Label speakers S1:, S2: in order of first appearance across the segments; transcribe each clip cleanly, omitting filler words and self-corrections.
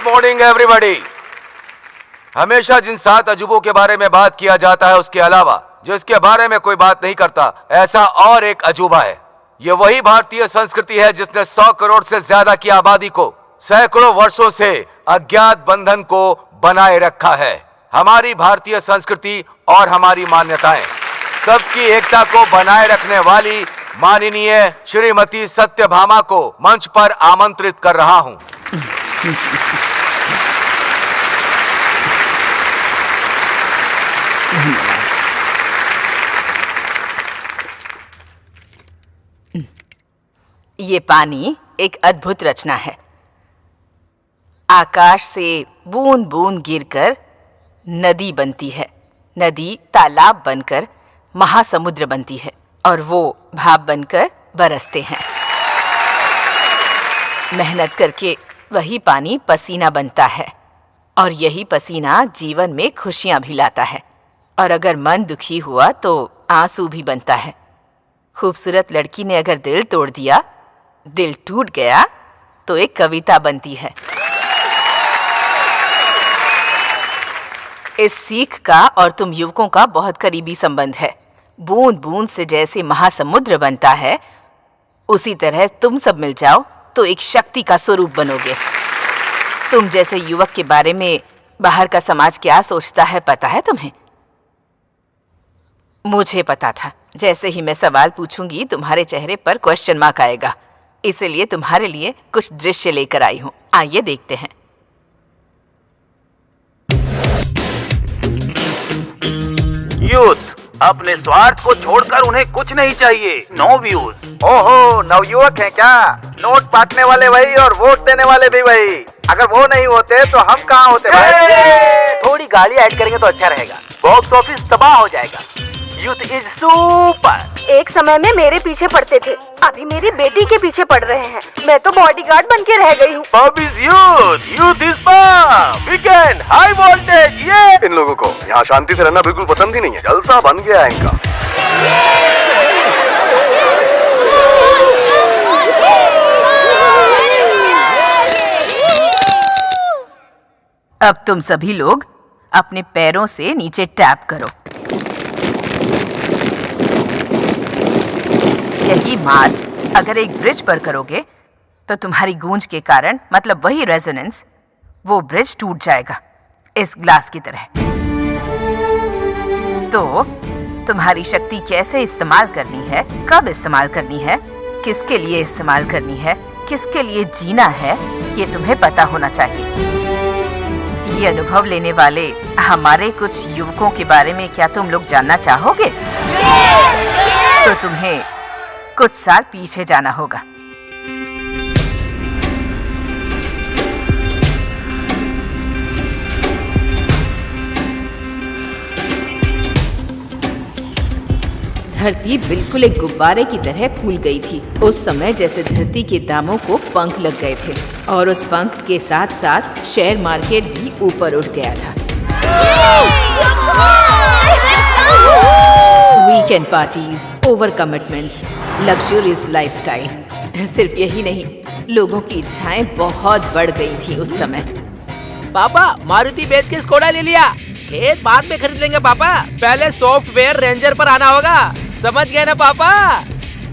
S1: Morning everybody. हमेशा जिन 7 अजूबों के बारे में बात किया जाता है उसके अलावा जिसके बारे में कोई बात नहीं करता, ऐसा और एक अजूबा है। ये वही भारतीय संस्कृति है जिसने 100 करोड़ से ज्यादा की आबादी को सैकड़ों वर्षों से अज्ञात बंधन को बनाए रखा है। हमारी भारतीय संस्कृति और हमारी मान्यताएं, सबकी एकता को बनाए रखने वाली माननीय श्रीमती सत्यभामा को मंच पर आमंत्रित कर रहा हूं।
S2: ये पानी एक अद्भुत रचना है। आकाश से बूंद बूंद गिरकर नदी बनती है, नदी तालाब बनकर महासमुद्र बनती है और वो भाप बनकर बरसते हैं। मेहनत करके वही पानी पसीना बनता है और यही पसीना जीवन में खुशियां भी लाता है। और अगर मन दुखी हुआ तो आंसू भी बनता है। खूबसूरत लड़की ने अगर दिल तोड़ दिया, दिल टूट गया तो एक कविता बनती है। इस सीख का और तुम युवकों का बहुत करीबी संबंध है। बूंद बूंद से जैसे महासमुद्र बनता है, उसी तरह तुम सब मिल जाओ तो एक शक्ति का स्वरूप बनोगे। तुम जैसे युवक के बारे में बाहर का समाज क्या सोचता है पता है तुम्हें? मुझे पता था। जैसे ही मैं सवाल पूछूंगी तुम्हारे चेहरे पर क्वेश्चन मार्क आएगा, इसलिए तुम्हारे लिए कुछ दृश्य लेकर आई हूं। आइए देखते हैं।
S3: यूथ अपने स्वार्थ को छोड़कर उन्हें कुछ नहीं चाहिए। No views.
S4: ओहो, नवयुवक हैं क्या? नोट बांटने वाले वही और वोट देने वाले भी वही। अगर वो नहीं होते तो हम कहाँ होते भाई?
S3: थोड़ी गाली ऐड करेंगे तो अच्छा रहेगा। बॉक्स ऑफिस तबाह हो जाएगा। Youth is super.
S5: एक समय में मेरे पीछे पड़ते थे, अभी मेरी बेटी के पीछे पड़ रहे हैं। मैं तो बॉडीगार्ड बन के रह गई हूँ।
S3: Pub is youth, youth is pub. Weekend high voltage. ये
S6: इन लोगों को यहाँ शांति से रहना बिल्कुल पसंद ही नहीं है। जलसा बन गया है इनका।
S2: अब तुम सभी लोग अपने पैरों से नीचे टैप करो। यही मार्च अगर एक ब्रिज पर करोगे तो तुम्हारी गूंज के कारण, मतलब वही रेजोनेंस, वो ब्रिज टूट जाएगा इस ग्लास की तरह। तो तुम्हारी शक्ति कैसे इस्तेमाल करनी है, कब इस्तेमाल करनी है, किसके लिए इस्तेमाल करनी है, किसके लिए जीना है, ये तुम्हें पता होना चाहिए। ये अनुभव लेने वाले हमारे कुछ युवकों के बारे में क्या तुम लोग जानना चाहोगे? तो तुम्हें कुछ साल पीछे जाना होगा। धरती बिल्कुल एक गुब्बारे की तरह फूल गई थी उस समय, जैसे धरती के दामों को पंख लग गए थे और उस पंख के साथ साथ शेयर मार्केट भी ऊपर उठ गया था। Weekend parties, over commitments, luxurious lifestyle. सिर्फ यही नहीं, लोगों की इच्छाएं बहुत बढ़ गई थी उस समय।
S7: पापा, मारुति बेच के स्कोडा ले लिया। खेत बाद में खरीद लेंगे पापा, पहले सॉफ्टवेयर रेंजर पर आना होगा। समझ गए ना पापा?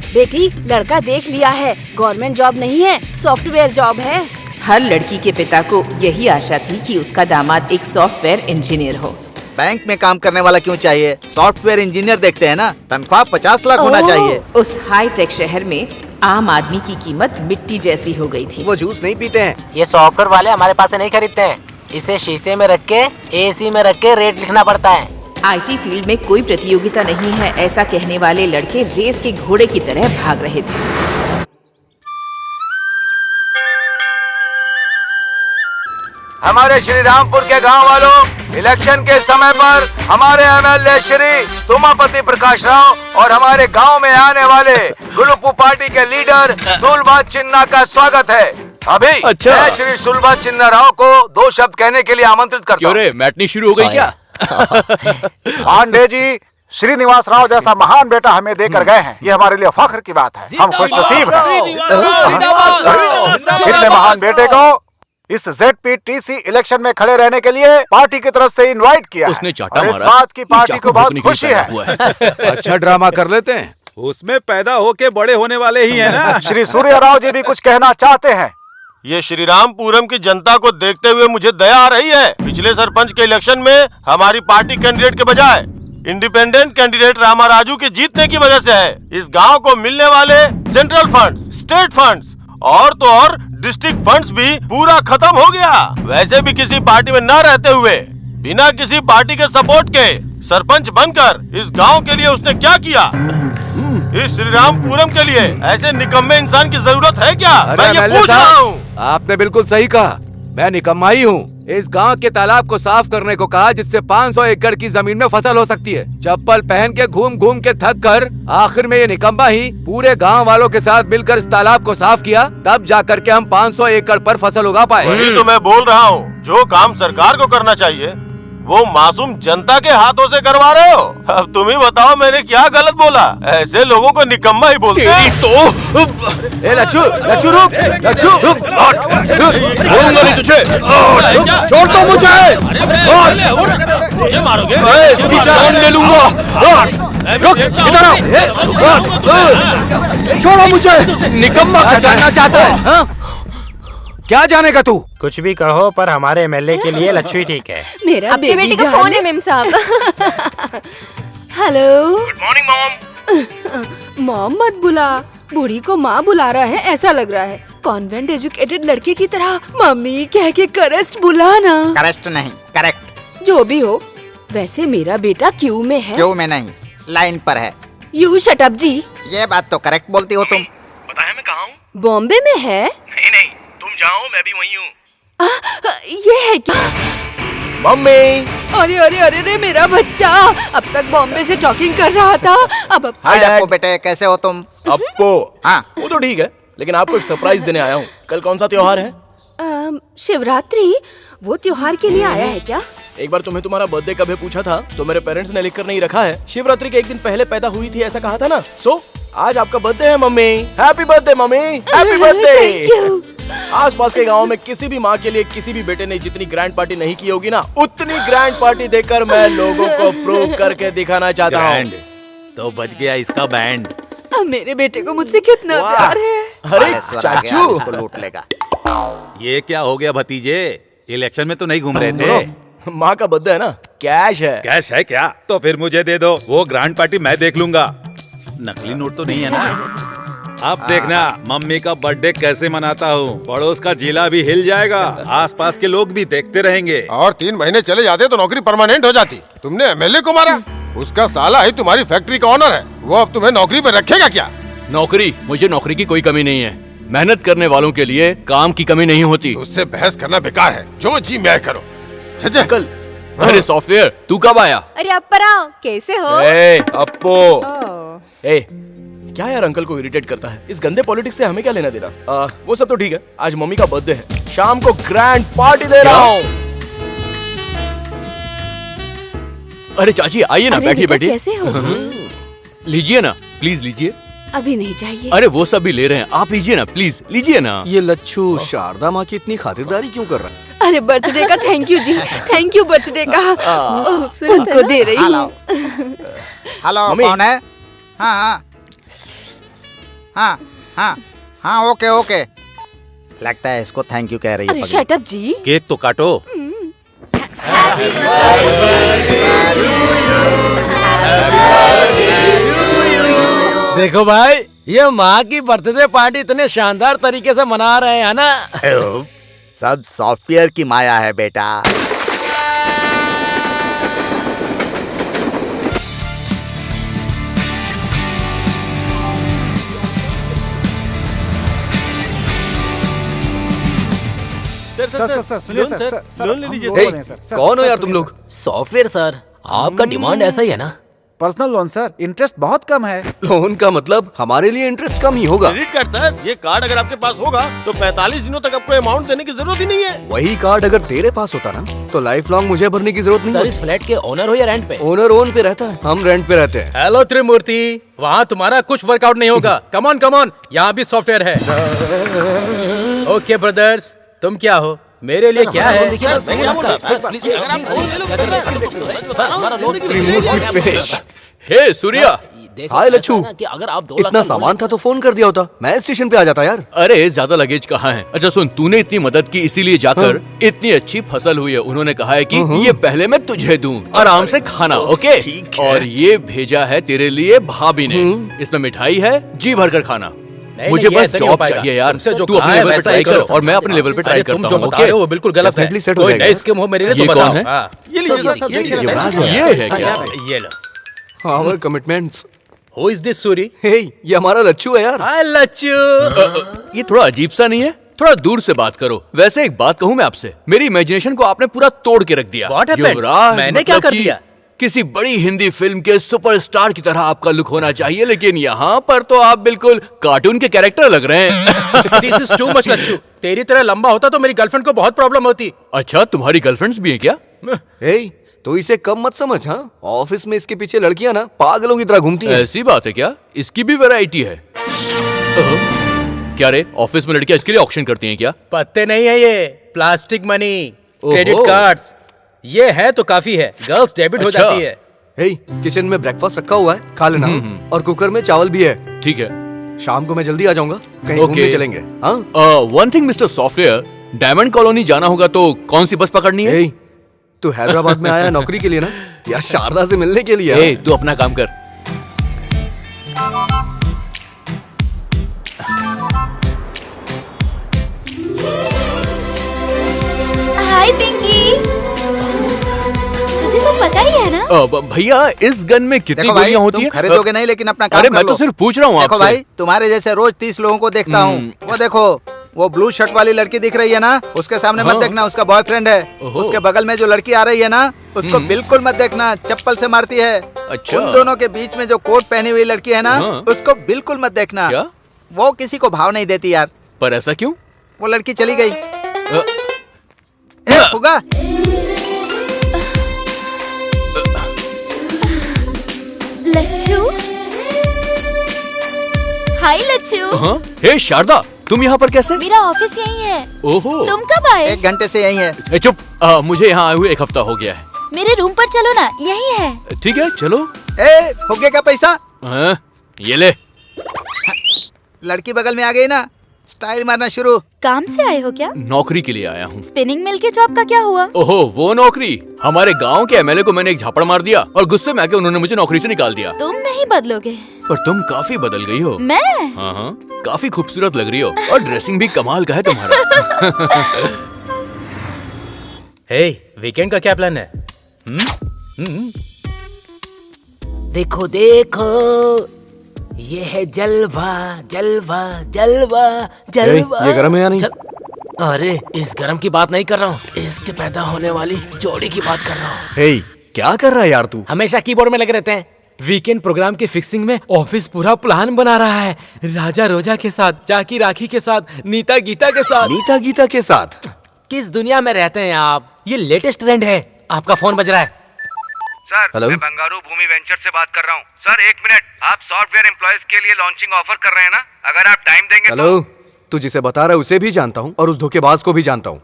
S5: बेटी, लड़का देख लिया है, गवर्नमेंट जॉब नहीं है, सॉफ्टवेयर जॉब है।
S2: हर लड़की के पिता को यही आशा थी कि उसका दामाद एक सॉफ्टवेयर इंजीनियर हो।
S4: बैंक में काम करने वाला क्यों चाहिए? सॉफ्टवेयर इंजीनियर देखते हैं ना, तनख्वाह 50 लाख होना चाहिए।
S2: उस हाई टेक शहर में आम आदमी की कीमत मिट्टी जैसी हो गई थी।
S4: वो जूस नहीं पीते हैं।
S7: ये सॉफ्टवेयर वाले हमारे पास से नहीं खरीदते हैं। इसे शीशे में रख के, एसी में रख के रेट लिखना पड़ता है।
S2: आईटी फील्ड में कोई प्रतियोगिता नहीं है, ऐसा कहने वाले लड़के रेस के घोड़े की तरह भाग रहे थे।
S1: हमारे श्री रामपुर के गांव वालों, इलेक्शन के समय पर हमारे एमएलए श्री तुमापति प्रकाश राव और हमारे गांव में आने वाले गुरुपु पार्टी के लीडर सुलभा चिन्ना का स्वागत है। अभी
S8: अच्छा।
S1: मैं श्री सुलभा चिन्ना राव को 2 शब्द कहने के लिए आमंत्रित करता हूँ।
S8: मैटनी शुरू हो गई क्या?
S4: पांडे जी, श्रीनिवास राव जैसा महान बेटा हमें देकर गए हैं, ये हमारे लिए फख्र की बात है। हम खुशनसीब हैं। इतने महान बेटे को
S8: इस ZPTC इलेक्शन में खड़े रहने के लिए पार्टी की तरफ से इनवाइट किया
S9: उसने
S8: है
S9: चाटा
S8: और इस
S9: मारा।
S8: बात की
S9: ये
S8: पार्टी
S9: चाकू
S8: को बहुत
S9: भोंकने के लिए
S8: खुशी
S9: पैदा
S8: है।
S9: हुआ है। अच्छा ड्रामा कर लेते हैं।
S10: उसमें पैदा होके बड़े होने वाले ही है ना।
S8: श्री सूर्य राव जी भी कुछ कहना चाहते हैं।
S11: ये श्रीरामपुरम की जनता को देखते हुए मुझे दया आ रही है। पिछले सरपंच के इलेक्शन में हमारी पार्टी कैंडिडेट के बजाय इंडिपेंडेंट कैंडिडेट रामा राजू के जीतने की वजह से है। इस गांव को मिलने वाले सेंट्रल फंड्स, स्टेट फंड्स और तो और डिस्ट्रिक्ट फंड्स भी पूरा खत्म हो गया। वैसे भी किसी पार्टी में न रहते हुए बिना किसी पार्टी के सपोर्ट के सरपंच बनकर इस गांव के लिए उसने क्या किया? इस श्रीरामपुरम के लिए ऐसे निकम्मे इंसान की जरूरत है क्या? मैं ये पूछ रहा हूँ।
S1: आपने बिल्कुल सही कहा, मैं निकम्मा ही हूँ। इस गांव के तालाब को साफ करने को कहा जिससे 500 एकड़ की जमीन में फसल हो सकती है। चप्पल पहन के घूम घूम के थक कर आखिर में ये निकम्मा ही पूरे गांव वालों के साथ मिलकर इस तालाब को साफ किया, तब जाकर के हम 500 एकड़ पर फसल उगा पाए।
S11: वही तो मैं बोल रहा हूँ, जो काम सरकार को करना चाहिए वो मासूम जनता के हाथों से करवा रहे हो। अब तुम ही बताओ मैंने क्या गलत बोला? ऐसे लोगों को निकम्मा ही बोलते हैं।
S1: ए लच्छू, लच्छू रुक, लच्छू रुक,
S9: छोड़ूंगा नहीं तुझे, छोड़ दो मुझे,
S11: मुझे मारोगे?
S9: इसकी जान ले लूंगा। रुक, इधर आओ, छोड़ो मुझे। निकम्मा
S1: क्या जानना चाहता है? हाँ? क्या जानेगा तू?
S12: कुछ भी कहो पर हमारे एमएलए के लिए लच्छू ही ठीक है।
S5: मेरा
S13: आपके बेटे का फोन है मेम साहब।
S5: Hello.
S11: Good morning mom.
S5: Mom मत बुला, बूढ़ी को माँ बुला रहा है ऐसा लग रहा है। कॉन्वेंट एजुकेटेड लड़के की तरह मम्मी कह के करेस्ट बुलाना।
S4: करेक्ट नहीं, करेक्ट।
S5: जो भी हो, वैसे मेरा बेटा क्यू में है।
S4: क्यों में नहीं, लाइन पर है।
S5: यू शट अप जी।
S4: ये बात तो करेक्ट बोलती हो तुम।
S11: बताया मैं कहाँ हूँ?
S5: बॉम्बे में है।
S11: नहीं नहीं, तुम जाओ, मैं भी वहीं हूँ।
S5: ये है क्या?
S7: मम्मी।
S5: अरे अरे अरे अरे मेरा बच्चा अब तक बॉम्बे से टॉकिंग कर रहा था, अब
S4: हाय अप्पू बेटे, कैसे हो तुम?
S7: अप्पो।
S4: हाँ,
S7: वो तो ठीक है, लेकिन आपको एक सरप्राइज देने आया हूँ। कल कौन सा त्योहार है?
S5: शिवरात्रि। वो त्योहार के लिए आया है क्या?
S7: एक बार तुम्हें तुम्हारा बर्थडे कब है पूछा था तो मेरे पेरेंट्स ने लिख कर नहीं रखा है। शिवरात्रि के एक दिन पहले पैदा हुई थी ऐसा कहा था ना। सो आज आपका बर्थडे है mummy. Happy birthday mummy, happy birthday. आसपास के गांव में किसी भी माँ के लिए किसी भी बेटे ने जितनी ग्रैंड पार्टी नहीं की होगी ना, उतनी ग्रैंड पार्टी देकर मैं लोगों को प्रूव करके दिखाना चाहता हूँ।
S10: तो बच गया इसका बैंड।
S5: अब मेरे बेटे को मुझसे कितना प्यार है।
S7: अरे चाचू,
S4: इसको लूट लेगा।
S10: ये क्या हो गया भतीजे? इलेक्शन में तो नहीं घूम रहे थे।
S7: माँ का बर्थडे है ना, कैश है।
S10: कैश है क्या? तो फिर मुझे दे दो, वो ग्रैंड पार्टी मैं देख लूंगा। नकली नोट तो नहीं है ना? अब देखना मम्मी का बर्थडे कैसे मनाता हूँ। पड़ोस का जिला भी हिल जाएगा, आसपास के लोग भी देखते रहेंगे।
S11: और 3 महीने चले जाते तो नौकरी परमानेंट हो जाती। तुमने एमएलए को मारा, उसका साला ही तुम्हारी फैक्ट्री का ऑनर है। वो अब तुम्हें नौकरी पर रखेगा क्या?
S9: नौकरी, मुझे नौकरी की कोई कमी नहीं है। मेहनत करने वालों के लिए काम की कमी नहीं होती।
S11: उससे बहस करना बेकार है, जो जी मैं करो।
S7: कल
S9: अरे सॉफ्टवेयर, तू कब आया?
S13: अरे अप्पराव, कैसे हो?
S7: ए अप्पो। ए क्या यार अंकल को इरिटेट करता है? इस गंदे पॉलिटिक्स से हमें क्या लेना देना? वो सब तो ठीक है, आज मम्मी का बर्थडे है, शाम को ग्रैंड पार्टी दे रहा हूँ। अरे चाची आइए ना, बैठिए बैठिए।
S5: कैसे हो?
S9: लीजिए ना, प्लीज लीजिए।
S5: अभी नहीं चाहिए।
S9: अरे वो सब भी ले रहे हैं, आप लीजिए ना, प्लीज लीजिए ना।
S1: ये लच्छू शारदा माँ की इतनी खातिरदारी क्यों कर रहा है?
S5: अरे बर्थडे का थैंक यू जी, थैंक यू बर्थडे का। उनको दे रही हूँ।
S4: Hello,
S7: mummy.
S4: कौन है? हाँ हाँ हाँ हाँ हाँ, ओके ओके। लगता है इसको थैंक यू कह रही है।
S5: अरे शट अप जी।
S10: केक तो काटो।
S12: देखो भाई, ये माँ की बर्थडे पार्टी इतने शानदार तरीके से मना रहे हैं ना।
S4: सब सॉफ्टवेयर की माया है बेटा।
S10: सर सुनिए सर, लोन ले लीजिए सर।
S1: कौन हो यार तुम लोग?
S7: सॉफ्टवेयर सर, आपका डिमांड ऐसा ही है ना?
S8: पर्सनल लोन सर, इंटरेस्ट बहुत कम है।
S1: लोन का मतलब हमारे लिए इंटरेस्ट कम ही होगा।
S11: क्रेडिट कार्ड सर, ये कार्ड अगर आपके पास होगा तो 45 दिनों तक आपको अमाउंट देने की जरूरत ही नहीं है।
S1: वही कार्ड अगर तेरे पास होता ना तो लाइफ लॉन्ग मुझे भरने की जरूरत नहीं
S7: सर
S1: होती।
S7: इस फ्लैट के ओनर हो या रेंट पे?
S1: ओनर ओन पे रहता है, हम रेंट पे रहते हैं।
S12: हेलो त्रिमूर्ति, वहाँ तुम्हारा कुछ वर्कआउट नहीं होगा। कम ऑन, यहाँ भी सॉफ्टवेयर है। ओके ब्रदर्स, तुम क्या हो? मेरे लिए क्या है?
S9: हे सूर्या,
S7: हाय लच्छू,
S12: कि अगर आप 2
S7: इतना सामान था तो फोन कर दिया होता, मैं स्टेशन पे आ जाता यार।
S9: अरे ज्यादा लगेज कहाँ है? अच्छा सुन, तूने इतनी मदद की इसीलिए जाकर इतनी अच्छी फसल हुई है। उन्होंने कहा है कि ये पहले मैं तुझे दूं, आराम से खाना, ओके? और ये भेजा है तेरे लिए भाभी ने। इसमें मिठाई है, जी भर कर खाना। मुझे बस जॉब चाहिए यार। तू अपने लेवल पे ट्राई कर और मैं अपने लेवल पे ट्राई करता हूँ।
S12: तुम जो बता रहे हो वो बिल्कुल गलत है। कोई नई स्कीम हो मेरे लिए
S9: ये
S12: तो बताओ।
S9: कौन है?
S12: हाँ।
S9: ये है क्या?
S12: ये लो।
S7: Our commitments.
S12: Who is this Suri?
S7: हे, ये हमारा लच्छू है यार।
S12: हाय लच्छू।
S9: ये थोड़ा अजीब सा नहीं है? थोड़ा दूर से बात करो। वैसे एक बात कहूँ मैं आपसे, मेरी इमेजिनेशन को आपने पूरा तोड़ के रख दिया।
S12: What happened?
S9: युवराज,
S12: मैंने क्या
S9: मतलब
S12: कर
S9: कि
S12: दिया?
S9: किसी बड़ी हिंदी फिल्म के सुपरस्टार की तरह आपका लुक होना चाहिए, लेकिन यहाँ पर तो आप बिल्कुल कार्टून के कैरेक्टर लग रहे हैं।
S12: This is too much Lachhu. तेरी तरह लंबा होता तो मेरी गर्लफ्रेंड को बहुत प्रॉब्लम होती।
S9: अच्छा, तुम्हारी गर्लफ्रेंड्स भी हैं क्या?
S7: हे, तो इसे कम मत समझ। हाँ, ऑफिस में इसके पीछे लड़कियां ना पागलों की तरह घूमती हैं।
S9: ऐसी बात है क्या? इसकी भी वैरायटी है? क्या रे, ऑफिस में लड़कियां इसके लिए ऑक्शन करती हैं क्या?
S12: पत्ते नहीं है ये, प्लास्टिक मनी, क्रेडिट कार्ड्स। ये है तो काफी है, गर्ल्स डेबिट हो जाती है।
S7: हे, किचन में ब्रेकफास्ट रखा हुआ है, खा लेना। और कुकर में चावल भी है।
S9: ठीक है,
S7: शाम को मैं जल्दी आ जाऊंगा, कहीं घूमने चलेंगे। हाँ,
S9: one thing mister software, diamond colony जाना होगा तो कौन सी बस पकड़नी है?
S7: तू हैदराबाद में आया नौकरी के लिए ना, या शारदा से मिलने के लिए?
S9: ए, तू अपना काम कर।
S13: हाय पिंकी, तुझे तो पता ही है ना।
S9: भैया, इस गन में कितनी गोलियां होती हैं?
S4: खरीदोगे नहीं, लेकिन अपना काम
S9: अरे
S4: कर
S9: मैं
S4: लो।
S9: तो सिर्फ पूछ रहा हूँ
S4: देखो
S9: आपसे।
S4: भाई, तुम्हारे जैसे रोज 30 लोगों को देखता हूँ। वो देखो, वो ब्लू शर्ट वाली लड़की दिख रही है ना, उसके सामने मत देखना, उसका बॉयफ्रेंड है। उसके बगल में जो लड़की आ रही है ना, उसको बिल्कुल मत देखना, चप्पल से मारती है।
S9: अच्छा।
S4: उन दोनों के बीच में जो कोट पहनी हुई लड़की है ना, उसको बिल्कुल मत देखना।
S9: क्या?
S4: वो किसी को भाव नहीं देती यार।
S9: पर ऐसा क्यों?
S4: वो लड़की चली गई। फुगा,
S13: लच्छू, हाय लच्छू।
S9: हाँ? हे शारदा, तुम यहाँ पर कैसे?
S13: मेरा ऑफिस यही है।
S9: ओहो।
S13: तुम कब आए?
S4: 1 घंटे से यही है।
S9: ए, चुप, मुझे यहाँ आए हुए 1 हफ्ता हो गया है।
S13: मेरे रूम पर चलो ना, यही है।
S9: ठीक है, चलो।
S4: ए, फुगे का पैसा।
S9: हाँ, ये ले।
S4: लड़की बगल में आ गई ना, स्टाइल मारना शुरू।
S13: काम से आए हो क्या?
S9: नौकरी के लिए आया हूँ।
S13: स्पिनिंग मिल के जॉब का क्या हुआ?
S9: ओहो, वो नौकरी। हमारे गांव के एमएलए को मैंने एक झापड़ मार दिया और गुस्से में आके उन्होंने मुझे नौकरी से निकाल दिया।
S13: तुम नहीं बदलोगे।
S9: पर तुम काफी बदल गई हो।
S13: मैं?
S9: हाँ हाँ, काफी खूबसूरत लग रही हो और ड्रेसिंग भी कमाल का है तुम्हारा।
S12: हे, वीकेंड का क्या प्लान है? देखो देखो, ये है जलवा जलवा जलवा जलवा।
S7: ये गरम है या नहीं?
S12: अरे इस गरम की बात नहीं कर रहा हूँ, इसके पैदा होने वाली जोड़ी की बात कर रहा हूँ।
S7: हे, क्या कर रहा है यार तू?
S12: हमेशा कीबोर्ड में लगे रहते हैं। वीकेंड प्रोग्राम की फिक्सिंग में ऑफिस पूरा प्लान बना रहा है। राजा रोजा के साथ, जाकी राखी के साथ, नीता गीता के साथ।
S7: नीता गीता के साथ?
S12: किस दुनिया में रहते हैं आप? ये लेटेस्ट ट्रेंड है। आपका फोन बज रहा है।
S1: Sir,
S7: hello?
S1: मैं बंगारू भूमि वेंचर से बात कर रहा हूँ। सर 1 मिनट, आप सॉफ्टवेयर एम्प्लॉयज के लिए लॉन्चिंग ऑफर कर रहे हैं ना? अगर आप टाइम देंगे
S7: हेलो, तू जिसे बता रहा है उसे भी जानता हूँ और उस धोखेबाज को भी जानता हूँ।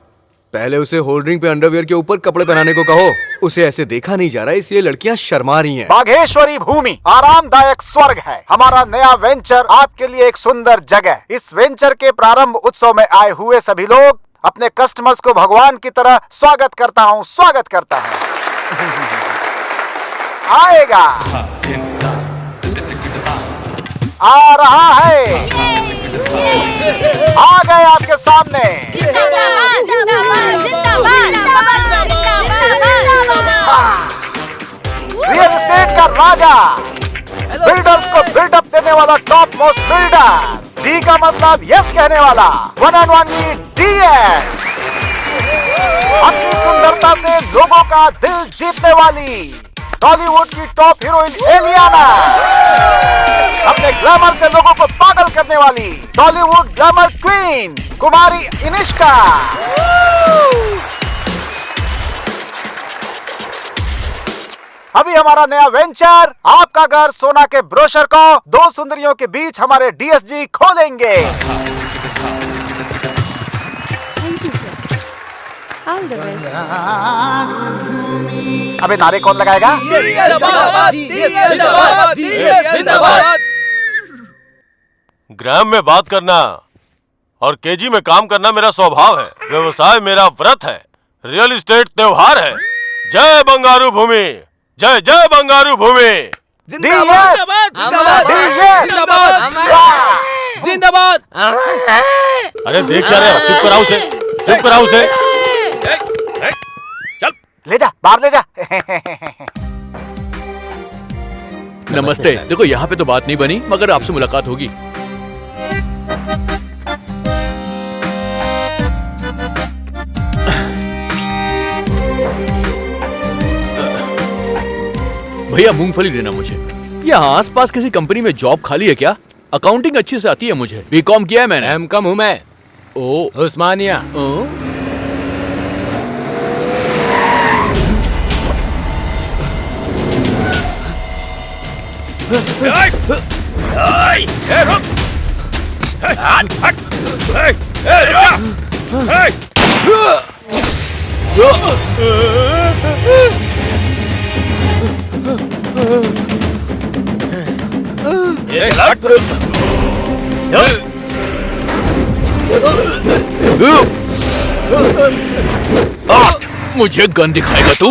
S7: पहले उसे होल्डरिंग पे अंडरवियर के ऊपर कपड़े पहनाने को कहो। उसे ऐसे देखा नहीं जा रहा, इसलिए लड़कियां शर्मा रही हैं।
S8: बाघेश्वरी भूमि आरामदायक स्वर्ग है। हमारा नया वेंचर आपके लिए एक सुंदर जगह। इस वेंचर के प्रारंभ उत्सव में आए हुए सभी लोग अपने कस्टमर्स को भगवान की तरह स्वागत करता हूँ। आएगा, आ रहा है, आ गए आपके सामने। रियल एस्टेट का राजा, बिल्डर्स को बिल्डअप देने वाला टॉप मोस्ट बिल्डर। डी का मतलब यस कहने वाला, 1 and only DS। अपनी सुंदरता से लोगों का दिल जीतने वाली टॉलीवुड की टॉप हीरोइन एलियाना। अपने ग्लैमर से लोगों को पागल करने वाली टॉलीवुड ग्लैमर क्वीन कुमारी इनिष्का। अभी हमारा नया वेंचर आपका घर सोना के ब्रोशर को 2 सुंदरियों के बीच हमारे DSG खोलेंगे।
S5: All the best.
S8: अबे नारे कौन लगाएगा?
S11: ग्राम में बात करना और केजी में काम करना मेरा स्वभाव है। व्यवसाय मेरा व्रत है। रियल एस्टेट त्योहार है। जय बंगारू भूमि, जय जय बंगारू भूमि।
S12: जिंदाबाद।
S11: अरे देख क्या रहे हो? चुप कराओ उसे, चुप कराओ उसे।
S8: चल ले जा, बाहर ले जा।
S9: नमस्ते। देखो यहाँ पे तो बात नहीं बनी, मगर आपसे मुलाकात होगी। भैया मूंगफली देना मुझे। यहाँ आसपास किसी कंपनी में जॉब खाली है क्या? अकाउंटिंग अच्छी से आती है मुझे। बीकॉम किया है मैंने।
S12: एमकॉम हूँ मैं।
S9: ओ
S12: उस्मानिया।
S9: मुझे गन दिखाएगा तू?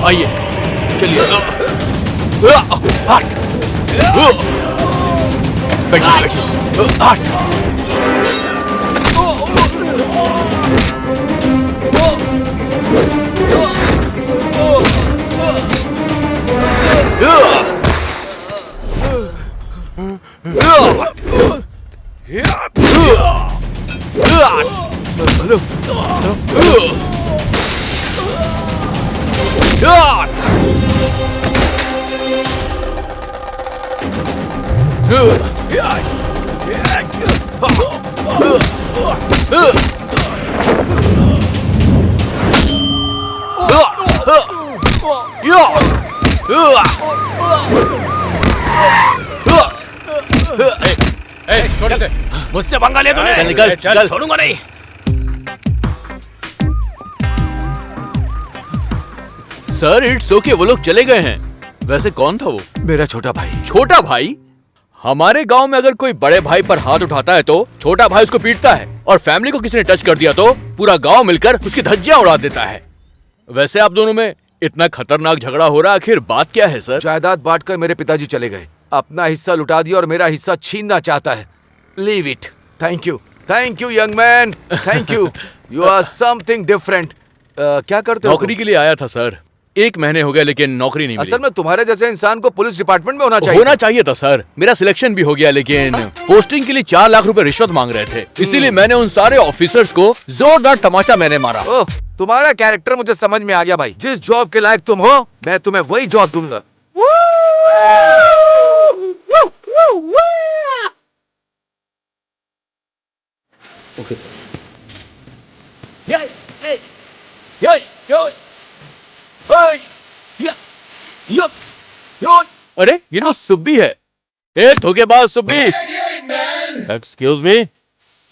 S9: आइए चलिए। बैठिए
S12: मुझसे पंगा लिया तूने?
S9: चल निकल, चल।
S12: छोड़ूंगा नहीं।
S9: सर इट्स ओके, वो लोग चले गए हैं। वैसे कौन था वो?
S1: मेरा छोटा भाई।
S9: छोटा भाई? हमारे गांव में अगर कोई बड़े भाई पर हाथ उठाता है तो छोटा भाई उसको पीटता है, और फैमिली को किसी ने टच कर दिया तो पूरा गांव मिलकर उसकी धज्जियां उड़ा देता है। वैसे आप दोनों में इतना खतरनाक झगड़ा हो रहा, आखिर बात क्या है सर?
S1: जायदाद बांटकर मेरे पिताजी चले गए। अपना हिस्सा लुटा दिया और मेरा हिस्सा छीनना चाहता है। Leave it. Thank you young man, thank you. You are something different. क्या करते हो?
S9: नौकरी के लिए आया था सर। 1 महीने हो गए लेकिन नौकरी नहीं मिली।
S1: असल में तुम्हारे जैसे इंसान को पुलिस डिपार्टमेंट में
S9: होना चाहिए था सर। मेरा सिलेक्शन भी हो गया, लेकिन पोस्टिंग के लिए 4 लाख रुपए रिश्वत मांग रहे थे। इसीलिए मैंने उन सारे ऑफिसर्स को जोरदार तमाचा मैंने मारा।
S1: ओह, तुम्हारा कैरेक्टर मुझे समझ में आ गया भाई। जिस जॉब के लायक तुम हो, मैं तुम्हें वही जॉब दूंगा।
S9: ओके। अरे ये तो सुब्बी है। ए धोखेबाज सुब्बी।
S11: Excuse me,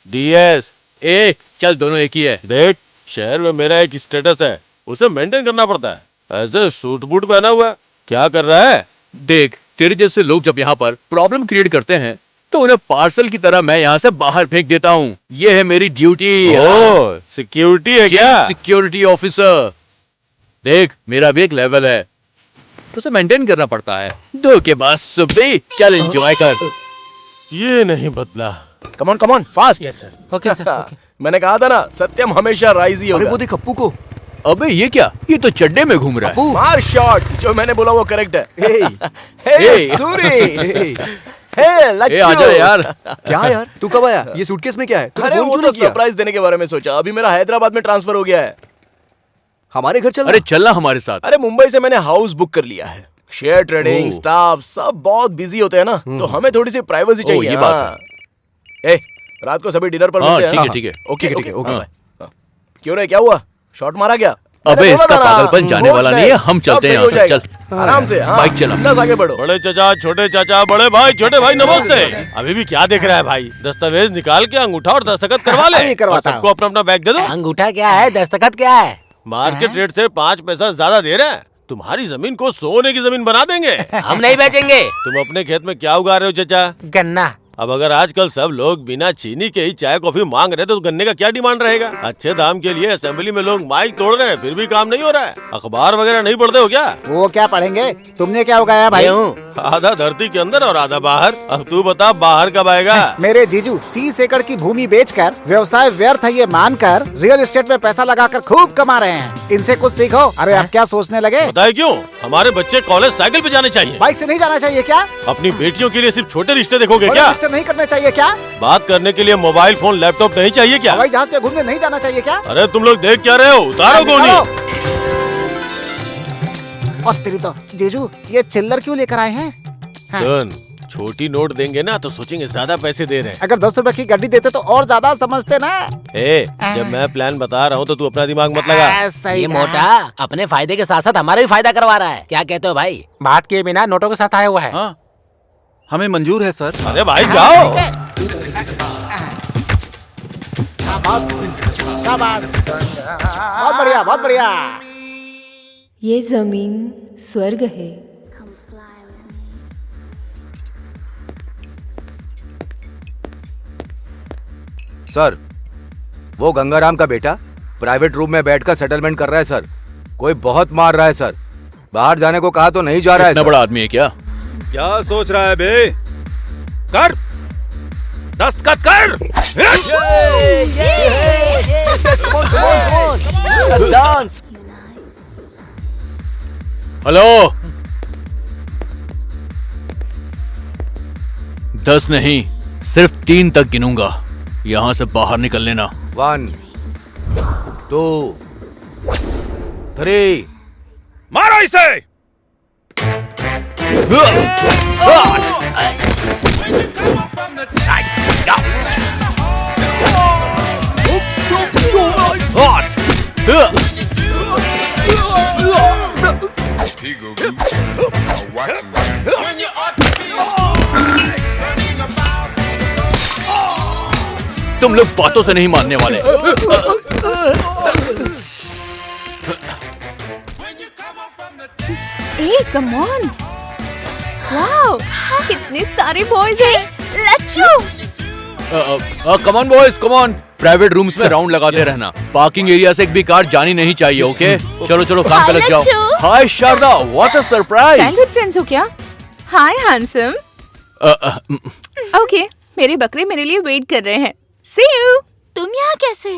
S11: DS.
S9: ए चल, दोनों एक ही है।
S11: देख, शहर में मेरा एक स्टेटस है, उसे मेंटेन करना पड़ता है। ऐसे सूट बूट पहना हुआ है, क्या कर रहा है?
S9: देख, तेरे जैसे लोग जब यहाँ पर प्रॉब्लम क्रिएट करते हैं तो उन्हें पार्सल की तरह मैं यहाँ से बाहर फेंक देता हूँ। ये है मेरी ड्यूटी।
S11: ओह, सिक्योरिटी है क्या?
S9: Security officer. देख, मेरा भी एक लेवल है, तो उसे मेंटेन करना पड़ता है। धोखेबाज सुब्बी, चल एंजॉय कर।
S11: ये नहीं बदला।
S7: Come on fast.
S12: Yes sir. Okay sir. Okay.
S7: मैंने कहा था ना, सत्यम हमेशा राइज ही होगा।
S1: अरे वो देख अप्पू को।
S9: अबे ये क्या? ये तो चड्डे में घूम रहा है।
S7: मार शॉट। जो मैंने बोला वो करेक्ट है।
S9: हे
S7: सूरी।
S9: ए आजा यार।
S12: क्या यार, तू कब आया? ये सूटकेस में क्या है?
S7: अरे वो तो सरप्राइज देने के बारे में सोचा। अभी मेरा हैदराबाद में ट्रांसफर हो गया है। हमारे घर चल।
S9: अरे चलना हमारे साथ।
S7: अरे मुंबई से मैंने हाउस बुक कर लिया है। शेयर ट्रेडिंग स्टाफ सब बहुत बिजी होते हैं ना, तो हमें थोड़ी सी प्राइवेसी चाहिए।
S9: ये बात
S7: है। रात को सभी डिनर पर मिलते हैं।
S9: ठीक है।
S7: ओके। क्यों रे, क्या हुआ? शॉट मारा क्या?
S9: अबे इसका पागलपन जाने वाला नहीं है, हम चलते हैं यहाँ से। चल
S7: आराम से,
S9: बाइक चला।
S7: बस आगे बढ़ो।
S11: बड़े चाचा, छोटे चाचा, बड़े भाई, छोटे भाई, नमस्ते। अभी भी क्या देख रहा है भाई? दस्तावेज निकाल के अंगूठा और दस्तखत करवा ले। सबको अपना अपना बैग दे दो।
S14: अंगूठा क्या है, दस्तखत क्या है?
S11: मार्केट रेट से 5 पैसा ज्यादा दे रहे हैं। तुम्हारी जमीन को सोने की जमीन बना देंगे।
S14: हम नहीं बेचेंगे।
S11: तुम अपने खेत में क्या उगा रहे हो चाचा?
S14: गन्ना।
S11: अब अगर आजकल सब लोग बिना चीनी के ही चाय कॉफी मांग रहे तो गन्ने का क्या डिमांड रहेगा? अच्छे दाम के लिए असेंबली में लोग माइक तोड़ रहे हैं, फिर भी काम नहीं हो रहा है। अखबार वगैरह नहीं पढ़ते हो क्या?
S8: वो क्या पढ़ेंगे? तुमने क्या उगाया भाई?
S11: आधा धरती के अंदर और आधा बाहर। अब तू बता बाहर कब आएगा?
S8: मेरे जीजू 30 एकड़ की भूमि बेचकर व्यवसाय व्यर्थ है ये मानकर रियल एस्टेट में पैसा लगाकर खूब कमा रहे हैं। इनसे कुछ सीखो। अरे आप क्या सोचने लगे?
S11: बताए क्यों? हमारे बच्चे कॉलेज साइकिल पे जाने चाहिए।
S8: बाइक से नहीं जाना चाहिए क्या?
S11: अपनी बेटियों के लिए सिर्फ छोटे रिश्ते देखोगे क्या?
S8: रिश्ते नहीं करने चाहिए क्या?
S11: बात करने के लिए मोबाइल फोन लैपटॉप नहीं चाहिए क्या?
S8: हवाई जहाज पे घूमने नहीं जाना चाहिए क्या?
S11: अरे तुम लोग देख क्या रहे हो? उतारो गोनी।
S8: और तेरी तो जीजू ये चिल्लर क्यों लेकर आए हैं?
S11: सुन, छोटी नोट देंगे ना तो सोचेंगे ज्यादा पैसे दे रहे हैं।
S8: अगर 10 रुपए की गड्डी देते तो और ज्यादा समझते ना।
S11: जब मैं प्लान बता रहा हूँ तो तू अपना दिमाग मत लगा।
S14: ये मोटा अपने फायदे के साथ साथ हमारा भी फायदा करवा रहा है। क्या कहते हो भाई?
S12: बात किए बिना नोटों के साथ आया हुआ है।
S10: हाँ, हमें मंजूर है सर।
S11: अरे भाई जाओ।
S8: बहुत बढ़िया, बहुत बढ़िया।
S13: ये जमीन स्वर्ग है।
S1: सर, वो गंगाराम का बेटा प्राइवेट रूम में बैठकर सेटलमेंट कर रहा है सर। कोई बहुत मार रहा है सर। बाहर जाने को कहा तो नहीं जा रहा है।
S9: इतना बड़ा आदमी है क्या?
S10: क्या सोच रहा है बे? कर, दस्तखत कर।
S9: हेलो, 10 नहीं, सिर्फ 3 तक गिनूंगा। यहाँ से बाहर निकल लेना।
S1: 1 2 3।
S10: मारो इसे।
S9: तुम लोग बातों से नहीं मानने वाले।
S5: ए कम ऑन, वाओ कितने सारे बॉयज हैं। Lachchu
S9: come on boys, come on. Private rooms में राउंड लगाते रहना। पार्किंग एरिया से एक भी कार जानी नहीं चाहिए। ओके, चलो चलो काम पे लग जाओ। Hi Sharda, what a surprise.
S2: Good friends हो क्या? हाय हैंडसम। ओके, मेरे बकरे मेरे लिए वेट कर रहे हैं। सी यू।
S13: तुम यहाँ कैसे?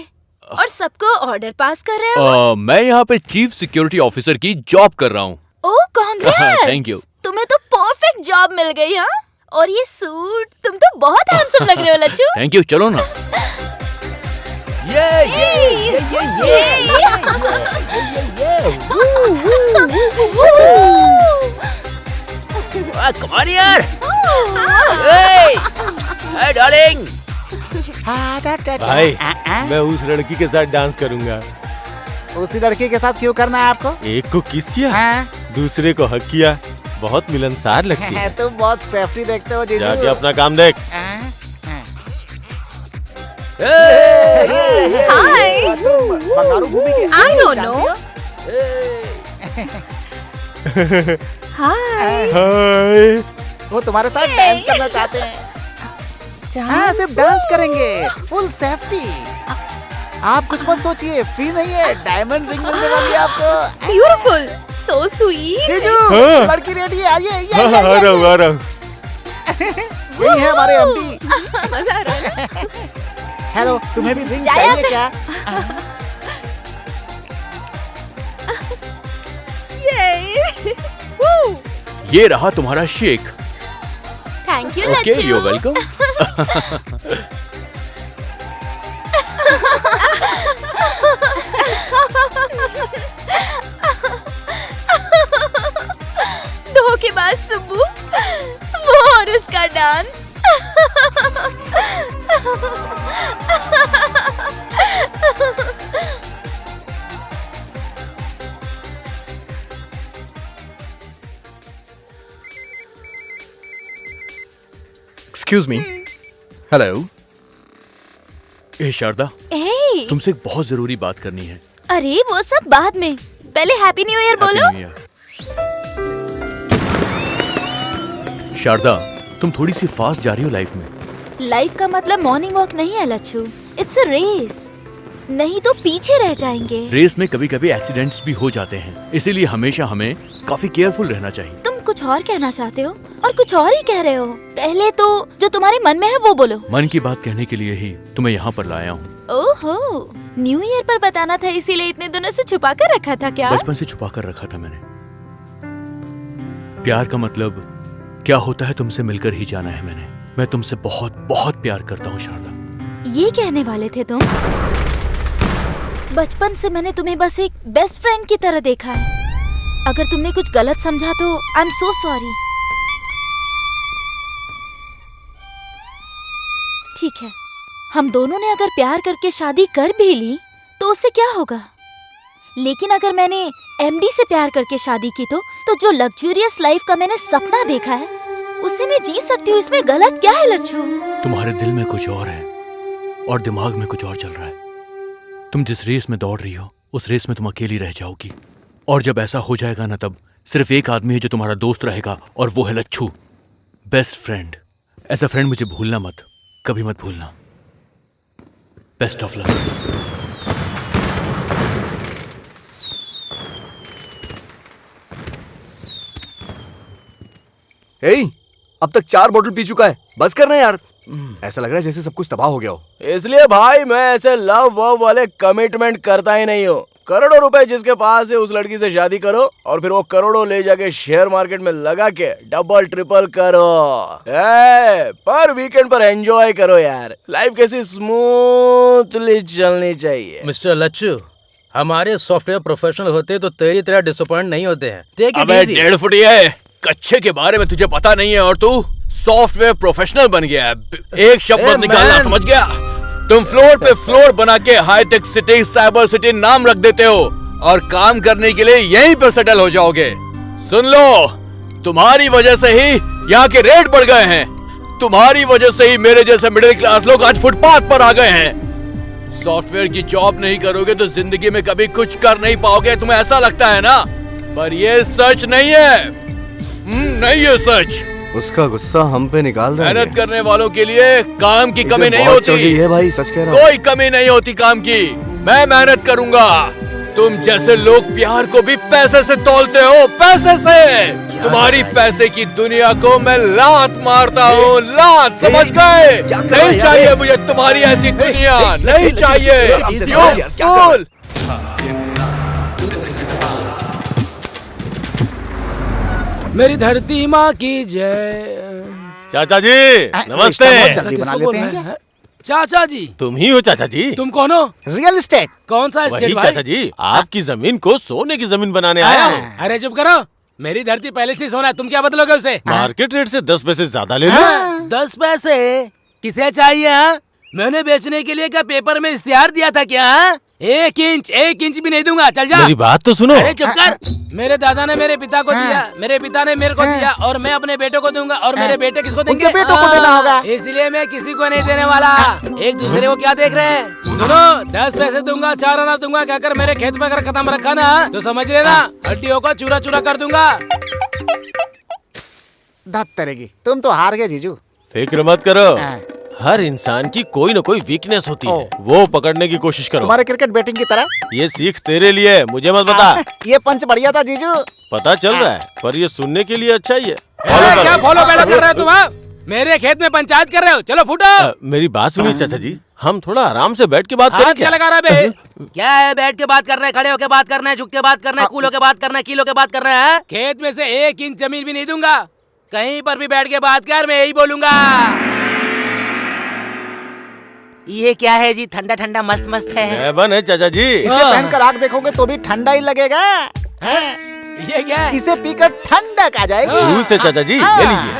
S13: और सबको ऑर्डर पास कर रहे हो?
S9: मैं यहाँ पे चीफ सिक्योरिटी ऑफिसर की जॉब कर रहा हूँ।
S13: ओह कांग्रेट्स।
S9: Thank you.
S13: तुम्हें तो परफेक्ट जॉब मिल गई। हाँ, और ये सूट, तुम तो बहुत हैंडसम लग रहे हो लच्चू।
S9: थैंक यू, चलो ना।
S14: Come on यार। Hey, darling।
S11: भाई, मैं उस लड़की के साथ डांस करूंगा।
S8: उसी लड़की के साथ क्यों करना है आपको?
S11: एक को किस किया, दूसरे को हक किया। बहुत मिलनसार लगती है।
S8: तुम बहुत सेफ्टी देखते हो जीजू।
S11: जाके अपना काम देख।
S2: हाय,
S8: बंगारू भूमि के
S2: आई डोंट नो।
S8: हाय। वो तुम्हारे साथ डांस करना चाहते हैं। हाँ, सिर्फ डांस करेंगे, फुल सेफ्टी। आप कुछ मत सोचिए, फी नहीं है, डायमंड रिंग मिलने वाली है आपको।
S2: Beautiful, so sweet.
S8: जीजू, लड़की रेडी है, आइए।
S11: आ रहा हूँ।
S8: यही है हमारे एमडी।
S2: मजा आ रहा है।
S8: हेलो, तुम्हें भी रिंग चाहिए क्या?
S9: ये रहा तुम्हारा shake.
S13: Thank you
S9: okay, you welcome.
S13: धोखेबाज सुब्बू, वो और उसका डांस।
S9: Excuse me. हेलो। ए शारदा,
S13: हे,
S9: तुमसे एक बहुत जरूरी बात करनी है।
S13: अरे वो सब बाद में, पहले हैप्पी न्यू ईयर बोलो।
S9: Happy New Year। शारदा, तुम थोड़ी सी फास्ट जा रही हो लाइफ में।
S13: लाइफ का मतलब मॉर्निंग वॉक नहीं है लच्छू, इट्स अ रेस, नहीं तो पीछे रह जाएंगे।
S9: रेस में कभी कभी एक्सीडेंट्स भी हो जाते हैं, इसीलिए हमेशा हमें काफी केयरफुल रहना चाहिए।
S13: तुम कुछ और कहना चाहते हो और कुछ और ही कह रहे हो। पहले तो जो तुम्हारे मन में है वो बोलो।
S9: मन की बात कहने के लिए ही तुम्हें यहाँ पर लाया हूँ।
S13: ओहो, न्यू ईयर पर बताना था, इसीलिए इतने दिनों से छुपा कर रखा था क्या?
S9: बचपन से छुपा कर रखा था मैंने। प्यार का मतलब क्या होता है तुमसे मिलकर ही जाना है मैंने। मैं तुमसे बहुत बहुत प्यार करता हूँ शारदा।
S13: ये कहने वाले थे तुम? बचपन से मैंने तुम्हें बस एक बेस्ट फ्रेंड की तरह देखा है। अगर तुमने कुछ गलत समझा तो आई एम सो सॉरी। ठीक है, हम दोनों ने अगर प्यार करके शादी कर भी ली तो उससे क्या होगा? लेकिन अगर मैंने एमडी से प्यार करके शादी की तो जो लग्जूरियस लाइफ का मैंने सपना देखा है उसे मैं जी सकती हूँ। इसमें गलत क्या है लच्छू?
S9: तुम्हारे दिल में कुछ और है और दिमाग में कुछ और चल रहा है। तुम जिस रेस में दौड़ रही हो उस रेस में तुम अकेली रह जाओगी, और जब ऐसा हो जाएगा ना तब सिर्फ एक आदमी है जो तुम्हारा दोस्त रहेगा, और वो है लच्छू, बेस्ट फ्रेंड। ऐसा फ्रेंड मुझे भूलना मत, कभी मत भूलना। Best of luck.
S1: अब तक 4 बोतल पी चुका है, बस करना यार। ऐसा लग रहा है जैसे सब कुछ तबाह हो गया हो।
S7: इसलिए भाई मैं ऐसे लव वव वाले कमिटमेंट करता ही नहीं हूँ। करोड़ों रुपए जिसके पास है उस लड़की से शादी करो और फिर वो करोड़ों ले जाके शेयर मार्केट में लगा के डबल ट्रिपल करो। पर वीकेंड पर एंजॉय करो यार। लाइफ कैसी स्मूथली चलनी चाहिए।
S12: मिस्टर लच्छू, हमारे सॉफ्टवेयर प्रोफेशनल होते तो तेरी तरह डिसअपॉइंट नहीं होते हैं। टेक इट
S9: अबे
S12: इजी।
S9: 1.5 फुट है, कच्चे के बारे में तुझे पता नहीं है और तू सॉफ्टवेयर प्रोफेशनल बन गया है। एक शब्द मत निकालना, समझ गया? तुम फ्लोर पे फ्लोर बना के हाईटेक सिटी, साइबर सिटी नाम रख देते हो और काम करने के लिए यहीं पर सेटल हो जाओगे। सुन लो, तुम्हारी वजह से ही यहाँ के रेट बढ़ गए हैं। तुम्हारी वजह से ही मेरे जैसे मिडिल क्लास लोग आज फुटपाथ पर आ गए हैं। सॉफ्टवेयर की जॉब नहीं करोगे तो जिंदगी में कभी कुछ कर नहीं पाओगे, तुम्हें ऐसा लगता है ना? पर ये सच नहीं है। नहीं है सच।
S1: उसका गुस्सा हम पे निकाल रहा है।
S9: मेहनत करने वालों के लिए काम की कमी नहीं
S1: बहुत चढ़
S9: होती
S1: गई है भाई, सच कह रहा हूं।
S9: कोई कमी नहीं होती काम की। मैं मेहनत करूंगा। तुम जैसे लोग प्यार को भी पैसे से तौलते हो, पैसे से। तुम्हारी पैसे की दुनिया को मैं लात मारता हूँ, लात, समझ गए? नहीं चाहिए मुझे तुम्हारी ऐसी दुनिया, नहीं चाहिए। फूल।
S12: मेरी धरती माँ की जय।
S11: चाचा जी नमस्ते।
S8: जल्दी बना लेते हैं।
S12: चाचा जी।
S11: तुम ही हो चाचा जी?
S12: तुम कौन हो?
S8: Real estate.
S12: कौन सा
S11: वही
S12: एस्टेट भाई?
S11: चाचा जी, आपकी जमीन को सोने की जमीन बनाने आया हूँ।
S12: अरे चुप करो, मेरी धरती पहले से सोना है, तुम क्या बदलोगे उसे?
S11: मार्केट रेट से 10 पैसे ज्यादा ले लो।
S12: 10 पैसे किसे चाहिए? मैंने बेचने के लिए क्या पेपर में इश्तिहार दिया था क्या? 1 इंच भी नहीं दूंगा, चल जा।
S11: मेरी बात तो सुनो।
S12: अरे चुप कर। मेरे दादा ने मेरे पिता को दिया, मेरे पिता ने मेरे को दिया, और मैं अपने बेटों को दूंगा, और मेरे बेटे किसको देंगे?
S8: उनके बेटों को देना होगा।
S12: इसलिए मैं किसी को नहीं देने वाला। एक दूसरे को क्या देख रहे हैं? सुनो, 10 पैसे दूंगा, 4 आना दूंगा, कहकर मेरे खेत में अगर कदम रखा ना तो समझ लेना हड्डियों को चूरा चूरा कर दूंगा।
S8: धत तरेगी, तुम तो हार गए जीजू।
S11: फिक्र मत करो, हर इंसान की कोई न कोई वीकनेस होती है, वो पकड़ने की कोशिश करो।
S8: तुम्हारे क्रिकेट बैटिंग की तरह।
S11: ये सीख तेरे लिए, मुझे मत बता।
S8: ये पंच बढ़िया था जीजू।
S11: पता चल रहा है, पर ये सुनने के लिए अच्छा ही है।
S12: क्या फॉलो बैलो कर रहे हो तुम? मेरे खेत में पंचायत कर रहे हो? चलो फूटो।
S11: मेरी बात सुनिए चाचा जी, हम थोड़ा आराम से बैठ के बात करें।
S12: क्या लगा रहा है बे? क्या है, बैठ के बात करना है, खड़े होके बात करना है, झुक के बात करना है, कूल होके बात करना है, किलो के बात करना है? खेत में से 1 इंच जमीन भी नहीं दूंगा। कहीं पर भी बैठ के बात कर, मैं यही बोलूंगा।
S14: ये क्या है जी? ठंडा ठंडा मस्त मस्त है।
S11: हेवन है चाचा जी।
S8: इसे पहनकर आग देखोगे तो भी ठंडा ही लगेगा।
S12: ये क्या है?
S8: इसे पीकर ठंडक आ जाएगी।
S11: जूस है चाचा जी, ले लीजिए।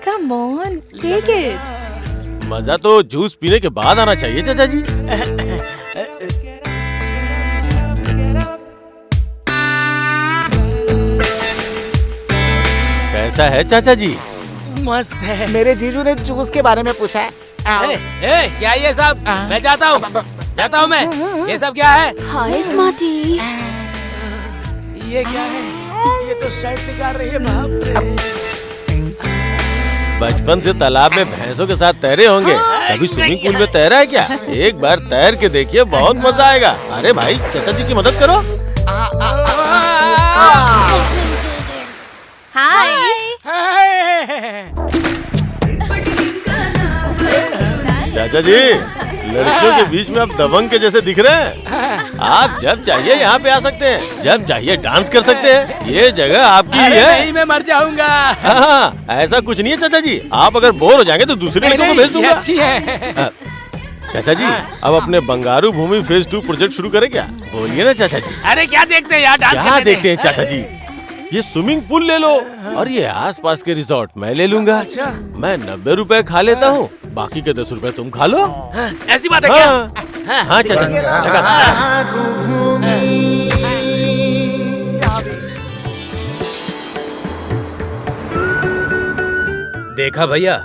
S5: Come on, take it.
S11: मजा तो जूस पीने के बाद आना चाहिए चाचा जी। कैसा है चाचा जी?
S14: मस्त है।
S8: मेरे जीजू ने जूस के बारे में पूछा है।
S12: क्या ये सब? मैं जाता हूँ मैं। ये सब क्या है?
S5: हाय स्मार्टी।
S12: ये क्या है? ये तो शर्ट निकाल रही है। बाप रे।
S11: बचपन से तालाब में भैंसों के साथ तैरे होंगे, कभी स्विमिंग पूल में तैरा है क्या? एक बार तैर के देखिए, बहुत मजा आएगा। अरे भाई, चाचा जी की मदद करो।
S5: हाय।
S11: चाचा जी, लड़कियों के बीच में आप दबंग के जैसे दिख रहे हैं। आप जब चाहिए यहाँ पे आ सकते हैं, जब चाहिए डांस कर सकते हैं। ये जगह आपकी ही है।
S12: नहीं, मैं मर जाऊंगा।
S11: हाँ, ऐसा कुछ नहीं है चाचा जी। आप अगर बोर हो जाएंगे तो दूसरे लड़कों को भेज दूंगा।
S12: अच्छी है।
S11: चाचा जी, अब अपने बंगारू भूमि फेज 2 प्रोजेक्ट शुरू करें क्या? बोलिए ना चाचा जी।
S12: अरे क्या देखते हैं यार? डांस
S11: क्या देखते हैं चाचा जी? ये स्विमिंग पूल ले लो और ये आसपास के रिजॉर्ट मैं ले लूंगा।
S12: अच्छा।
S11: मैं 90 रुपए खा लेता हूँ, बाकी के 10 रुपए तुम खा लो।
S12: ऐसी बात है क्या?
S11: हाँ चाचा जी,
S12: देखा भैया,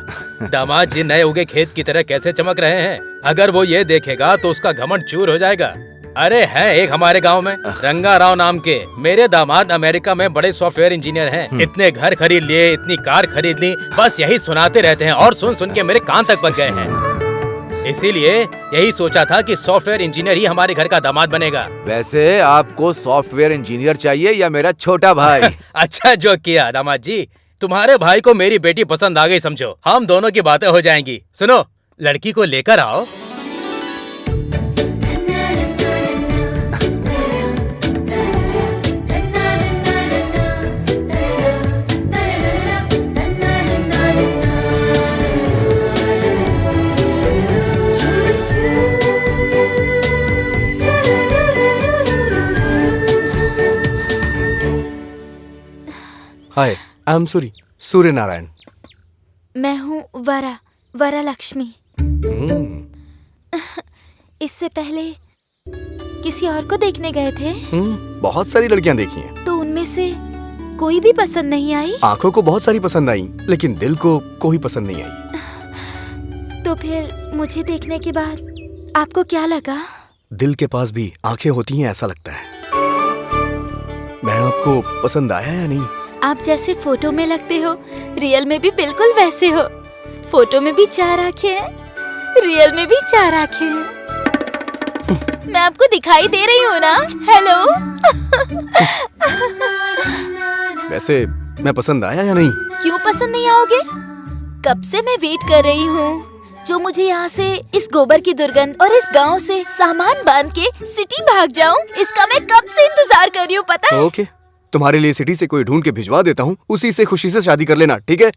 S12: दामाद जी नए उगे खेत की तरह कैसे चमक रहे हैं। अगर वो ये देखेगा तो उसका घमंड चूर हो जाएगा। अरे है एक हमारे गांव में रंगा राव नाम के मेरे दामाद अमेरिका में बड़े सॉफ्टवेयर इंजीनियर हैं। इतने घर खरीद लिए, इतनी कार खरीद ली, बस यही सुनाते रहते हैं और सुन सुन के मेरे कान तक पक गए हैं। इसीलिए यही सोचा था कि सॉफ्टवेयर इंजीनियर ही हमारे घर का दामाद बनेगा।
S1: वैसे आपको सॉफ्टवेयर इंजीनियर चाहिए या मेरा छोटा भाई?
S12: अच्छा जो किया दामाद जी, तुम्हारे भाई को मेरी बेटी पसंद आ गई समझो। हम दोनों की बातें हो जाएंगी। सुनो, लड़की को लेकर आओ।
S7: हाय, I am sorry, Surya Narayan.
S13: मैं हूँ वरा लक्ष्मी। इससे पहले किसी और को देखने गए थे?
S7: बहुत सारी लड़कियां देखी हैं।
S13: तो उनमें से कोई भी पसंद नहीं आई?
S7: आंखों को बहुत सारी पसंद आई, लेकिन दिल को कोई पसंद नहीं आई।
S13: तो फिर मुझे देखने के बाद आपको क्या लगा?
S7: दिल के पास भी आंखें होती हैं ऐसा लगता है। मैं आपको पसंद आया या नहीं?
S13: आप जैसे फोटो में लगते हो, रियल में भी बिल्कुल वैसे हो। फोटो में भी 4 आंखें हैं, रियल में भी 4 आंखें हैं। मैं आपको दिखाई दे रही हूँ ना? हेलो।
S7: वैसे मैं पसंद आया या नहीं?
S13: क्यों पसंद नहीं आओगे? कब से मैं वेट कर रही हूँ। जो मुझे यहाँ से इस गोबर की दुर्गंध और इस गांव से सामान बांध के सिटी भाग जाऊँ, इसका मैं कब से इंतजार कर रही हूँ पता है?
S7: ओके, तुम्हारे लिए सिटी से कोई ढूंढ के भिजवा देता हूँ, उसी से खुशी से शादी कर लेना, ठीक है?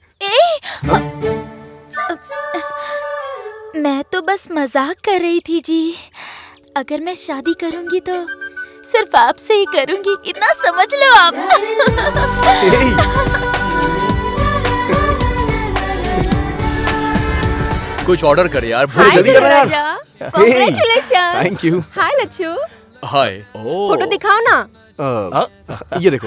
S13: मैं तो बस मजाक कर रही थी जी। अगर मैं शादी करूंगी तो सिर्फ आपसे ही करूंगी, इतना समझ लो आप।
S9: कुछ ऑर्डर कर यार,
S5: हाय
S9: जल्दी कर यार।
S5: Congratulations.
S7: Thank you.
S5: Hi Lachchu,
S9: hi.
S5: Photo दिखाओ ना।
S7: ये देखो।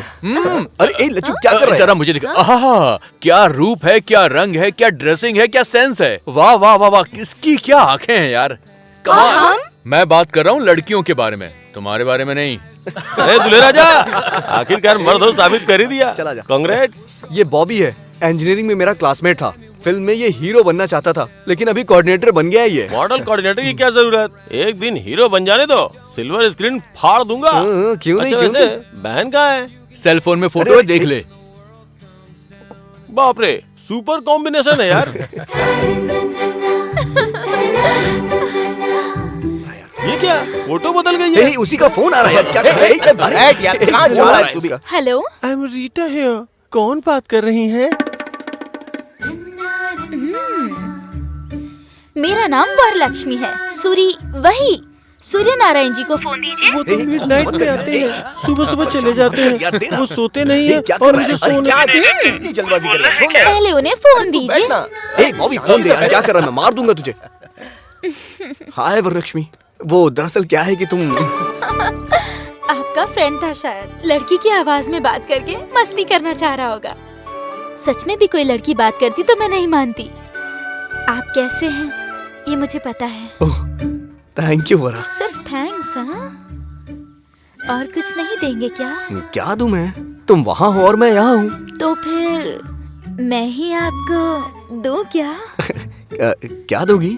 S7: अरे ए लच्चू, क्या कर रहा है?
S9: जरा मुझे दिखा। आहा, क्या रूप है, क्या रंग है, क्या ड्रेसिंग है, क्या सेंस है। वाह वाह वाह वाह, किसकी क्या आंखें हैं यार। कमाल। मैं बात कर रहा हूँ लड़कियों के बारे में, तुम्हारे बारे में नहीं।
S11: दूल्हे राजा, आखिरकार मर्द हो साबित कर ही दिया।
S7: चला जा।
S11: कांग्रेट्स।
S7: ये बॉबी है, इंजीनियरिंग में मेरा क्लासमेट था। फिल्म में ये हीरो बनना चाहता था, लेकिन अभी कोऑर्डिनेटर बन गया है ये।
S11: मॉडल कोऑर्डिनेटर की क्या जरूरत? एक दिन हीरो बन जाने दो, सिल्वर स्क्रीन फाड़ दूंगा।
S7: क्यों नहीं?
S11: अच्छा,
S7: क्यों
S11: वैसे
S7: नहीं?
S11: बहन कहाँ है?
S9: सेल फोन में फोटो है, देख ले।
S11: बाप रे, सुपर कॉम्बिनेशन है यार। ये क्या, फोटो बदल गई है?
S7: उसी का फोन आ रहा है यार, क्या कर रहा है?
S11: बैठ यार, कहाँ जा रहा है तू भी?
S13: Hello,
S11: I am Rita here. कौन बात कर रही हैं?
S13: मेरा नाम वरलक्ष्मी है। सूरी वही सूर्य नारायण जी को फोन दीजिए।
S7: वो तो मिडनाइट में आते हैं, सुबह सुबह चले जाते हैं, वो सोते नहीं है और मुझे सोने
S9: जल्दबाजी कर रहा है, छोड़ ना।
S13: पहले उन्हें फोन दीजिए।
S9: बॉबी फोन दे यार, क्या कर रहा है, मैं मार दूंगा तुझे। हाय वरलक्ष्मी, वो दरअसल क्या है कि तुम
S13: आपका फ्रेंड था शायद, लड़की की आवाज में बात करके मस्ती करना चाह रहा होगा। सच में भी कोई लड़की बात करती तो मैं नहीं मानती। आप कैसे हैं ये मुझे पता है।
S9: थैंक यू वरा।
S13: सिर्फ थैंक्स हाँ? और कुछ नहीं देंगे क्या?
S9: क्या दूं मैं? तुम वहाँ हो और मैं यहाँ हूँ।
S13: तो फिर मैं ही आपको दूं क्या?
S9: क्या दोगी?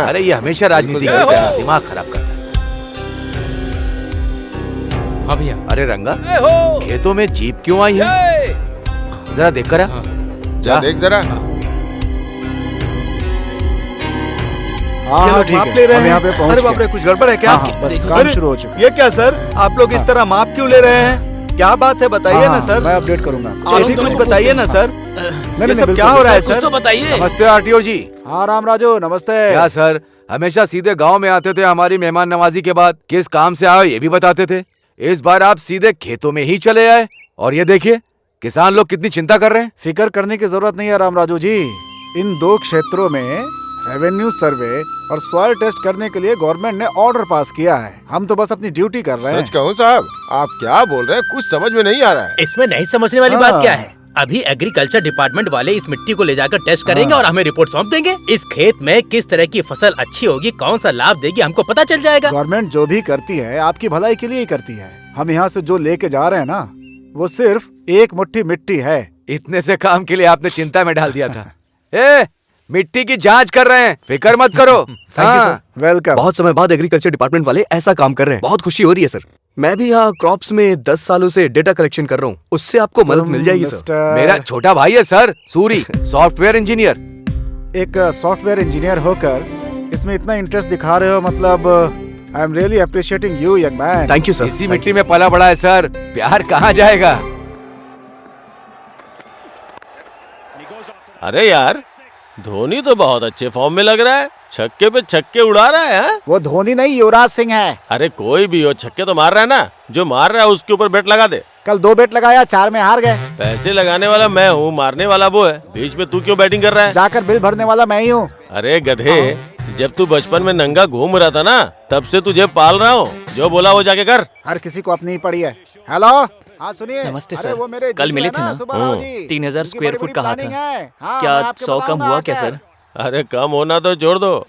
S1: अरे ये हमेशा राजनीति करता है, दिमाग खराब करता है।
S12: हाँ भैया।
S1: अरे रंगा, खेतों में जीप क्यों आई है? जरा देख कर आ।
S11: जा देख जरा।
S4: हाँ ठीक
S8: माप
S4: है,
S8: ले रहे
S4: हम
S8: हैं।
S4: यहाँ पे पहुँच
S8: अरे
S4: गए।
S8: बाप रे, कुछ गड़बड़ है क्या?
S4: हाँ, बस काम
S8: अरे,
S4: शुरू हो चुका है।
S8: ये क्या सर, आप लोग इस तरह माप क्यों ले रहे हैं? क्या बात है बताइए ना सर।
S4: मैं अपडेट करूंगा।
S8: आप भी कुछ बताइए ना सर।
S4: नहीं,
S8: ये सब क्या हो रहा है सर?
S12: तो बताइए।
S1: नमस्ते आरटीओ जी।
S4: हाँ राम राजू, नमस्ते।
S1: क्या सर, हमेशा सीधे गांव में आते थे हमारी मेहमान नवाजी के बाद, किस काम से आए ये भी बताते थे। इस बार आप सीधे खेतों में ही चले आए और ये देखिए किसान लोग कितनी चिंता कर रहे हैं।
S4: फिक्र करने की जरूरत नहीं है राम राजू जी। इन 2 क्षेत्रों में रेवेन्यू सर्वे और सॉइल टेस्ट करने के लिए गवर्नमेंट ने ऑर्डर पास किया है। हम तो बस अपनी ड्यूटी कर रहे हैं।
S11: सच कहूँ साहब, आप क्या बोल रहे हैं, कुछ समझ में नहीं आ रहा है।
S12: इसमें नहीं समझने वाली बात क्या है? अभी एग्रीकल्चर डिपार्टमेंट वाले इस मिट्टी को ले जाकर टेस्ट करेंगे और हमें रिपोर्ट सौंप देंगे। इस खेत में किस तरह की फसल अच्छी होगी, कौन सा लाभ देगी, हमको पता चल जाएगा।
S4: गवर्नमेंट जो भी करती है आपकी भलाई के लिए ही करती है। हम यहाँ से जो लेके जा रहे हैं ना, वो सिर्फ एक मुट्ठी मिट्टी है।
S1: इतने से काम के लिए आपने चिंता में डाल दिया था। ए, मिट्टी की जांच कर रहे हैं, फिक्र मत करो। हाँ।
S4: वेलकम।
S9: बहुत समय बाद एग्रीकल्चर डिपार्टमेंट वाले ऐसा काम कर रहे हैं, बहुत खुशी हो रही है सर। मैं भी यहाँ क्रॉप्स में 10 सालों से डेटा कलेक्शन कर रहा हूँ, उससे आपको मदद मिल जाएगी सर।
S1: मेरा छोटा भाई है सर, सूरी, सॉफ्टवेयर इंजीनियर।
S4: एक सॉफ्टवेयर इंजीनियर होकर इसमें इतना इंटरेस्ट दिखा रहे हो, मतलब I am really appreciating you young man.
S9: Thank you sir.
S1: इसी मिट्टी में पला बड़ा है सर, प्यार कहाँ जाएगा।
S11: अरे यार, धोनी तो बहुत अच्छे फॉर्म में लग रहा है, छक्के पे छक्के उड़ा रहा है। हाँ?
S8: वो धोनी नहीं, युवराज सिंह है।
S11: अरे कोई भी हो, छक्के तो मार रहा है ना। जो मार रहा है उसके ऊपर बेट लगा दे।
S8: कल 2 बेट लगाया, 4 में हार गए।
S11: पैसे लगाने वाला मैं हूँ, मारने वाला वो है। बीच में तू क्यों बैटिंग कर रहा है?
S8: जाकर बिल भरने वाला मैं ही हूँ।
S11: अरे गधे, जब तू बचपन में नंगा घूम रहा था ना, तब से तुझे पाल रहा हूँ। जो बोला वो जाके कर।
S8: हर किसी को अपनी ही पड़ी है। हेलो, हाँ सुनिए।
S15: नमस्ते
S8: अरे
S15: सर,
S8: वो मेरे
S15: कल मिले थे ना?
S8: 3000
S15: स्क्वायर फुट कहा था।
S8: हाँ,
S15: क्या
S8: मैं आपको
S15: 100 कम
S8: बताऊंगा
S15: हुआ
S8: आकर।
S15: क्या सर?
S11: अरे कम होना तो छोड़ दो,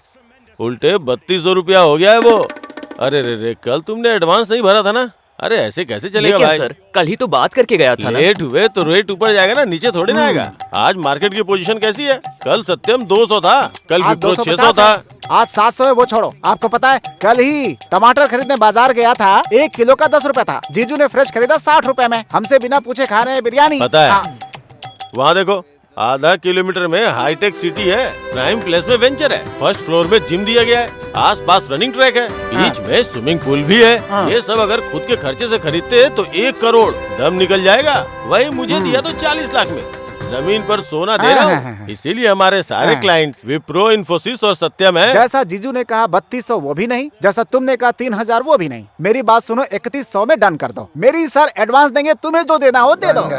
S11: उल्टे 3200 रुपया हो गया है वो। अरे रे, कल तुमने एडवांस नहीं भरा था ना? अरे ऐसे कैसे चलेगा
S15: क्या
S11: भाई?
S15: सर, कल ही तो बात करके गया था ना।
S11: लेट हुए तो रेट ऊपर जाएगा ना, नीचे थोड़ी ना आएगा। आज मार्केट की पोजीशन कैसी है? कल सत्यम 200 था, कल
S8: आज
S11: विप्रो 600
S8: 250
S11: था।
S8: है। आज 700 है, वो छोड़ो। आपको पता है, कल ही टमाटर खरीदने बाजार गया था, 1 किलो का 10 रुपए था। जीजू ने फ्रेश खरीदा 60 रुपए में। हमसे बिना पूछे खा रहे हैं बिरयानी।
S11: पता है।
S8: हाँ।
S11: वहाँ देखो, आधा किलोमीटर में हाईटेक सिटी है, प्राइम प्लेस में वेंचर है, फर्स्ट फ्लोर में जिम दिया गया है, आसपास रनिंग ट्रैक है, बीच में स्विमिंग पूल भी है। ये सब अगर खुद के खर्चे से खरीदते हैं तो 1 करोड़ दम निकल जाएगा। वही मुझे दिया तो 40 लाख में। जमीन पर सोना दे रहा हूँ, इसीलिए हमारे सारे क्लाइंट्स विप्रो, इन्फोसिस और सत्यम है।
S8: जैसा जीजू ने कहा 3200 वो भी नहीं, जैसा तुमने कहा 3000 वो भी नहीं। मेरी बात सुनो, 3100 में डन कर दो। मेरी सर एडवांस देंगे, तुम्हें जो देना हो दे दो।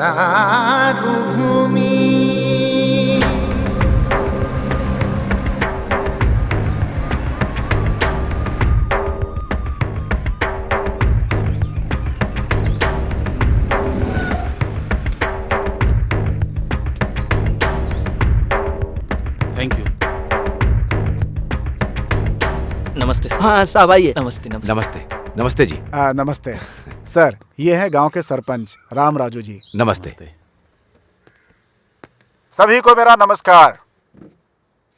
S7: Thank you.
S15: नमस्ते सर।
S9: हाँ साहब आइए।
S15: नमस्ते नमस्ते।
S1: नमस्ते। नमस्ते जी।
S4: नमस्ते सर, ये है गांव के सरपंच राम राजू जी।
S1: नमस्ते।
S8: सभी को मेरा नमस्कार।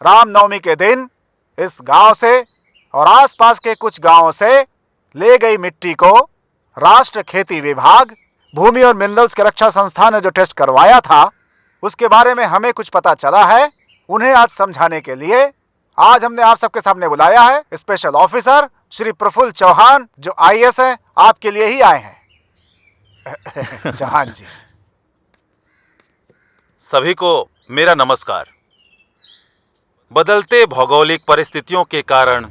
S8: रामनवमी के दिन इस गांव से और आसपास के कुछ गांवों से ले गई मिट्टी को राष्ट्र खेती विभाग भूमि और मिनरल्स की रक्षा संस्थान ने जो टेस्ट करवाया था उसके बारे में हमें कुछ पता चला है। उन्हें आज समझाने के लिए आज हमने आप सबके सामने बुलाया है स्पेशल ऑफिसर श्री प्रफुल्ल चौहान, जो IAS है, आपके लिए ही आए हैं। चौहान जी।
S11: सभी को मेरा नमस्कार। बदलते भौगोलिक परिस्थितियों के कारण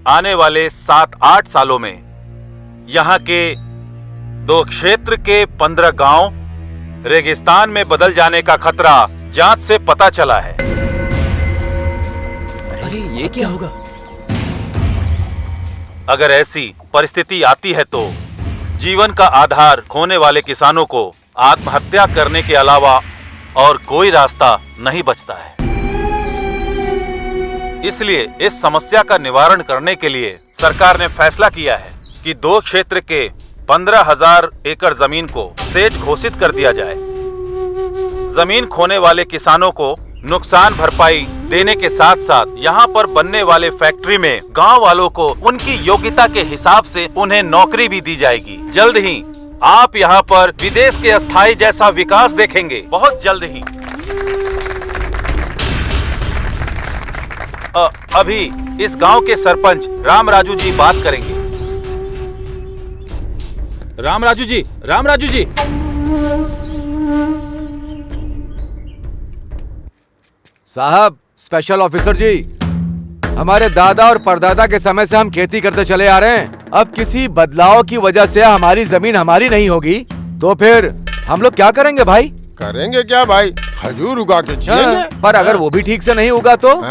S11: आने वाले 7-8 सालों में यहाँ के 2 क्षेत्र के 15 गांव रेगिस्तान में बदल जाने का खतरा जांच से पता चला है।
S15: अरे ये क्या होगा?
S11: अगर ऐसी परिस्थिति आती है तो जीवन का आधार खोने वाले किसानों को आत्महत्या करने के अलावा और कोई रास्ता नहीं बचता है। इसलिए इस समस्या का निवारण करने के लिए सरकार ने फैसला किया है कि 2 क्षेत्र के 15,000 एकड़ जमीन को सेज घोषित कर दिया जाए। जमीन खोने वाले किसानों को नुकसान भरपाई देने के साथ साथ यहाँ पर बनने वाले फैक्ट्री में गांव वालों को उनकी योग्यता के हिसाब से उन्हें नौकरी भी दी जाएगी। जल्द ही आप यहाँ पर विदेश के अस्थायी जैसा विकास देखेंगे, बहुत जल्द ही। अभी इस गांव के सरपंच राम राजू जी बात करेंगे।
S10: राम राजू जी।
S1: साहब, स्पेशल ऑफिसर जी, हमारे दादा और परदादा के समय से हम खेती करते चले आ रहे हैं। अब किसी बदलाव की वजह से हमारी जमीन हमारी नहीं होगी तो फिर हम लोग क्या करेंगे भाई?
S16: करेंगे क्या भाई? खजूर उगा के जिएंगे।
S1: पर अगर वो भी ठीक से नहीं उगा तो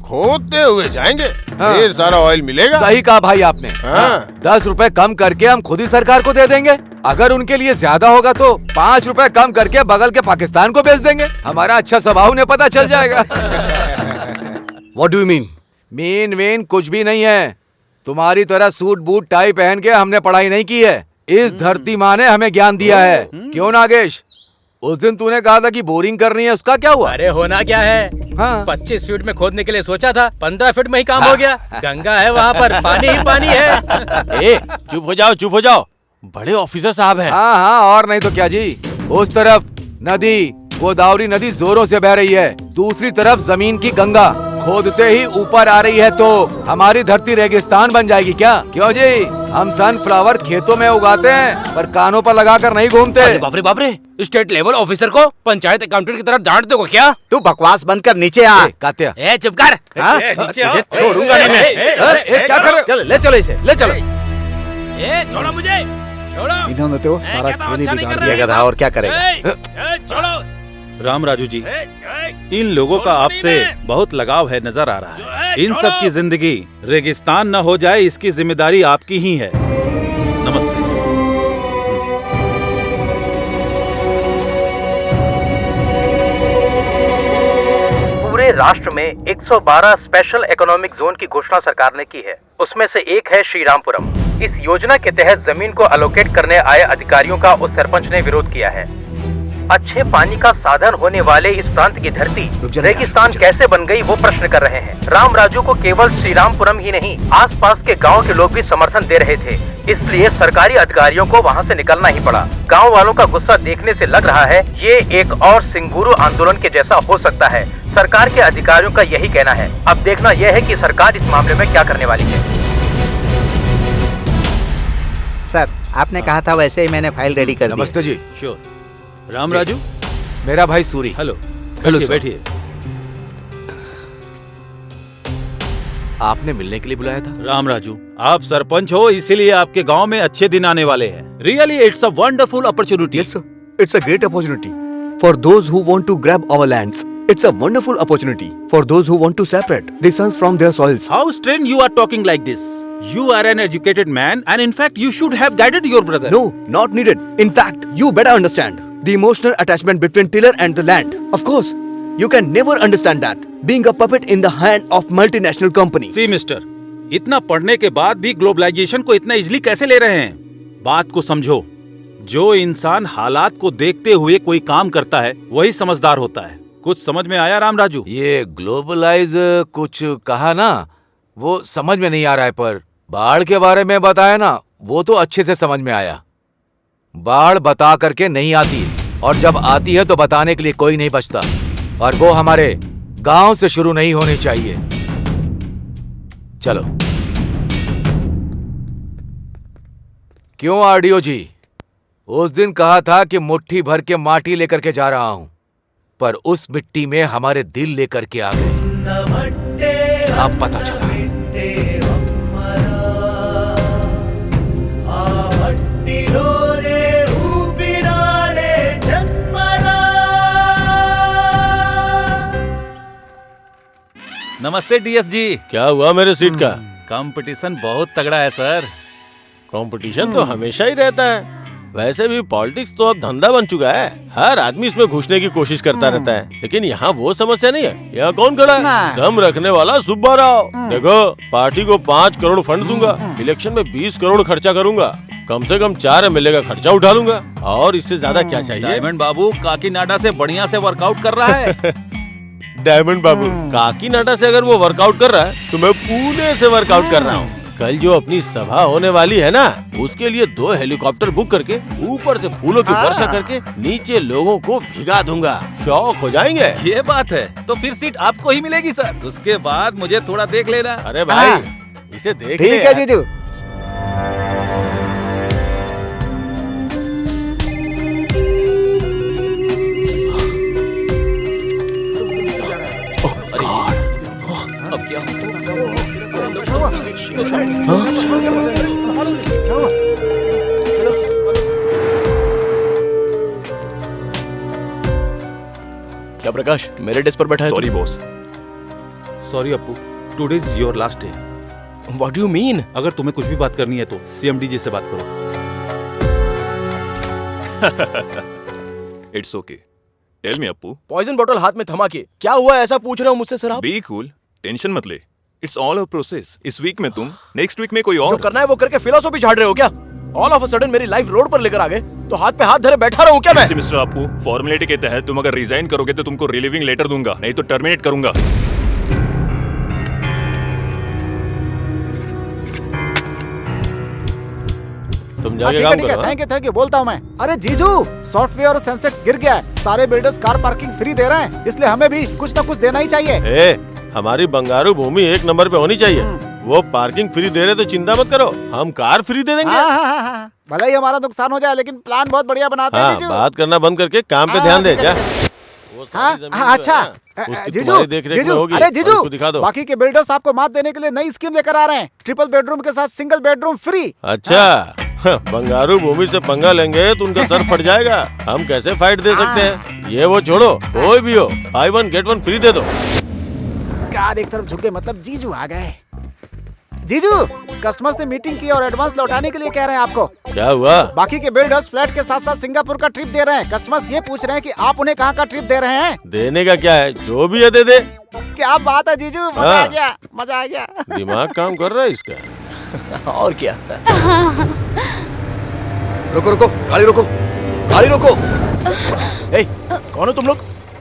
S16: खोदते हुए जाएंगे, ढेर सारा ऑयल मिलेगा।
S1: सही कहा भाई आपने। 10 रुपए कम करके हम खुद ही सरकार को दे देंगे। अगर उनके लिए ज्यादा होगा तो 5 रुपए कम करके बगल के पाकिस्तान को बेच देंगे। हमारा अच्छा स्वभाव उन्हें पता चल जाएगा।
S9: What do you mean?
S1: Mean कुछ भी नहीं है। तुम्हारी तरह सूट बूट टाई पहन के हमने पढ़ाई नहीं की है। इस धरती माँ ने हमें ज्ञान दिया है। क्यों नागेश? उस दिन तूने कहा था कि बोरिंग करनी है, उसका क्या हुआ?
S12: अरे होना क्या है, 25 फीट में खोदने के लिए सोचा था, 15 फीट में ही काम हो गया। गंगा है वहाँ पर, पानी ही पानी है।
S11: चुप हो जाओ, बड़े ऑफिसर साहब हैं।
S1: हाँ, और नहीं तो क्या जी। उस तरफ नदी, गोदावरी नदी जोरों से बह रही है, दूसरी तरफ जमीन की गंगा खोदते ही ऊपर आ रही है, तो हमारी धरती रेगिस्तान बन जाएगी क्या? क्यों जी? हम सनफ्लावर खेतों में उगाते हैं पर कानों पर लगाकर नहीं घूमते।
S12: बाप रे, स्टेट लेवल ऑफिसर को पंचायत अकाउंटेंट की तरह डांट दोगे क्या?
S4: तू बकवास बंद कर, नीचे आ।
S1: कात्या,
S12: चुप कर।
S4: छोड़ूंगा नहीं मैं। क्या कर रहे हो? ले चलो इसे, ले चलो।
S12: छोड़ो मुझे, छोड़ो।
S4: इन्होंने तो सारा खेल ही बिगाड़ दिया गधा, और क्या करेगा?
S12: छोड़ो।
S10: राम राजू जी, इन लोगों का आपसे बहुत लगाव है, नजर आ रहा है। इन सब की जिंदगी रेगिस्तान न हो जाए, इसकी जिम्मेदारी आपकी ही है। नमस्ते।
S12: पूरे राष्ट्र में 112 स्पेशल इकोनॉमिक जोन की घोषणा सरकार ने की है। उसमें से एक है श्रीरामपुरम। इस योजना के तहत जमीन को अलोकेट करने आए अधिकारियों का उस सरपंच ने विरोध किया है। अच्छे पानी का साधन होने वाले इस प्रांत की धरती रेगिस्तान कैसे बन गई, वो प्रश्न कर रहे हैं। राम राजू को केवल श्रीरामपुरम ही नहीं, आसपास के गांव के लोग भी समर्थन दे रहे थे। इसलिए सरकारी अधिकारियों को वहां से निकलना ही पड़ा। गांव वालों का गुस्सा देखने से लग रहा है ये एक और सिंगुरु आंदोलन के जैसा हो सकता है। सरकार के अधिकारियों का यही कहना है। अब देखना यह है कि सरकार इस मामले में क्या करने वाली है।
S4: सर, आपने कहा था वैसे ही मैंने फाइल रेडी कर दी।
S1: नमस्ते जी।
S10: श्योर। राम राजू,
S1: मेरा भाई सूरी।
S10: हेलो। बैठिए।
S1: आपने मिलने के लिए बुलाया था?
S10: राम राजू, आप सरपंच हो, इसीलिए आपके गांव में अच्छे दिन आने वाले हैं। Really it's a wonderful opportunity.
S9: Yes, sir. It's a great opportunity for those who want to grab our lands. It's a wonderful opportunity for those who want to separate the sons from their soils.
S10: How strange you are talking like this. You are an educated man and in fact you should have guided your brother.
S9: No, not needed. In fact, you better understand the emotional attachment between tiller and the land. Of course, you can never understand that being a puppet in the hand of multinational companies.
S10: See mister, इतना पढ़ने के बाद भी globalisation को इतना easily कैसे ले रहे हैं? बात को समझो। जो इंसान हालात को देखते हुए कोई काम करता है वही समझदार होता है। कुछ समझ में आया राम राजू?
S1: ये ग्लोबलाइज कुछ कहा ना, वो समझ में नहीं आ रहा है, पर बाढ़ के बारे में बताया ना, वो तो अच्छे से समझ में आया। बाढ़ बता करके नहीं आती, और जब आती है तो बताने के लिए कोई नहीं बचता, और वो हमारे गांव से शुरू नहीं होनी चाहिए। चलो। क्यों आरडीओ जी, उस दिन कहा था कि मुट्ठी भर के माटी लेकर के जा रहा हूं, पर उस मिट्टी में हमारे दिल लेकर के आ गए। अब पता चला।
S10: नमस्ते डीएस जी।
S11: क्या हुआ मेरे सीट का?
S10: कंपटीशन बहुत तगड़ा है सर।
S11: कंपटीशन तो हमेशा ही रहता है। वैसे भी पॉलिटिक्स तो अब धंधा बन चुका है, हर आदमी इसमें घुसने की कोशिश करता रहता है। लेकिन यहाँ वो समस्या नहीं है। यहाँ कौन खड़ा है? दम रखने वाला सुब्बा राव। देखो, पार्टी को 5 करोड़ फंड दूंगा, इलेक्शन में 20 करोड़ खर्चा करूंगा, कम से कम 4 एमएलए का खर्चा उठा लूंगा, और इससे ज्यादा क्या चाहिए?
S10: डायमंड बाबू काकीनाडा से बढ़िया से वर्कआउट कर रहा है।
S11: डायमंड बाबू काकीनाडा से अगर वो वर्कआउट कर रहा है तो मैं पुणे से वर्कआउट कर रहा हूँ। कल जो अपनी सभा होने वाली है ना, उसके लिए 2 हेलीकॉप्टर बुक करके ऊपर से फूलों की वर्षा करके नीचे लोगों को भिगा दूंगा। शौक हो जाएंगे।
S10: ये बात है, तो फिर सीट आपको ही मिलेगी सर। उसके बाद मुझे थोड़ा देख लेना।
S11: अरे भाई, इसे देख।
S8: ठीक है जीजू।
S9: अब क्या
S7: क्या प्रकाश मेरे डेस्क पर बैठा है?
S10: Sorry boss. Sorry Appu, today is your last day.
S7: What do you mean?
S10: अगर तुम्हें कुछ भी बात करनी है तो सीएमडी जी से बात करो।
S17: It's okay, tell me Appu.
S7: Poison bottle हाथ में थमा के क्या हुआ ऐसा पूछ रहे हो मुझसे सर आप?
S17: बी कूल, टेंशन मत ले। It's all a process. इस वीक में तुम, नेक्स्ट वीक में कोई और।
S7: जो करना है वो करके फिलोसॉफी झाड़ रहे हो क्या? ऑल ऑफ अ सडन मेरी लाइफ रोड पर लेकर आ गए तो हाथ पे हाथ धरे बैठा रहूं क्या मैं?
S17: मिस्टर अप्पू, फॉर्मेलिटी के तहत तुम अगर रिजाइन करोगे तो तुमको रिलीविंग लेटर दूंगा, नहीं तो टर्मिनेट करूंगा।
S11: तुम जाके काम करो।
S8: थैंक यू बोलता हूँ मैं। अरे जीजू, सॉफ्टवेयर और सेंसेक्स गिर गया है, सारे बिल्डर्स कार पार्किंग फ्री दे रहे हैं, इसलिए हमें भी कुछ न कुछ देना ही चाहिए।
S11: हमारी बंगारू भूमि 1 नंबर पे होनी चाहिए। वो पार्किंग फ्री दे रहे तो चिंता मत करो, हम कार फ्री दे देंगे।
S8: भले ही हमारा नुकसान हो जाए, लेकिन प्लान बहुत बढ़िया बनाते हैं जीजू।
S11: बात करना बंद करके काम पे ध्यान दे जा।
S8: अच्छा जीजू, अरे जीजू,
S11: दिखा दो।
S8: बाकी के बिल्डर्स आपको मात देने के लिए नई स्कीम लेकर आ रहे हैं, ट्रिपल बेडरूम के साथ सिंगल बेडरूम फ्री।
S11: अच्छा, बंगारू भूमि से पंगा लेंगे तो उनका सर फट जाएगा। हम कैसे फाइट दे सकते हैं? ये वो छोड़ो, कोई भी हो, buy 1 get 1 फ्री दे दो।
S8: कार एक तरफ झुके मतलब जीजू आ गए। जीजू, कस्टमर से मीटिंग की और एडवांस लौटाने के लिए कह रहे हैं आपको।
S11: क्या हुआ?
S8: बाकी के बिल्डर्स फ्लैट के साथ साथ सिंगापुर का ट्रिप दे रहे हैं। कस्टमर्स ये पूछ रहे हैं कि आप उन्हें कहाँ का ट्रिप दे रहे हैं?
S11: देने का क्या है, जो भी है दे दे।
S8: क्या बात है जीजू, मजा आ गया, मजा आ गया।
S11: दिमाग काम कर रहा है इसका।
S7: और क्या?
S1: रुको रुको, गाड़ी रोको, गाड़ी रोको।
S7: ए, कौन हो तुम लोग?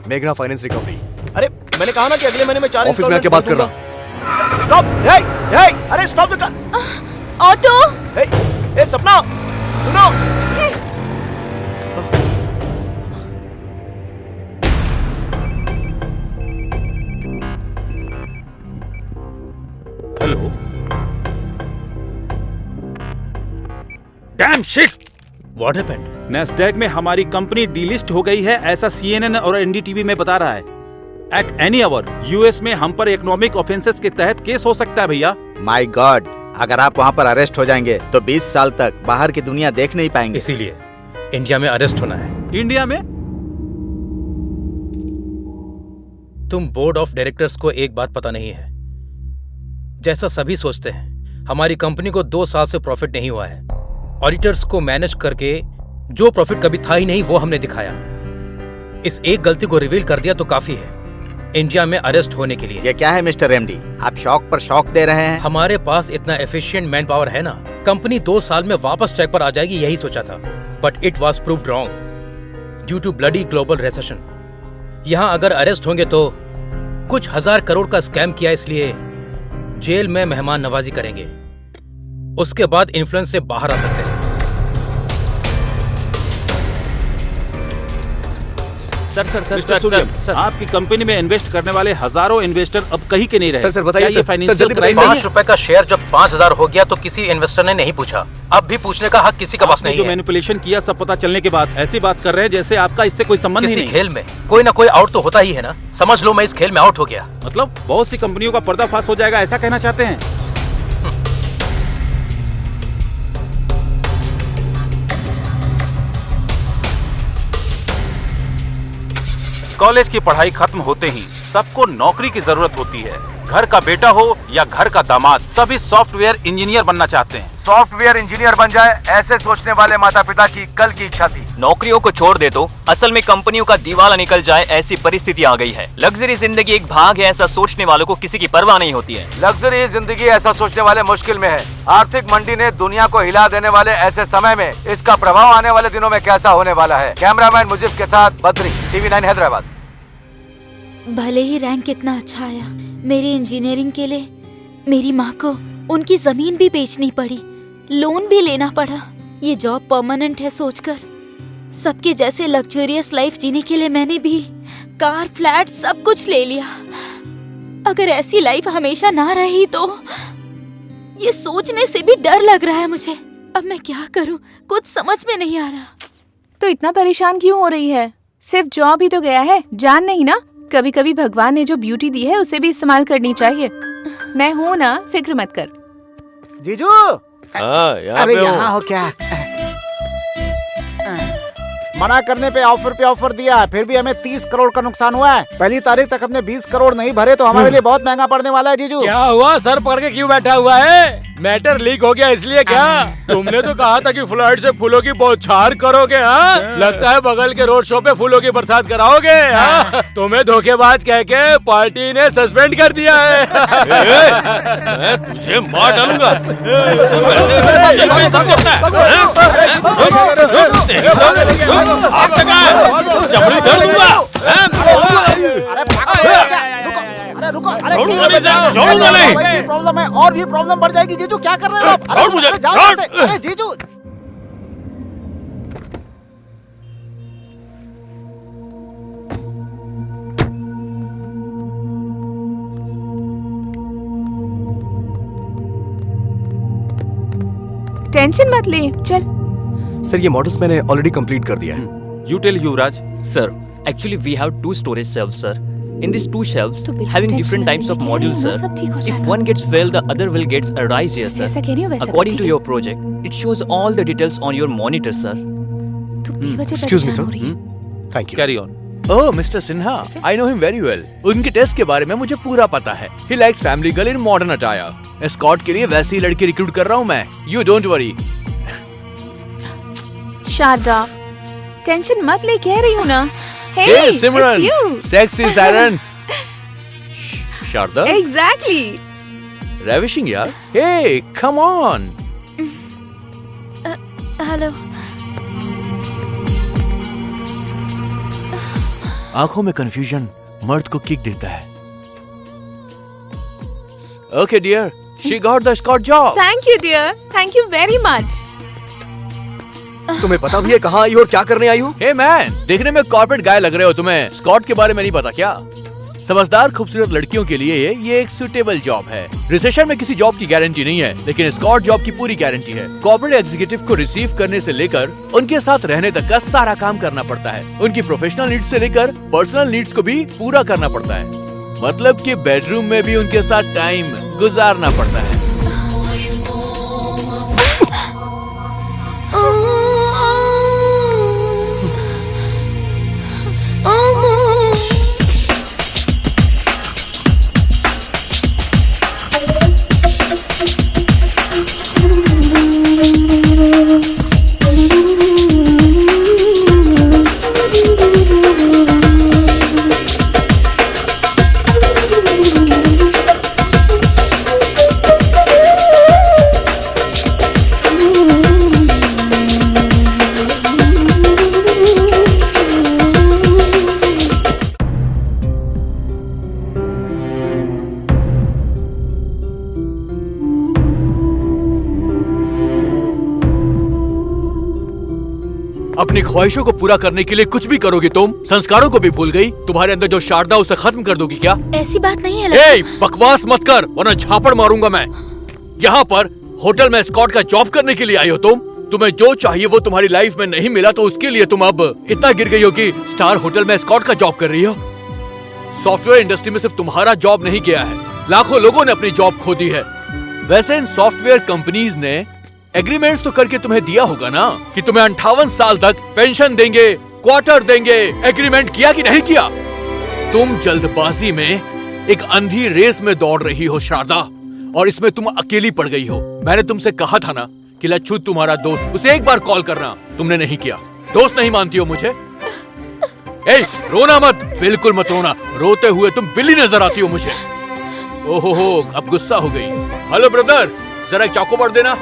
S1: मेघना फाइनेंस रिकवरी।
S7: अरे मैंने कहा ना कि अगले महीने में 4
S1: ऑफिस में आके बात कर रहा।
S7: स्टॉप! अरे स्टॉप द कार!
S13: ऑटो!
S7: सपना, सुनो।
S10: Hello. Dam shit!
S12: What happened?
S10: Nasdaq में हमारी कंपनी डीलिस्ट हो गई है, ऐसा CNN और एनडीटीवी में बता रहा है। एट एनी आवर यूएस में हम पर इकोनॉमिक ऑफेंसेस के तहत केस हो सकता है भैया।
S4: माय गॉड, अगर आप वहाँ पर अरेस्ट हो जाएंगे तो 20 साल तक बाहर की दुनिया देख नहीं पाएंगे।
S12: इसीलिए इंडिया में अरेस्ट होना है।
S10: इंडिया में?
S12: तुम बोर्ड ऑफ डायरेक्टर्स को एक बात पता नहीं है, जैसा सभी सोचते हैं हमारी कंपनी को 2 साल से प्रॉफिट नहीं हुआ है। ऑडिटर्स को मैनेज करके जो प्रॉफिट कभी था ही नहीं वो हमने दिखाया। इस एक गलती को रिवील कर दिया तो काफी है इंडिया में अरेस्ट होने के लिए।
S4: ये क्या है मिस्टर एमडी, आप शौक पर शौक दे रहे हैं?
S12: हमारे पास इतना एफिशिएंट मैन पावर है ना, कंपनी 2 साल में वापस ट्रैक पर आ जाएगी यही सोचा था, but it was proved wrong due to bloody global recession. यहाँ अगर अरेस्ट होंगे तो कुछ 1000 करोड़ का स्कैम किया इसलिए जेल में मेहमान नवाजी करेंगे, उसके बाद इन्फ्लुएंस से बाहर आ सकते हैं।
S10: मिस्टर सूर्यम, आपकी कंपनी में इन्वेस्ट करने वाले हजारों इन्वेस्टर अब कहीं के नहीं रहे।
S18: सर बताइए
S10: क्या ये फाइनेंशियल क्राइम है?
S12: 5 रुपए का शेयर जब 5000 हो गया तो किसी इन्वेस्टर ने नहीं पूछा। अब भी पूछने का हक किसी का पास
S10: आपने
S12: नहीं
S10: जो
S12: है।
S10: मैनिपुलेशन किया सब पता चलने के बाद ऐसी बात कर रहे हैं जैसे आपका इससे कोई संबंध ही
S12: किसी
S10: नहीं।
S12: खेल में कोई ना कोई आउट तो होता ही है ना। समझ लो मैं इस खेल में आउट हो गया।
S10: मतलब बहुत सी कंपनियों का पर्दाफाश हो जाएगा, ऐसा कहना चाहते हैं? कॉलेज की पढ़ाई खत्म होते ही सबको नौकरी की जरूरत होती है। घर का बेटा हो या घर का दामाद, सभी सॉफ्टवेयर इंजीनियर बनना चाहते हैं।
S1: सॉफ्टवेयर इंजीनियर बन जाए, ऐसे सोचने वाले माता पिता की कल की इच्छा थी।
S15: नौकरियों को छोड़ दे तो असल में कंपनियों का दिवाला निकल जाए, ऐसी परिस्थिति आ गई है। लग्जरी जिंदगी एक भाग है, ऐसा सोचने वालों को किसी की परवाह नहीं होती है।
S1: लग्जरी जिंदगी ऐसा सोचने वाले मुश्किल में है। आर्थिक मंडी ने दुनिया को हिला देने वाले ऐसे समय में इसका प्रभाव आने वाले दिनों में कैसा होने वाला है। कैमरामैन मुजीब के साथ बद्री, TV9 हैदराबाद।
S13: भले ही रैंक कितना अच्छा आया, मेरी इंजीनियरिंग के लिए मेरी माँ को उनकी जमीन भी बेचनी पड़ी, लोन भी लेना पड़ा। ये जॉब परमानेंट है सोचकर सबके जैसे लग्जरियस लाइफ जीने के लिए मैंने भी कार, फ्लैट सब कुछ ले लिया। अगर ऐसी लाइफ हमेशा ना रही तो ये सोचने से भी डर लग रहा है मुझे। अब मैं क्या करूं, कुछ समझ में नहीं आ रहा।
S2: तो इतना परेशान क्यों हो रही है? सिर्फ जॉब ही तो गया है, जान नहीं ना। कभी कभी भगवान ने जो ब्यूटी दी है उसे भी इस्तेमाल करनी चाहिए। मैं हूँ ना, फिक्र मत कर।
S8: जीजू,
S11: यहाँ
S8: अरे
S11: पे हूँ।
S8: यहाँ हो क्या? मना करने पे ऑफर दिया, फिर भी हमें 30 करोड़ का नुकसान हुआ है। पहली तारीख तक हमने 20 करोड़ नहीं भरे तो हमारे लिए बहुत महंगा पड़ने वाला है जीजू।
S12: क्या हुआ? सर पकड़ के क्यों बैठा हुआ है? मैटर लीक हो गया इसलिए क्या? तुमने तो कहा था कि फ्लाइट से फूलों की बौछार करोगे। हाँ, लगता है बगल के रोड शो पे फूलों की बरसात कराओगे। हाँ? तुम्हें धोखेबाज कह के पार्टी ने सस्पेंड कर दिया है।
S11: मैं तुझे मार डालूंगा। चमड़ी धर दूंगा।
S8: अरे रुको, अरे
S11: छोड़ूंगा नहीं सर, छोड़ूंगा नहीं।
S8: वैसी प्रॉब्लम है और भी प्रॉब्लम बढ़ जाएगी जीजू। क्या कर रहे हो आप?
S11: छोड़ मुझे,
S8: अरे जाओ
S11: छोड़।
S8: यहाँ से। अरे जीजू,
S2: टेंशन मत ले, चल।
S18: सर ये मॉडल्स मैंने ऑलरेडी कंप्लीट कर दिया है।
S10: You tell Yuvraj.
S15: Sir, actually we have 2 storage shelves, sir. In these 2 shelves,
S2: तो बिल्कुल
S15: having
S2: tension
S15: different
S2: नहीं
S15: types of
S2: लेके
S15: modules,
S2: आना,
S15: sir.
S2: सब ठीक हो
S15: If
S2: जाएगा।
S15: one gets failed, the other will gets arise here, sir.
S2: जैसा कह रही हो वैसा
S15: According
S2: ठीक
S15: to
S2: है।
S15: your project, it shows all the details on your monitor, sir.
S2: तू बेवजह
S18: Excuse me,
S2: परेशान
S18: sir.
S2: हो रही है।
S18: Thank you.
S10: Carry on.
S9: Oh mister Sinha, I know him very well. उनके टेस्ट के बारे में मुझे पूरा पता है। He likes family girl in modern attire. Escort के लिए वैसी ही लड़की रिक्रूट कर रहा हूँ मैं। You don't worry.
S2: Sharda, tension मत ले, कह रही हूँ ना। Hey,
S9: Hey Simran,
S2: it's you.
S9: Sexy siren. Sharda,
S2: Exactly.
S9: Ravishing यार। Hey, come on.
S13: हेलो।
S9: आंखों में कंफ्यूजन मर्द को किक देता है। Okay dear, she got the escort job.
S2: Thank you, dear. Thank you very much.
S18: तुम्हें पता भी है कहाँ आई हो और क्या करने आई हो?
S9: हे मैन, देखने में कॉर्पोरेट गाय लग रहे हो तुम्हें। स्कॉट के बारे में नहीं पता क्या? समझदार खूबसूरत लड़कियों के लिए ये एक सुटेबल जॉब है। रिसेशन में किसी जॉब की गारंटी नहीं है, लेकिन स्कॉट जॉब की पूरी गारंटी है। कॉर्पोरेट एग्जीक्यूटिव को रिसीव करने से लेकर उनके साथ रहने तक का सारा काम करना पड़ता है। उनकी प्रोफेशनल नीड्स से लेकर पर्सनल नीड्स को भी पूरा करना पड़ता है। मतलब कि बेडरूम में भी उनके साथ टाइम गुजारना पड़ता है। अपनी ख्वाहिशों को पूरा करने के लिए कुछ भी करोगी तुम? संस्कारों को भी भूल गई? तुम्हारे अंदर जो शारदा उसे खत्म कर दोगी क्या?
S13: ऐसी बात नहीं है
S9: ए, बकवास मत कर वरना झापड़ मारूंगा मैं। यहाँ पर होटल में एस्कॉर्ट का जॉब करने के लिए आई हो तुम? तुम्हें जो चाहिए वो तुम्हारी लाइफ में नहीं मिला तो उसके लिए तुम अब इतना गिर गई हो कि स्टार होटल में एस्कॉर्ट का जॉब कर रही हो। सॉफ्टवेयर इंडस्ट्री में सिर्फ तुम्हारा जॉब नहीं गया है, लाखों लोगों ने अपनी जॉब खो दी है। वैसे इन सॉफ्टवेयर कंपनीज ने एग्रीमेंट्स तो करके तुम्हें दिया होगा ना कि तुम्हें 58 साल तक पेंशन देंगे, क्वार्टर देंगे। एग्रीमेंट किया कि नहीं किया? तुम जल्दबाजी में एक अंधी रेस में दौड़ रही हो शारदा, और इसमें तुम अकेली पड़ गई हो। मैंने तुमसे कहा था ना कि लच्छू तुम्हारा दोस्त, उसे एक बार कॉल करना, तुमने नहीं किया। दोस्त नहीं मानती हो मुझे? ए, रोना मत, बिल्कुल मत रोना। रोते हुए तुम बिल्ली नजर आती हो मुझे। ओहो, अब गुस्सा हो गई। हेलो ब्रदर, जरा एक चॉकोबार देना।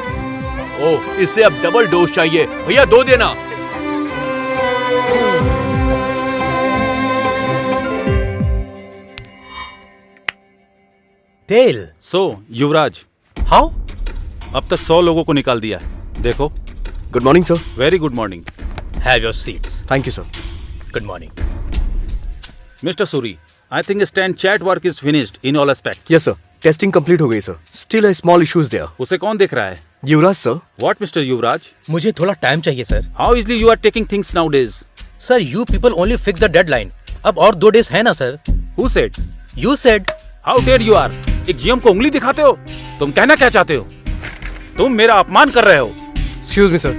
S9: ओह, इससे अब डबल डोज चाहिए। भैया 2 देना।
S10: टेल। So Yuvraj,
S12: how?
S10: अब तक 100 लोगों को निकाल दिया है। देखो।
S18: Good morning sir.
S10: Very good morning.
S12: Have your seats.
S18: Thank you sir.
S12: Good morning.
S10: Mister Suri, I think stand chat work is finished in all aspects.
S18: Yes sir. Testing complete हो गई sir. Still a small issues there.
S10: उसे कौन देख रहा है?
S18: युवराज sir.
S10: What Mr. युवराज?
S12: मुझे थोड़ा time चाहिए sir.
S10: How easily you are taking things nowadays?
S12: Sir, you people only fix the deadline. अब और 2 days है ना sir?
S10: Who said?
S12: You said.
S10: How dare you are? एक GM को उंगली दिखाते हो? तुम कहना क्या चाहते हो? तुम मेरा अपमान कर रहे हो।
S18: Excuse me sir.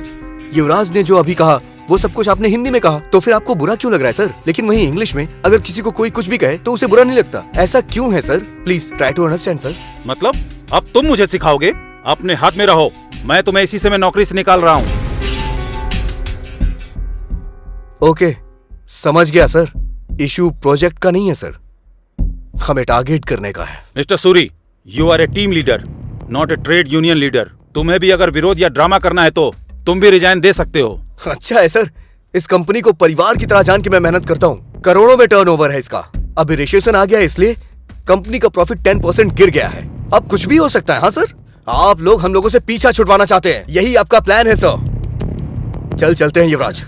S18: युवराज ने जो अभी कहा वो सब कुछ आपने हिंदी में कहा, तो फिर आपको बुरा क्यों लग रहा है सर? लेकिन वहीं इंग्लिश में अगर किसी को कोई कुछ भी कहे तो उसे बुरा नहीं लगता। ऐसा क्यों है sir? Please try to understand sir.
S10: मतलब अब तुम मुझे सिखाओगे? अपने हाथ में रहो। मैं तुम्हें इसी से मैं नौकरी से निकाल रहा हूँ।
S18: ओके, समझ गया सर। इशू प्रोजेक्ट का नहीं है सर, हमें टारगेट करने का है।
S10: Mister Suri, you are a team leader, not a trade union leader. तुम्हें भी अगर विरोध या ड्रामा करना है तो तुम भी रिजाइन दे सकते हो।
S18: अच्छा है सर, इस कंपनी को परिवार की तरह जान के मैं मेहनत करता हूँ। करोड़ों में टर्नओवर है इसका। अभी रिसेशन आ गया है इसलिए कंपनी का प्रॉफिट 10% गिर गया है। अब कुछ भी हो सकता है। हाँ सर, आप लोग हम लोगों से पीछा छुड़वाना चाहते हैं, यही आपका प्लान है सर। चलते हैं युवराज।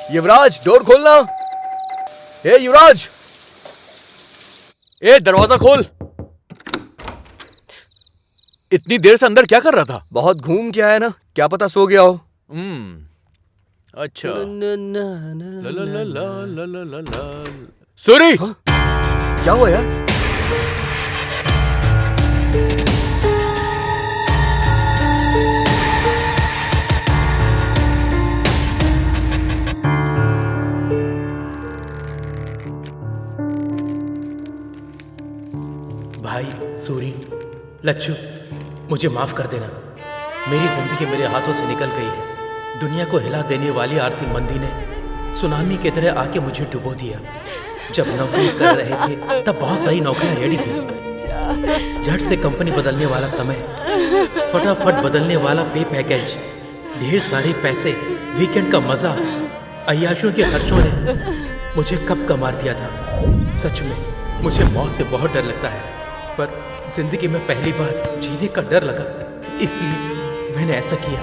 S18: युवराज, डोर खोलना। ए युवराज,
S9: ए दरवाजा खोल। इतनी देर से अंदर क्या कर रहा था?
S18: बहुत घूम के आया ना, क्या पता सो गया हो।
S9: अच्छा। सूरी,
S18: क्या हुआ यार?
S12: भाई सूरी, लच्छू, मुझे माफ कर देना। मेरी जिंदगी मेरे हाथों से निकल गई है। दुनिया को हिला देने वाली आर्थिक मंदी ने सुनामी की तरह आके मुझे डुबो दिया। जब नौकरी कर रहे थे तब बहुत सारी नौकरियां रेडी थी। झट से कंपनी बदलने वाला समय, फटाफट बदलने वाला पे पैकेज, ढेर सारे पैसे, वीकेंड का मजा, अय्याशों के खर्चों ने मुझे कब का मार दिया था। सच में मुझे मौत से बहुत डर लगता है, पर जिंदगी में पहली बार जीने का डर लगा, इसलिए मैंने ऐसा किया।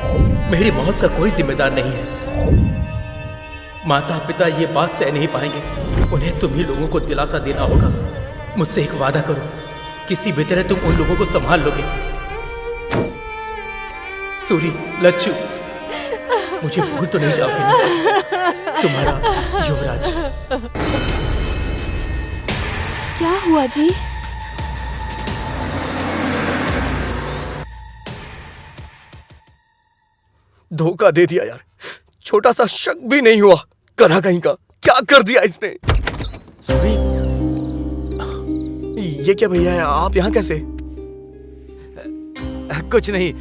S12: मेरी मौत का कोई जिम्मेदार नहीं है। माता पिता ये बात सह नहीं पाएंगे। उन्हें तुम ही लोगों को दिलासा देना होगा। मुझसे एक वादा करो, किसी भी तरह तुम उन लोगों को संभाल लोगे। सूरी, लच्छू, मुझे भूल तो नहीं जाओगे ना? तुम्हारा युवराज।
S5: क्या हुआ जी?
S18: धोखा दे दिया यार, छोटा सा शक भी नहीं हुआ। करा कहीं का, क्या कर दिया इसने। सॉरी। ये क्या भैया है, आप यहाँ कैसे?
S1: कुछ नहीं,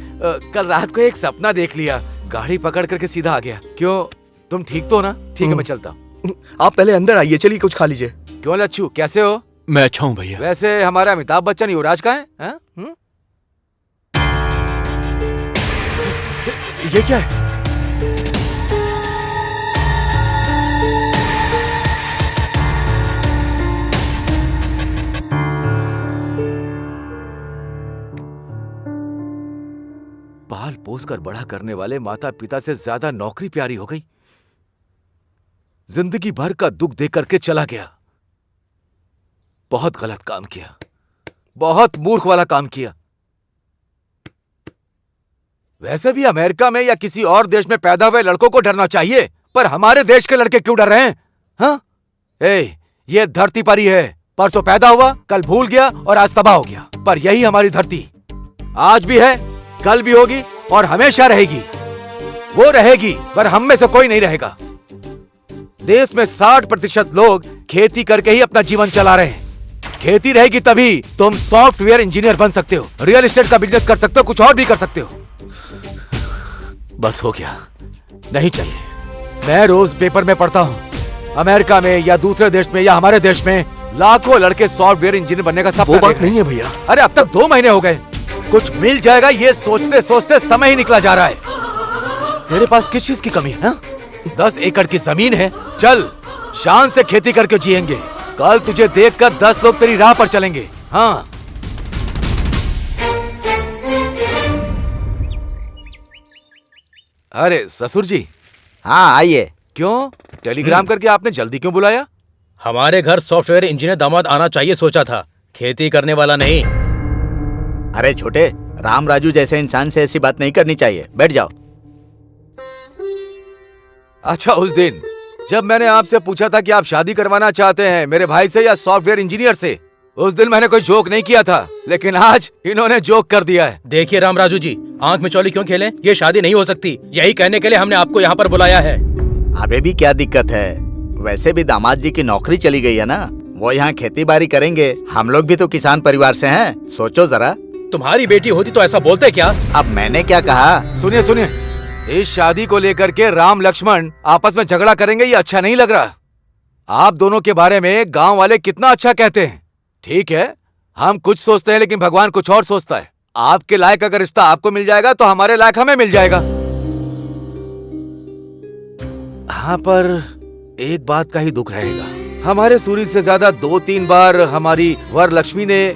S1: कल रात को एक सपना देख लिया, गाड़ी पकड़ करके सीधा आ गया। क्यों, तुम ठीक तो हो ना? ठीक है, मैं चलता हूँ।
S18: आप पहले अंदर आइए, चलिए कुछ खा लीजिए।
S1: क्यों लच्छू, कैसे हो?
S9: मैं अच्छा हूँ भैया।
S1: वैसे हमारा अमिताभ बच्चन युवराज का है, हा? ये क्या है? पाल पोस कर बड़ा करने वाले माता पिता से ज्यादा नौकरी प्यारी हो गई। जिंदगी भर का दुख दे करके चला गया। बहुत गलत काम किया, बहुत मूर्ख वाला काम किया। वैसे भी अमेरिका में या किसी और देश में पैदा हुए लड़कों को डरना चाहिए, पर हमारे देश के लड़के क्यों डर रहे हैं? हाँ? ये धरती पर ही है। परसों पैदा हुआ, कल भूल गया और आज तबाह हो गया। पर यही हमारी धरती आज भी है, कल भी होगी और हमेशा रहेगी। वो रहेगी, पर हम में से कोई नहीं रहेगा। देश में 60% लोग खेती करके ही अपना जीवन चला रहे हैं। खेती रहेगी तभी तुम सॉफ्टवेयर इंजीनियर बन सकते हो, रियल एस्टेट का बिजनेस कर सकते हो, कुछ और भी कर सकते हो। बस हो गया, नहीं चाहिए। मैं रोज पेपर में पढ़ता हूँ, अमेरिका में या दूसरे देश में या हमारे देश में लाखों लड़के सॉफ्टवेयर इंजीनियर बनने का सपना।
S18: वो बात नहीं है भैया।
S1: अरे अब तक 2 महीने हो गए, कुछ मिल जाएगा ये सोचते सोचते समय ही निकला जा रहा है। तेरे पास किस चीज की कमी है? 10 एकड़ की जमीन है, चल शान से खेती करके जिएंगे। कल तुझे देखकर 10 लोग तेरी राह पर चलेंगे। हाँ, अरे ससुर जी।
S4: हाँ आइए।
S1: क्यों, टेलीग्राम करके आपने जल्दी क्यों बुलाया?
S12: हमारे घर सॉफ्टवेयर इंजीनियर दामाद आना चाहिए सोचा था, खेती करने वाला नहीं।
S4: अरे छोटे, राम राजू जैसे इंसान से ऐसी बात नहीं करनी चाहिए। बैठ जाओ।
S1: अच्छा, उस दिन जब मैंने आपसे पूछा था कि आप शादी करवाना चाहते हैं मेरे भाई से या सॉफ्टवेयर इंजीनियर से, उस दिन मैंने कोई जोक नहीं किया था, लेकिन आज इन्होंने जोक कर दिया है।
S12: देखिए राम राजू जी, आंख में चौली क्यों खेलें? ये शादी नहीं हो सकती, यही कहने के लिए हमने आपको यहाँ पर बुलाया है।
S4: अबे भी क्या दिक्कत है? वैसे भी दामाद जी की नौकरी चली गई है ना, वो यहाँ खेती बाड़ी करेंगे। हम लोग भी तो किसान परिवार से हैं, सोचो जरा।
S12: तुम्हारी बेटी होती तो ऐसा बोलते क्या?
S4: अब मैंने क्या कहा?
S1: सुनिए सुनिए, इस शादी को लेकर के राम लक्ष्मण आपस में झगड़ा करेंगे, ये अच्छा नहीं लग रहा। आप दोनों के बारे में गांव वाले कितना अच्छा कहते हैं। ठीक है, हम कुछ सोचते हैं लेकिन भगवान कुछ और सोचता है। आपके लायक अगर रिश्ता आपको मिल जाएगा तो हमारे लायक हमें मिल जाएगा। हाँ, पर एक बात का ही दुख रहेगा। हमारे सूरी से ज्यादा 2-3 बार हमारी वर लक्ष्मी ने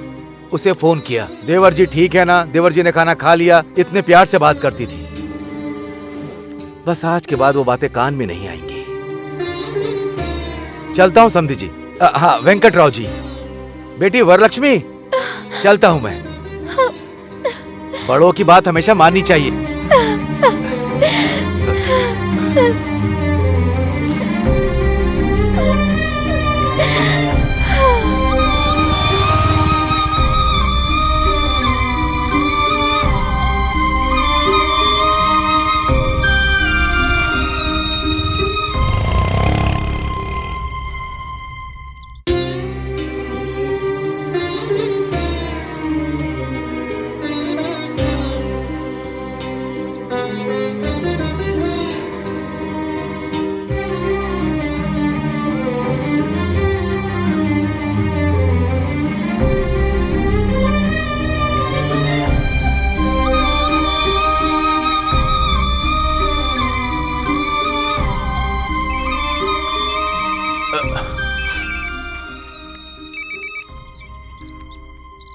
S1: उसे फोन किया, देवर जी ठीक है ना, देवर जी ने खाना खा लिया, इतने प्यार से बात करती थी। बस आज के बाद वो बातें कान में नहीं आएंगी। चलता हूँ समधी जी। हाँ वेंकटराव जी, बेटी वरलक्ष्मी, चलता हूँ मैं। बड़ों की बात हमेशा माननी चाहिए।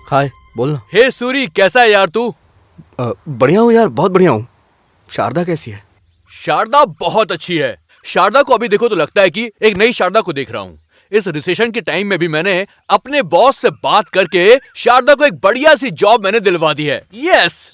S18: हाय, बोलना।
S9: हे सूरी, कैसा है यार तू?
S18: बढ़िया हूँ यार, बहुत बढ़िया हूँ। शारदा कैसी है?
S9: शारदा बहुत अच्छी है। शारदा को अभी देखो तो लगता है कि एक नई शारदा को देख रहा हूँ। इस रिसेशन के टाइम में भी मैंने अपने बॉस से बात करके शारदा को एक बढ़िया सी जॉब मैंने दिलवा दी है। यस।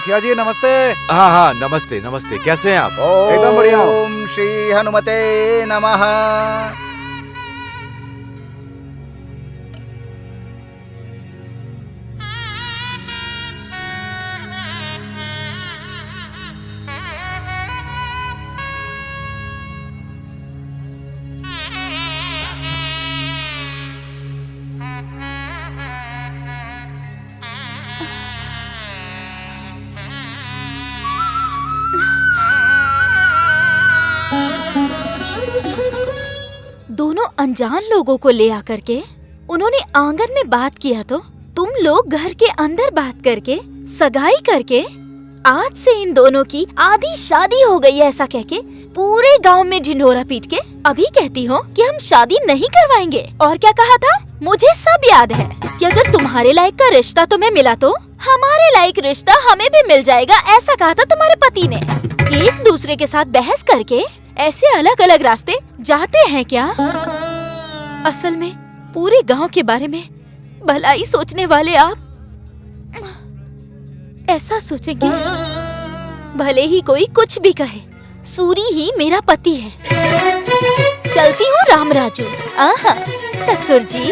S8: मुखिया जी नमस्ते।
S1: हाँ हाँ, नमस्ते नमस्ते, कैसे हैं आप?
S8: एकदम बढ़िया हूँ।
S4: ओम श्री हनुमते नमः।
S13: दोनों अनजान लोगों को ले आकर के उन्होंने आंगन में बात किया तो तुम लोग घर के अंदर बात करके सगाई करके आज से इन दोनों की आधी शादी हो गई है ऐसा कह के पूरे गांव में ढिंढोरा पीट के अभी कहती हो कि हम शादी नहीं करवाएंगे। और क्या कहा था? मुझे सब याद है कि अगर तुम्हारे लायक का रिश्ता तुम्हें मिला तो हमारे लायक रिश्ता हमें भी मिल जाएगा, ऐसा कहा था तुम्हारे पति ने। एक दूसरे के साथ बहस करके ऐसे अलग अलग रास्ते जाते हैं क्या? असल में पूरे गांव के बारे में भलाई सोचने वाले आप ऐसा सोचेंगे भले ही कोई कुछ भी कहे, सूरी ही मेरा पति है। चलती हूँ रामराजू। आहा ससुर जी।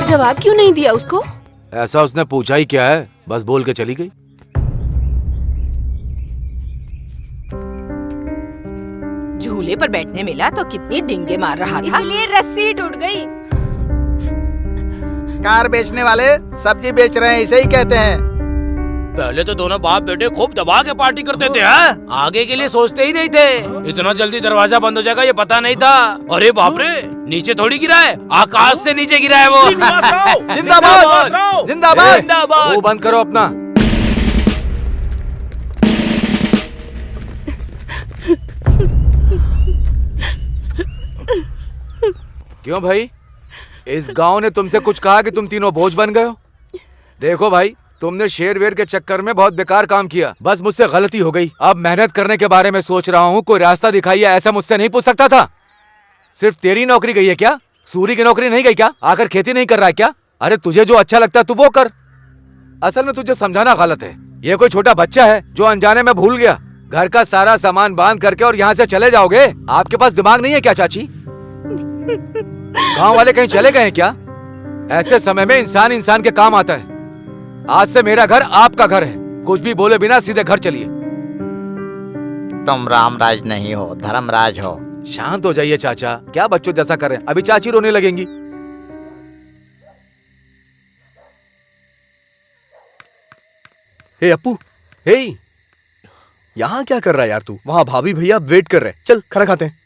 S5: जवाब क्यों नहीं दिया उसको?
S1: ऐसा उसने पूछा ही क्या है, बस बोल के चली गई।
S2: झूले पर बैठने मिला तो कितनी डिंगे मार रहा था,
S5: इसलिए रस्सी टूट गई।
S4: कार बेचने वाले सब्जी बेच रहे हैं, इसे ही कहते हैं।
S12: पहले तो दोनों बाप बेटे खूब दबा के पार्टी करते थे, हैं? आगे के लिए सोचते ही नहीं थे। इतना जल्दी दरवाजा बंद हो जाएगा ये पता नहीं था। अरे बाप रे, नीचे थोड़ी गिरा है, आकाश से नीचे गिरा है वो।
S4: जिंदाबाद जिंदाबाद
S12: जिंदाबाद।
S1: वो बंद करो अपना। क्यों भाई, इस गांव ने तुमसे कुछ कहा कि तुम तीनों बोझ बन गए हो? देखो भाई, तुमने शेर वेर के चक्कर में बहुत बेकार काम किया, बस मुझसे गलती हो गई। अब मेहनत करने के बारे में सोच रहा हूँ, कोई रास्ता दिखाइए, ऐसा मुझसे नहीं पूछ सकता था। सिर्फ तेरी नौकरी गई है क्या? सूरी की नौकरी नहीं गई क्या? आकर खेती नहीं कर रहा है क्या? अरे तुझे जो अच्छा लगता है तू वो कर। असल में तुझे समझाना गलत है। ये कोई छोटा बच्चा है जो अनजाने में भूल गया। घर का सारा सामान बांध करके और यहाँ से चले जाओगे? आपके पास दिमाग नहीं है क्या चाची? गांव वाले कहीं चले गए हैं क्या? ऐसे समय में इंसान इंसान के काम आता है। आज से मेरा घर आपका घर है, कुछ भी बोले बिना सीधे घर चलिए।
S8: तुम रामराज नहीं हो, धर्मराज हो।
S1: शांत हो जाइए चाचा, क्या बच्चों जैसा करें, अभी चाची रोने लगेंगी।
S18: हे अप्पू, हे यहाँ क्या कर रहा है यार तू? वहाँ भाभी भैया वेट कर रहे हैं, चल खाना खाते हैं।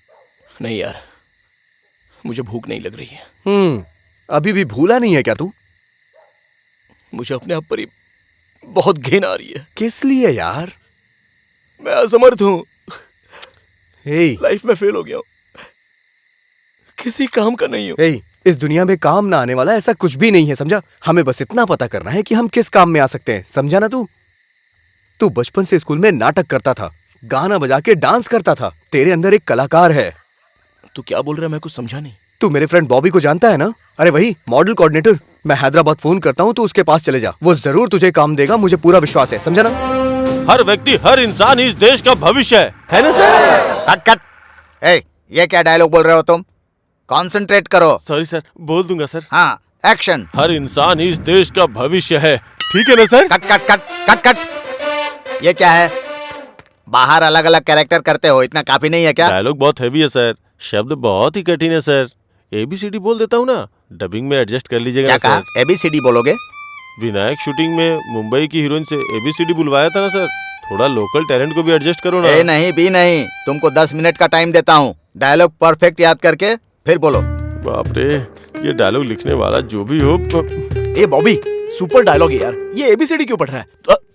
S7: नहीं यार, मुझे भूख नहीं लग रही है।
S18: अभी भी भूला नहीं है क्या तू?
S7: मुझे अपने आप पर ही बहुत घिन आ रही है।
S18: किस लिए यार?
S7: मैं असमर्थ हूँ।
S18: हे,
S7: लाइफ में फेल हो गया हूँ, किसी काम का नहीं हूँ।
S18: हे, इस दुनिया में काम ना आने वाला ऐसा कुछ भी नहीं है, समझा? हमें बस इतना पता करना है कि हम किस काम में आ सकते हैं, समझा ना तू? तू बचपन से स्कूल में नाटक करता था, गाना बजा के डांस करता था, तेरे अंदर एक कलाकार है।
S7: तू क्या बोल रहा है? मैं कुछ समझा नहीं।
S18: तू मेरे फ्रेंड बॉबी को जानता है ना? अरे वही मॉडल कोऑर्डिनेटर। मैं हैदराबाद फोन करता हूँ, तू उसके पास चले जा, वो जरूर तुझे काम देगा, मुझे पूरा विश्वास है, समझा ना?
S11: हर व्यक्ति, हर इंसान इस देश का भविष्य है ना सर?
S8: Cut cut. ए, ये क्या डायलॉग बोल रहे हो तुम? कॉन्सेंट्रेट करो।
S11: सॉरी सर, बोल दूंगा सर।
S8: हाँ, एक्शन।
S11: हर इंसान इस देश का भविष्य है, ठीक है ना sir?
S8: Cut cut cut cut cut. ये क्या है? बाहर अलग अलग कैरेक्टर करते हो, इतना काफी नहीं है क्या?
S11: डायलॉग बहुत हैवी है सर, शब्द बहुत ही कठिन है सर। ABCD बोल देता हूँ ना, डबिंग में एडजस्ट कर लीजिएगा सर।
S8: ABCD बोलोगे?
S11: विनायक शूटिंग में मुंबई की हीरोइन से ABCD बुलवाया था ना सर, थोड़ा लोकल टैलेंट को भी एडजस्ट करो ना।
S8: नहीं भी नहीं, तुमको 10 मिनट का टाइम देता हूँ, डायलॉग परफेक्ट याद करके फिर बोलो।
S11: बाप रे, ये डायलॉग लिखने वाला जो भी हो।
S7: ए बॉबी, सुपर डायलॉग है यार, ये ABCD क्यों पढ़ रहा है?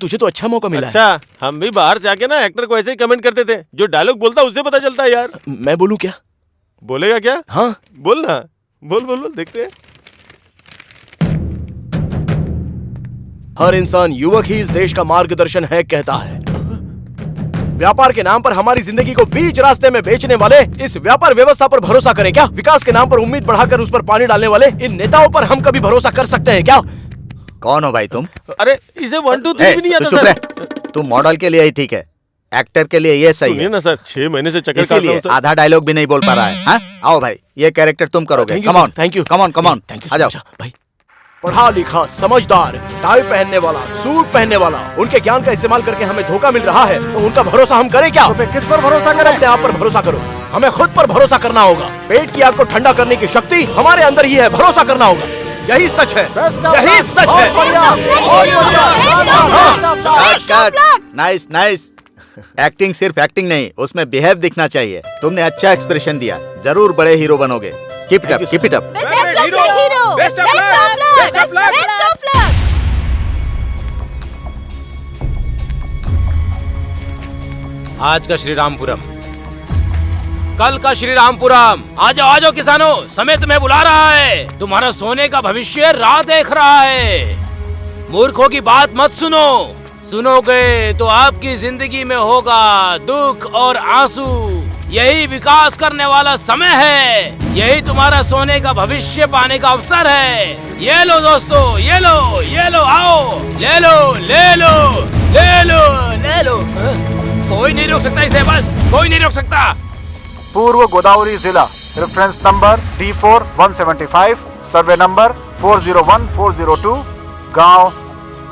S7: तुझे तो अच्छा मौका मिला।
S11: अच्छा, हम भी बाहर से आके ना एक्टर को ऐसे ही कमेंट करते थे, जो डायलॉग बोलता उससे पता चलता है यार।
S7: मैं बोलूं क्या?
S11: बोलेगा क्या?
S7: हाँ
S11: बोल ना, बोल बोल बोल, देखते हैं।
S7: हर इंसान युवक ही इस देश का मार्गदर्शन है कहता है। व्यापार के नाम पर हमारी जिंदगी को बीच रास्ते में बेचने वाले इस व्यापार व्यवस्था पर भरोसा करें क्या? विकास के नाम पर उम्मीद बढ़ाकर उस पर पानी डालने वाले इन नेताओं पर हम कभी भरोसा कर सकते हैं क्या?
S4: कौन हो भाई तुम?
S11: अरे इसे 1 2 3 भी नहीं आता सर।
S4: तुम मॉडल के लिए ही ठीक है, एक्टर के लिए ये सही है।
S11: सुनिए ना सर, 6 महीने से चक्कर काट रहा हूं
S4: इसीलिए
S11: सर।
S4: आधा डायलॉग भी नहीं बोल पा रहा है। हाँ? आओ भाई, ये कैरेक्टर तुम करोगे।
S7: Thank you,
S4: come on,
S7: sir. Thank you.
S4: Come on, come on, आ जाओ।
S7: भाई पढ़ा लिखा, समझदार, टाई पहनने वाला, सूट पहनने वाला, उनके ज्ञान का इस्तेमाल करके हमें धोखा मिल रहा है, तो उनका भरोसा हम करें क्या?
S8: तो किस पर भरोसा करें?
S7: अपने आप पर भरोसा करो। हमें खुद पर भरोसा करना होगा। पेट की आग को ठंडा करने की शक्ति हमारे अंदर ही है, भरोसा करना होगा। यही सच है, यही सच है।
S4: Nice nice. एक्टिंग सिर्फ एक्टिंग नहीं, उसमें बिहेव दिखना चाहिए। तुमने अच्छा एक्सप्रेशन दिया, जरूर बड़े हीरो बनोगे। Keep it up, keep it up.
S12: आज का श्री रामपुरम, कल का श्री रामपुरम। आ जाओ किसानों, समय तुम्हें बुला रहा है। तुम्हारा सोने का भविष्य राह देख रहा है। मूर्खों की बात मत सुनो, सुनोगे तो आपकी जिंदगी में होगा दुख और आंसू। यही विकास करने वाला समय है, यही तुम्हारा सोने का भविष्य पाने का अवसर है। ये लो दोस्तों, ये लो, आओ, ले लो, ले लो, ले लो, ले लो। कोई नहीं रोक सकता इसे, बस कोई नहीं रोक सकता।
S8: पूर्व गोदावरी जिला, reference number D4 175, survey number 401-402, गांव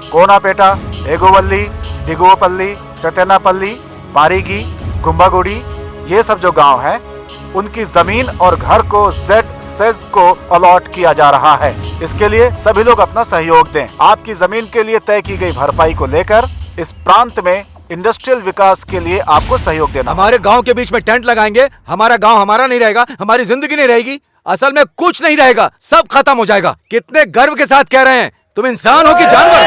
S8: कोनापेटा, एगोवल्ली, दिगोपल्ली, सत्यनापल्ली, पारीगी, कुंभागुड़ी, ये सब जो गांव हैं, उनकी जमीन और घर को Z-सेज को अलॉट किया जा रहा है। इसके लिए सभी लोग अपना सहयोग दें। आपकी जमीन के लिए तय की गई भरपाई को लेकर इस प्रांत में इंडस्ट्रियल विकास के लिए आपको सहयोग देना।
S1: हमारे गांव के बीच में टेंट लगाएंगे, हमारा गांव हमारा नहीं रहेगा, हमारी जिंदगी नहीं रहेगी। असल में कुछ नहीं रहेगा, सब खत्म हो जाएगा। कितने गर्व के साथ कह रहे हैं, तुम इंसान हो कि
S12: जानवर?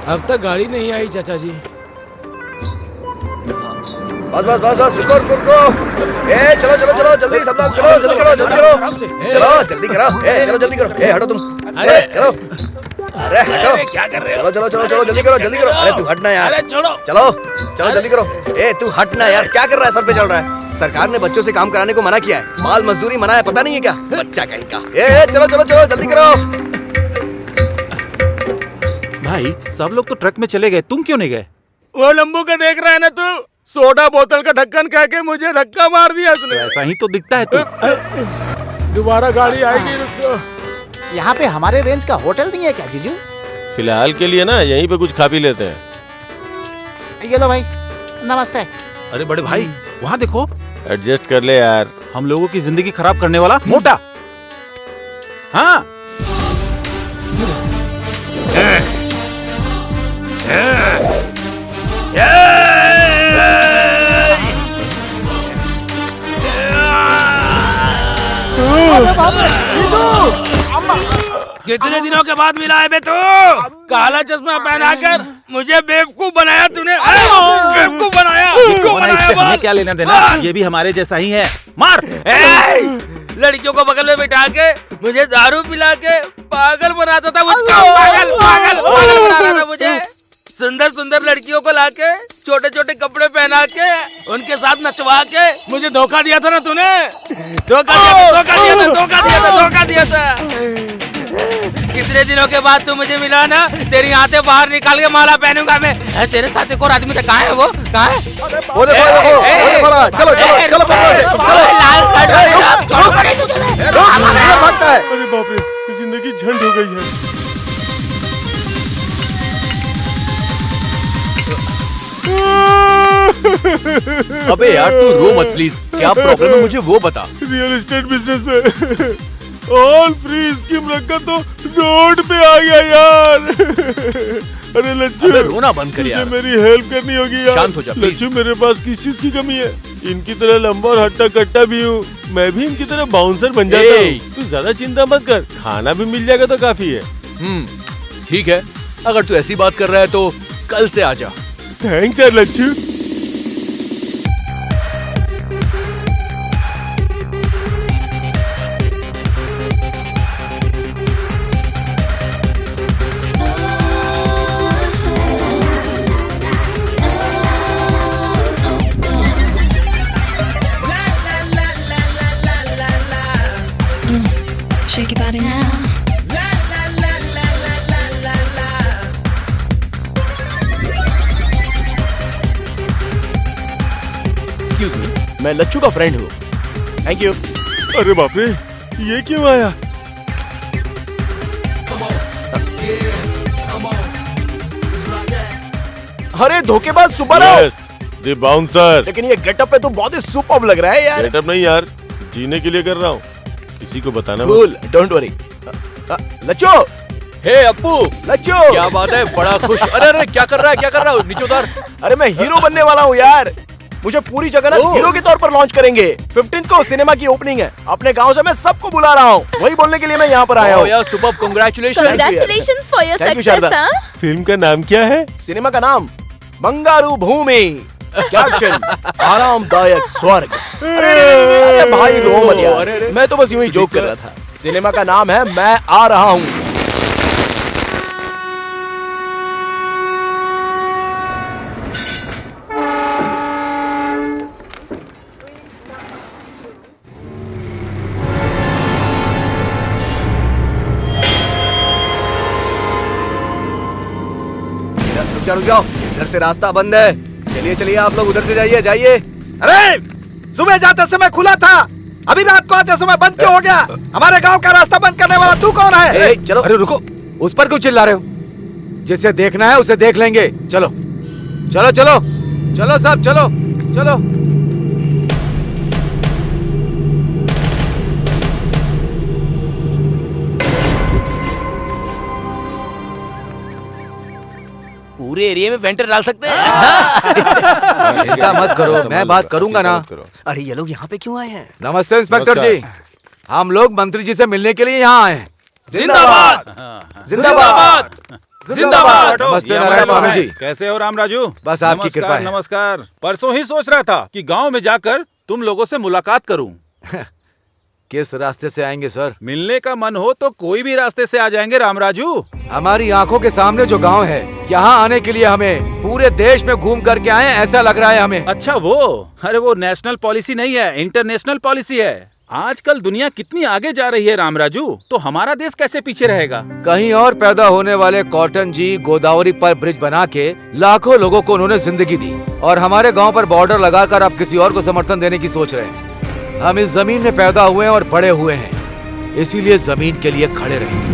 S12: अब तक गाड़ी नहीं आई चाचा जी।
S18: बस बस बस बस, रुको रुको रुको। ए चलो चलो चलो, जल्दी सब लोग चलो, जल्दी करो, जल्दी करो, चलो जल्दी करो। ए चलो जल्दी करो। ए हटो तुम, अरे चलो, अरे हटो,
S12: क्या कर रहे हो?
S18: चलो चलो चलो चलो, जल्दी करो, जल्दी करो। अरे तू हटना यार,
S12: अरे छोड़ो,
S18: चलो चलो जल्दी करो। ए तू हटना यार, क्या कर रहा है? सर पे चढ़ रहा है। सरकार ने बच्चों से काम कराने को मना किया है, बाल मजदूरी मना है, पता नहीं है क्या? बच्चा कहीं का। ए चलो चलो चलो, जल्दी करो।
S10: भाई सब लोग तो ट्रक में चले गए, तुम क्यों नहीं गए?
S12: वो लंबू का देख रहा है ना तू? सोडा बोतल का ढक्कन कह के मुझे धक्का मार दिया उसने।
S10: ऐसा ही तो दिखता है तू।
S12: दोबारा गाड़ी आएगी, रुको।
S8: यहाँ पे हमारे रेंज का होटल नहीं है क्या जीजू?
S11: फिलहाल के लिए ना यहीं पे कुछ खा पी लेते हैं।
S8: ये लो भाई, नमस्ते।
S10: अरे बड़े भाई, वहाँ देखो।
S11: एडजस्ट कर ले यार।
S10: हम लोगों की जिंदगी खराब करने वाला मोटा। हाँ
S12: कितने दिनों के बाद मिला है बे तू? काला चश्मा पहनाकर मुझे बेवकूफ बनाया तूने। बेवकूफ बनाया, क्यों बनाया?
S10: हमें क्या लेना देना, ये भी हमारे जैसा ही है। मार।
S12: लड़कियों को बगल में बिठा के मुझे दारू पिला के पागल बनाता था मुझको। पागल पागल पागल बना रहा था मुझे। सुंदर सुंदर लड़कियों को लाके छोटे छोटे कपड़े पहना के उनके साथ नचवा के मुझे धोखा दिया था ना तूने। धोखा दिया था। कितने दिनों के बाद तू मुझे मिला ना, तेरी आंखें बाहर निकाल के माला पहनूंगा मैं। तेरे साथ एक और आदमी था, कहाँ है वो? कहाँ है?
S18: वो देखो, चलो चलो चलो,
S11: अरे बाप रे, जिंदगी झंड हो गई है।
S9: अबे यार तू रो मत प्लीज, क्या प्रॉब्लम है मुझे वो बता।
S11: रियल एस्टेट बिजनेस में ऑल फ्री स्कीम रखा तो रोड पे आ गया यार। अरे लच्छू,
S9: रोना बंद कर यार,
S11: मेरी हेल्प करनी होगी यार।
S9: शांत हो जा
S11: लच्छू, मेरे पास किस चीज की कमी है? इनकी तरह लंबा और हट्टा कट्टा भी हूँ, मैं भी इनकी तरह बाउंसर बन जाता हूँ। तू ज्यादा चिंता मत कर, खाना भी मिल जाएगा तो काफी है।
S9: ठीक है, अगर तू ऐसी बात कर रहा है तो कल से आ जा।
S11: थैंक्स यार Lachhu.
S19: shake your body now.
S7: Excuse me, मैं लच्चू का फ्रेंड हूँ। Thank you.
S11: अरे बाप रे, ये क्यों आया?
S7: अरे धोखेबाज सुब्बाराव।
S11: Yes, the bouncer।
S7: लेकिन ये गेटअप पे तो बहुत ही सुपर्ब लग रहा है यार।
S11: गेटअप नहीं यार, जीने के लिए कर रहा हूँ, किसी को बताना मत।
S7: Cool, don't worry. Lachchu,
S9: hey Appu,
S7: Lachchu,
S9: क्या बात है? बड़ा खुश। अरे अरे क्या कर रहा है? क्या कर रहा है? नीचे उतार।
S7: अरे मैं हीरो बनने वाला हूँ यार। मुझे पूरी जगह हीरो के तौर पर लॉन्च करेंगे। 15 को सिनेमा की ओपनिंग है। अपने गांव से मैं सबको बुला रहा हूँ, वही बोलने के लिए मैं यहाँ पर आया हूँ।
S9: यार super,
S13: Congratulations for your success, हाँ?
S11: फिल्म का नाम क्या है?
S7: सिनेमा का नाम बंगारू भूमि। कैप्शन आरामदायक स्वर्ग। अरे भाई रो मत यार, मैं तो बस यूं ही जोक कर रहा था। सिनेमा का नाम है मैं आ रहा हूँ।
S18: रुक जाओ, इधर से रास्ता बंद है। चलिए चलिए, आप लोग उधर से जाइए जाइए।
S4: अरे सुबह जाते समय खुला था, अभी रात को आते समय बंद क्यों हो गया? हमारे गांव का रास्ता बंद करने वाला तू कौन है?
S18: चलो।
S1: अरे रुको, उस पर क्यों चिल्ला रहे हो? जिसे देखना है उसे देख लेंगे। चलो चलो चलो चलो सब चलो चलो।
S14: पूरे एरिया में वेंटर डाल सकते हैं।
S1: चिंता मत करो, मैं बात करूंगा ना।
S18: अरे ये लोग यहाँ पे क्यों आए हैं?
S1: नमस्ते इंस्पेक्टर जी, हम लोग मंत्री जी से मिलने के लिए यहाँ आए हैं।
S10: जिंदाबाद
S1: जिंदाबाद
S10: जिंदाबाद।
S1: नमस्ते नारायण स्वामी जी।
S10: कैसे हो राम राजू?
S1: बस आपकी कृपा है।
S10: नमस्कार। परसों ही सोच रहा था कि गांव में जाकर तुम लोगों से मुलाकात करूं।
S1: किस रास्ते से आएंगे सर?
S10: मिलने का मन हो तो कोई भी रास्ते से आ जाएंगे राम राजू।
S1: हमारी आंखों के सामने जो गांव है, यहाँ आने के लिए हमें पूरे देश में घूम करके आए ऐसा लग रहा है हमें।
S10: अच्छा वो, अरे वो नेशनल पॉलिसी नहीं है, इंटरनेशनल पॉलिसी है। आजकल दुनिया कितनी आगे जा रही है राम राजू, तो हमारा देश कैसे पीछे रहेगा?
S1: कहीं और पैदा होने वाले कॉटन जी गोदावरी पर ब्रिज बना के लाखों लोगों को उन्होंने जिंदगी दी, और हमारे गांव पर बॉर्डर लगाकर अब किसी और को समर्थन देने की सोच रहे हैं। हम इस जमीन में पैदा हुए और बड़े हुए हैं, इसीलिए जमीन के लिए खड़े रहेंगे।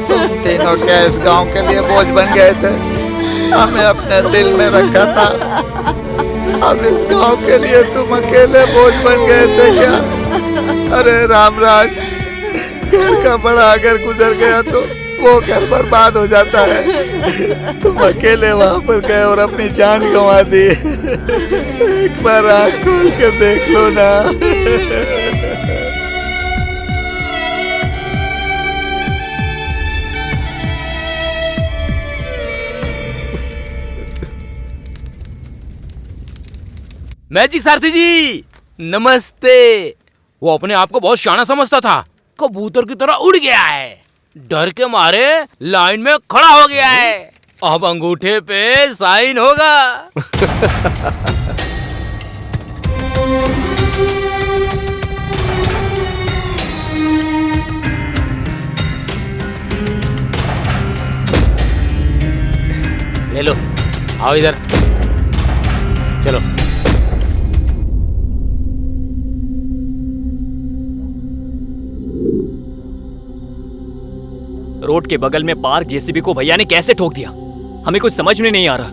S4: तुम तीनों क्या इस गांव के लिए बोझ बन गए थे? हमें अपने दिल में रखा था, अब इस गांव के लिए तुम अकेले बोझ बन गए थे क्या? अरे रामराज, घर का बड़ा अगर गुजर गया तो वो घर बर्बाद हो जाता है। तुम अकेले वहां पर गए और अपनी जान गंवा दी। एक बार आँख खोल कर देख लो ना।
S12: मैजिक सारथी जी नमस्ते। वो अपने आप को बहुत शाना समझता था, कबूतर की तरह उड़ गया है, डर के मारे लाइन में खड़ा हो गया है। अब अंगूठे पे साइन होगा। ले लो, आओ इधर, चलो।
S15: रोड के बगल में पार्क जेसीबी को भैया ने कैसे ठोक दिया, हमें कुछ समझ में नहीं आ रहा।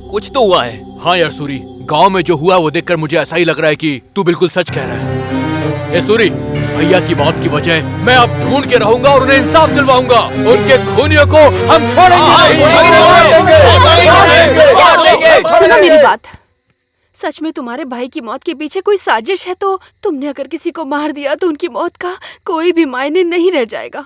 S15: कुछ तो हुआ है।
S9: हाँ यार सूरी, गांव में जो हुआ वो देखकर मुझे ऐसा ही लग रहा है कि तू बिल्कुल सच कह रहा है। ए सूरी, भैया की मौत की वजह मैं अब ढूंढ के रहूंगा और उन्हें इंसाफ दिलवाऊंगा। उनके खूनियों को हम छोड़ेंगे नहीं।
S5: सुनो मेरी बात, सच में तुम्हारे भाई की मौत के पीछे कोई साजिश है तो तुमने अगर किसी को मार दिया तो उनकी मौत का कोई भी मायने नहीं रह जाएगा।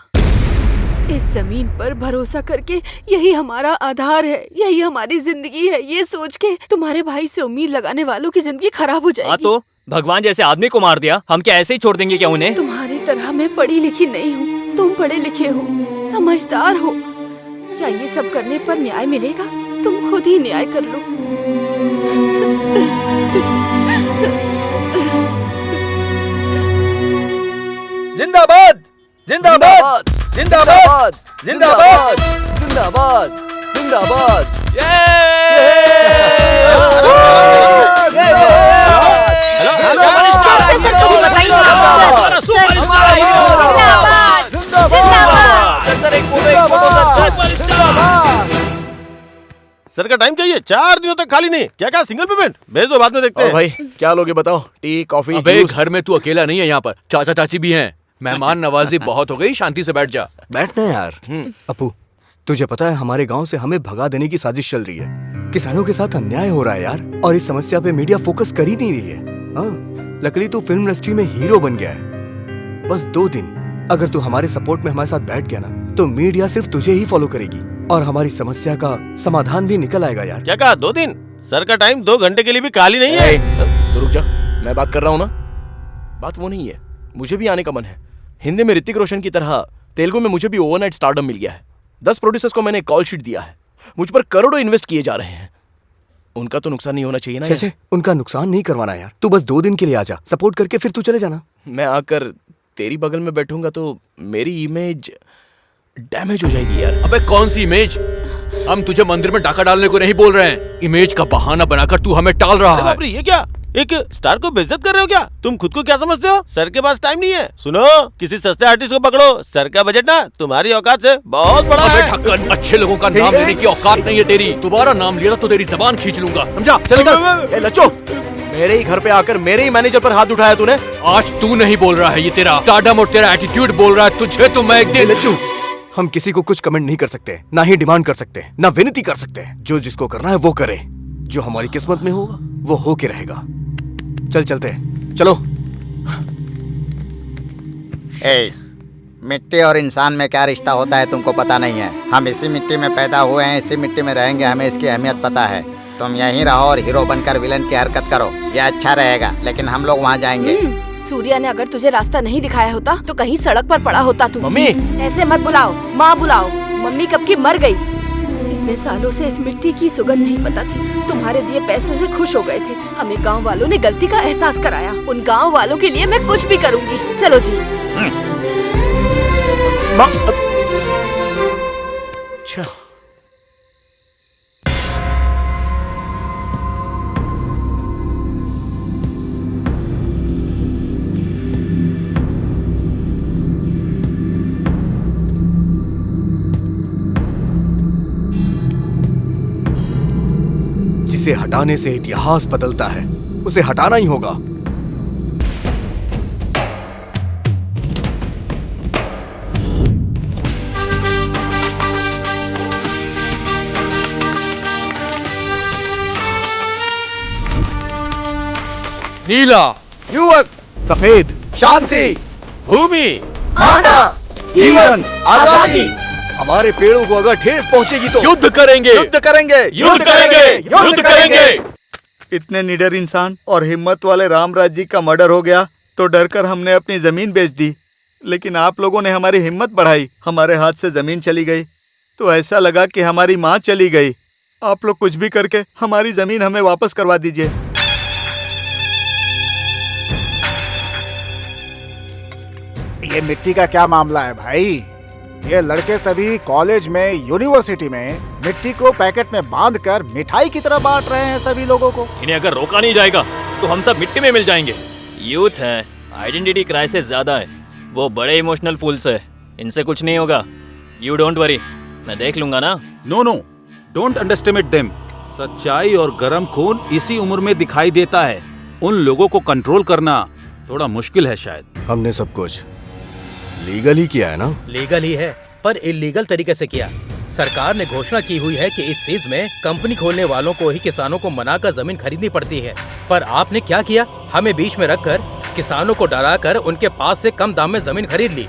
S5: इस जमीन पर भरोसा करके यही हमारा आधार है, यही हमारी जिंदगी है, ये सोच के तुम्हारे भाई से उम्मीद लगाने वालों की जिंदगी खराब हो जाएगी।
S15: हाँ तो भगवान जैसे आदमी को मार दिया, हम क्या ऐसे ही छोड़ देंगे क्या उन्हें?
S5: तुम्हारी तरह मैं पढ़ी लिखी नहीं हूँ, तुम पढ़े लिखे हो, समझदार हो। क्या ये सब करने पर न्याय मिलेगा? तुम खुद ही न्याय कर लो।
S7: जिंदाबाद जिंदाबाद जिंदाबाद जिंदाबाद
S18: जिंदाबाद जिंदाबाद।
S11: सर का टाइम चाहिए, 4 दिनों तक खाली नहीं। क्या क्या सिंगल पेमेंट भेज दो, बाद में देखते हैं।
S7: भाई क्या लोगे बताओ? टी कॉफी
S9: अबे
S7: जूस?
S9: घर में तू अकेला नहीं है, यहाँ पर चाचा चाची भी हैं। मेहमान नवाजी बहुत हो गई, शांति से बैठ जा।
S18: बैठना यार। अपू, तुझे पता है हमारे गांव से हमें भगा देने की साजिश चल रही है। किसानों के साथ अन्याय हो रहा है यार, और इस समस्या पे मीडिया फोकस कर ही नहीं रही है। हाँ, लकीली तू फिल्म इंडस्ट्री में हीरो बन गया है। बस 2 दिन अगर तू हमारे सपोर्ट में हमारे साथ बैठ गया ना, तो मीडिया सिर्फ तुझे ही फॉलो करेगी और हमारी समस्या का समाधान भी निकल आएगा यार।
S11: क्या कहा 2 दिन? सर का टाइम 2 घंटे के लिए भी खाली नहीं है।
S7: तो रुक जा, मैं बात कर रहा हूँ ना। बात वो नहीं है, मुझे भी आने का मन है। हिंदी में ऋतिक रोशन की तरह तेलुगु में मुझे भी ओवरनाइट स्टारडम मिल गया है। 10 प्रोड्यूसर्स को मैंने कॉल शीट दिया है, मुझ पर करोड़ों इन्वेस्ट किए जा रहे हैं। उनका तो नुकसान नहीं होना चाहिए ना यार।
S18: उनका नुकसान नहीं करवाना यार। तू बस 2 दिन के लिए आ जा, सपोर्ट करके फिर तू चले जाना।
S7: मैं आकर तेरी बगल में बैठूंगा तो मेरी इमेज डैमेज हो जाएगी यार।
S9: अबे कौन सी इमेज? हम तुझे मंदिर में डाका डालने को नहीं बोल रहे हैं। इमेज का बहाना बनाकर तू हमें टाल रहा है।
S11: बाप रे, ये क्या? एक स्टार को बेइज्जत कर रहे हो क्या? तुम खुद को क्या समझते हो? सर के पास टाइम नहीं है। सुनो, किसी सस्ते आर्टिस्ट को पकड़ो। सर का बजट ना तुम्हारी औकात से बहुत बड़ा है।
S9: ढक्कन, अच्छे लोगों का नाम लेने की औकात नहीं है तेरी। दोबारा नाम लिया तो तेरी जबान खींच लूंगा, समझा?
S7: चल कर। ए लच्चो, मेरे ही घर पे आकर मेरे ही मैनेजर पर हाथ उठाया तूने।
S9: आज तू नहीं बोल रहा है, ये तेरा स्टारडम और तेरा एटीट्यूड बोल रहा है। तुझे तो मैं एक दिन।
S18: लच्चू, हम किसी को कुछ कमेंट नहीं कर सकते, ना ही डिमांड कर सकते, ना विनती कर सकते। जो जिसको करना है वो करे, जो हमारी किस्मत में होगा वो हो के रहेगा। चल चलते हैं, चलो।
S19: मिट्टी और इंसान में क्या रिश्ता होता है तुमको पता नहीं है। हम इसी मिट्टी में पैदा हुए हैं, इसी मिट्टी में रहेंगे, हमें इसकी अहमियत पता है। तुम यहीं रहो और हीरो बनकर विलन की हरकत करो, ये अच्छा रहेगा। लेकिन हम लोग वहाँ जाएंगे।
S5: सूर्या ने अगर तुझे रास्ता नहीं दिखाया होता तो कहीं सड़क पर पड़ा होता तू।
S7: मम्मी,
S5: ऐसे मत बुलाओ, माँ बुलाओ। मम्मी कब की मर गई। इतने सालों से इस मिट्टी की सुगंध नहीं पता थी। तुम्हारे दिए पैसे से खुश हो गए थे। हमें गांव वालों ने गलती का एहसास कराया। उन गांव वालों के लिए मैं कुछ भी करूंगी। चलो जी।
S7: अच्छा,
S18: जिसे हटाने से इतिहास बदलता है, उसे हटाना ही होगा।
S8: नीला, युवक, सफेद, शांति, भूमि, जीवन, आजादी।
S18: हमारे पेड़ों को अगर ठेस पहुंचेगी तो
S9: युद्ध करेंगे,
S7: युद्ध करेंगे,
S11: युद्ध करेंगे, युद्ध करेंगे।
S4: इतने निडर इंसान और हिम्मत वाले रामराज जी का मर्डर हो गया तो डर कर हमने अपनी जमीन बेच दी, लेकिन आप लोगों ने हमारी हिम्मत बढ़ाई, हमारे हाथ से जमीन चली गई तो ऐसा लगा कि हमारी माँ चली गई। आप लोग कुछ भी करके हमारी जमीन हमें वापस करवा दीजिए।
S8: ये मिट्टी का क्या मामला है भाई? ये लड़के सभी कॉलेज में, यूनिवर्सिटी में मिट्टी को पैकेट में बांधकर मिठाई की तरह बांट रहे हैं सभी लोगों को।
S15: इन्हें अगर रोका नहीं जाएगा तो हम सब मिट्टी में मिल जाएंगे। यूथ है, आइडेंटिटी क्राइसिस ज्यादा है, वो बड़े इमोशनल फूल्स है, इनसे कुछ नहीं होगा। यू डोंट वरी, मैं देख लूंगा ना।
S10: No no, don't underestimate them. सच्चाई और गर्म खून इसी उम्र में दिखाई देता है। उन लोगों को कंट्रोल करना थोड़ा मुश्किल है शायद।
S18: हमने सब कुछ लीगल ही किया है ना?
S12: लीगल ही है, पर इलीगल तरीके से किया। सरकार ने घोषणा की हुई है कि इस चीज में कंपनी खोलने वालों को ही किसानों को मनाकर जमीन खरीदनी पड़ती है, पर आपने क्या किया? हमें बीच में रखकर किसानों को डराकर उनके पास से कम दाम में जमीन खरीद ली।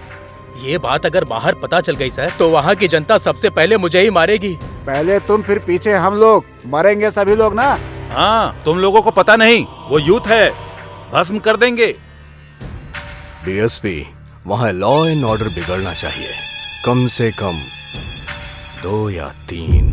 S12: ये बात अगर बाहर पता चल गई सर, तो वहाँ की जनता सबसे पहले मुझे ही मारेगी।
S8: पहले तुम, फिर पीछे हम लोग, मरेंगे सभी लोग ना।
S10: हाँ, तुम लोगों को पता नहीं, वो यूथ है, भस्म कर देंगे।
S18: डीएसपी, वहाँ लॉ एंड ऑर्डर बिगड़ना चाहिए, कम से कम 2 या 3।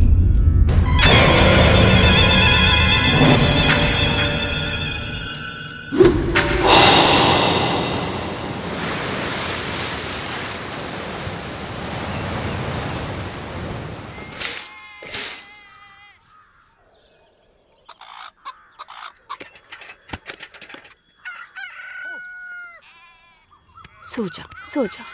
S5: सो जा, सो जा।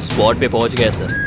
S15: स्पॉट पे पहुंच गया सर।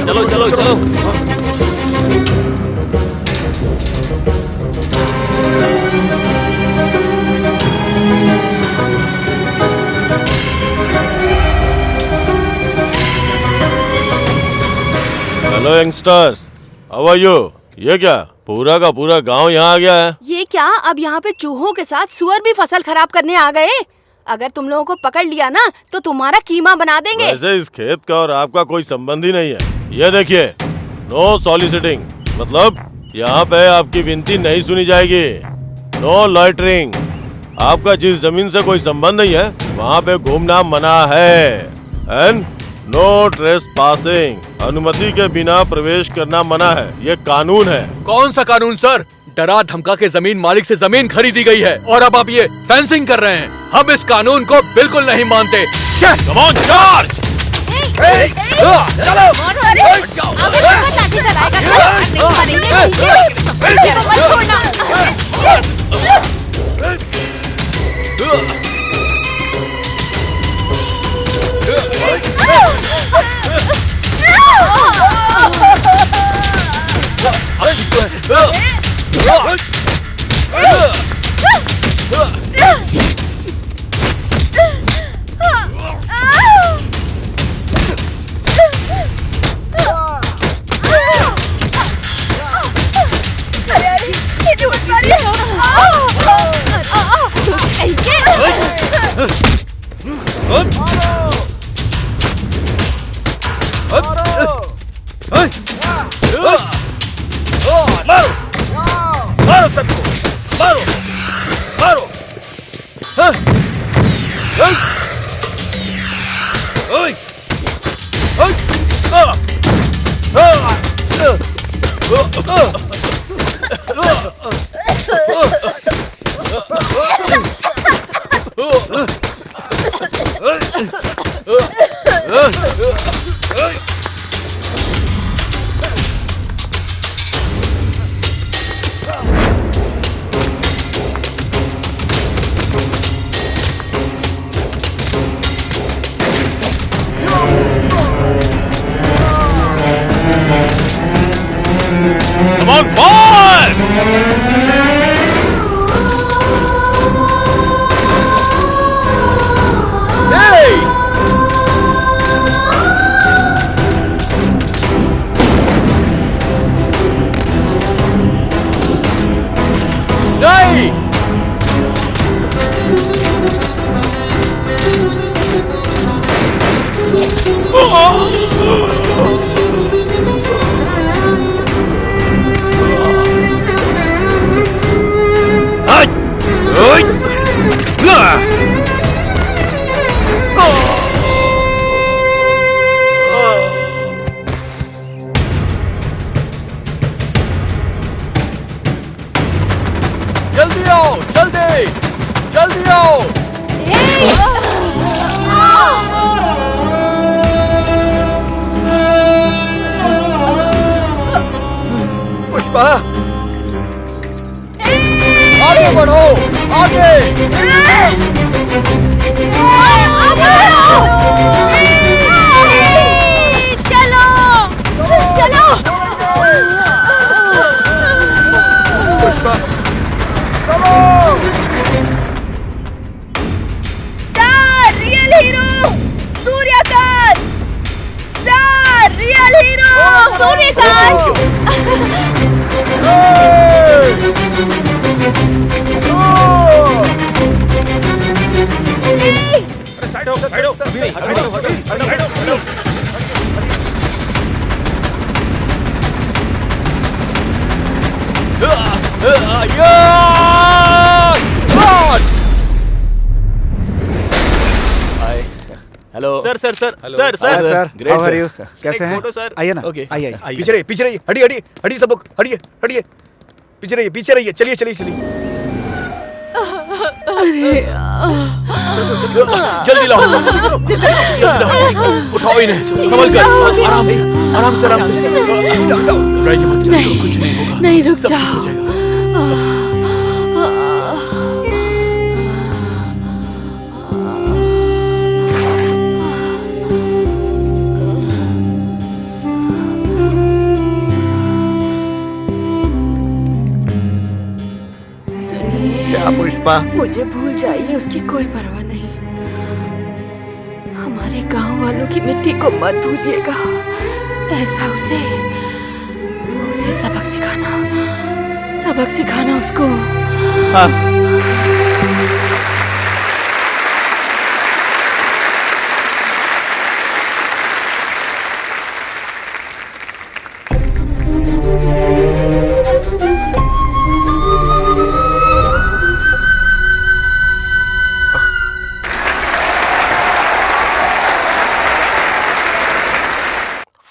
S15: चलो चलो चलो।
S11: Hello youngsters, how are you? ये क्या पूरा का पूरा गांव यहाँ आ गया है?
S5: ये क्या, अब यहाँ पे चूहों के साथ सुअर भी फसल खराब करने आ गए? अगर तुम लोगों को पकड़ लिया ना तो तुम्हारा कीमा बना देंगे।
S11: वैसे इस खेत का और आपका कोई संबंध ही नहीं है। ये देखिए, नो सॉलिसिटिंग, मतलब यहाँ पे आपकी विनती नहीं सुनी जाएगी। नो लॉइटरिंग, आपका जिस जमीन से कोई संबंध नहीं है वहाँ पे घूमना मना है। एंड नो ट्रेसपासिंग, अनुमति के बिना प्रवेश करना मना है, ये कानून है।
S9: कौन सा कानून सर? डरा धमका के जमीन मालिक से जमीन खरीदी गई है और अब आप ये फेंसिंग कर रहे हैं। हम इस कानून को बिल्कुल नहीं मानते।
S11: Come on charge!
S9: चलो!
S5: लाठी चलाएगा, नहीं मारेंगे, मत छोड़ना।
S11: मारो सबको, मारो, मारो।
S17: Come on, boy!
S7: Hey! नहीं! जल्दी आओ, जल्दी, जल्दी आओ। पुष्पा, आगे बढ़ो, आगे।
S13: चलो, चलो।
S7: पुष्पा, चलो।
S13: Star real hero Suryakant. Star real hero Suryakant.
S17: Side हो, साइड हो, अभी नहीं, साइड हो, साइड हो।
S7: Hello
S15: sir sir sir sir
S4: sir
S15: sir
S7: great
S4: how are you?
S7: Sir.
S4: कैसे हैं?
S15: Photo sir.
S4: आइए ना,
S7: ओके
S4: आइए।
S7: पीछे रहिए, पीछे रहिए, हटिए हटिए हटिए सब लोग, हटिए हटिए, पीछे रहिए, पीछे रहिए, चलिए चलिए चलिए। जल्दी लाओ, जल्दी लाओ, उठाओ इन्हें, संभल कर, आराम से, आराम से, आराम से। घबराइए मत, चलो, कुछ नहीं होगा,
S5: नहीं, रुक
S7: सब ठीक
S5: जाओ।
S7: हो जाएगा।
S4: क्या पुष्पा?
S5: मुझे भूल जाइए, उसकी कोई परवाह नहीं। हमारे गांव वालों की मिट्टी को मत भूलिएगा। ऐसा उसे सबक सिखाना उसको।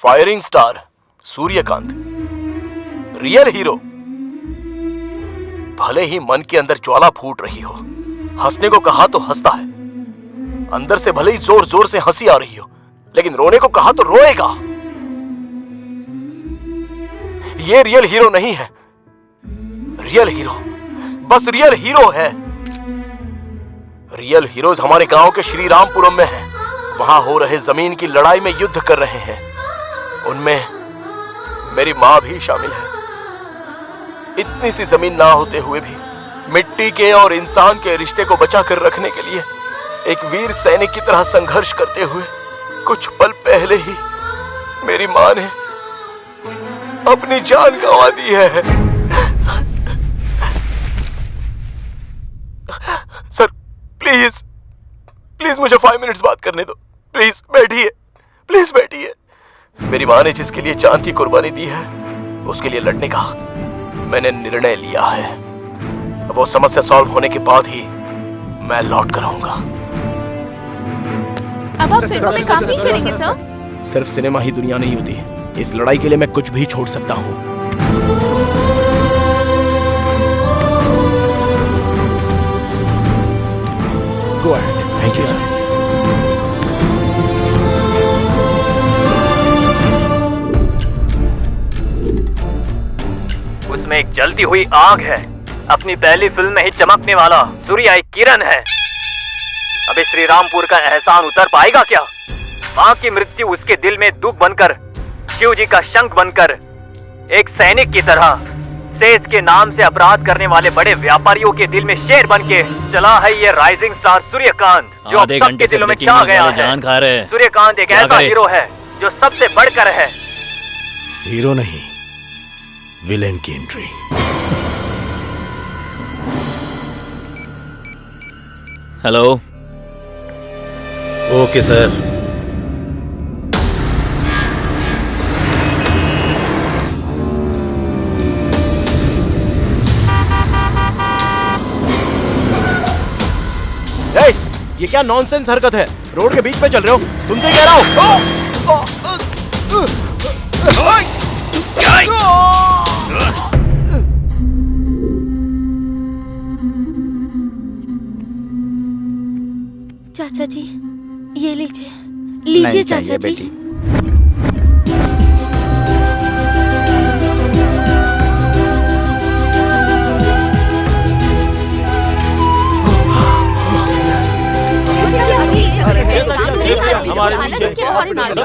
S7: Firing star Suryakant, real hero. भले ही मन के अंदर ज्वाला फूट रही हो, हंसने को कहा तो हंसता है, अंदर से भले ही जोर जोर से हंसी आ रही हो, लेकिन रोने को कहा तो रोएगा। ये रियल हीरो नहीं है। रियल हीरो बस रियल हीरो है। रियल हीरोज हमारे गांव के श्री रामपुरम में हैं। वहां हो रहे जमीन की लड़ाई में युद्ध कर रहे हैं। उनमें मेरी मां भी शामिल है। इतनी सी जमीन ना होते हुए भी मिट्टी के और इंसान के रिश्ते को बचा कर रखने के लिए एक वीर सैनिक की तरह संघर्ष करते हुए कुछ पल पहले ही मेरी मां ने अपनी जान गंवा दी है। सर प्लीज प्लीज मुझे 5 मिनट्स बात करने दो। प्लीज बैठिए, प्लीज बैठिए। मेरी मां ने जिसके लिए जान की कुर्बानी दी है उसके लिए लड़ने का मैंने निर्णय लिया है। वो समस्या सॉल्व होने के बाद ही मैं लौट कर आऊंगा।
S2: अब आप फिल्म में काम नहीं करेंगे सर?
S7: सिर्फ सिनेमा ही दुनिया नहीं होती। इस लड़ाई के लिए मैं कुछ भी छोड़ सकता हूँ।
S8: Go ahead.
S7: Thank you sir.
S15: उसमें एक जलती हुई आग है। अपनी पहली फिल्म में ही चमकने वाला सूर्य एक किरण है। अबे श्री रामपुर का एहसान उतर पाएगा क्या? माँ की मृत्यु उसके दिल में दुख बनकर, शिव जी का शंख बनकर, एक सैनिक की तरह देश के नाम से अपराध करने वाले बड़े व्यापारियों के दिल में शेर बन के चला है ये राइजिंग स्टार सूर्यकांत, जो अब सबके दिलों में छा गया है। सूर्यकांत एक ऐसा हीरो है जो सबसे बढ़कर है।
S7: हीरो नहीं, विलेन की एंट्री।
S15: हेलो।
S10: Okay sir.
S7: ये क्या नॉनसेंस हरकत है? रोड के बीच में चल रहे हो, तुमसे कह रहा हूँ।
S13: चाचा जी ये लीजिए, लीजिए चाचा जी।
S11: हमारे पीछे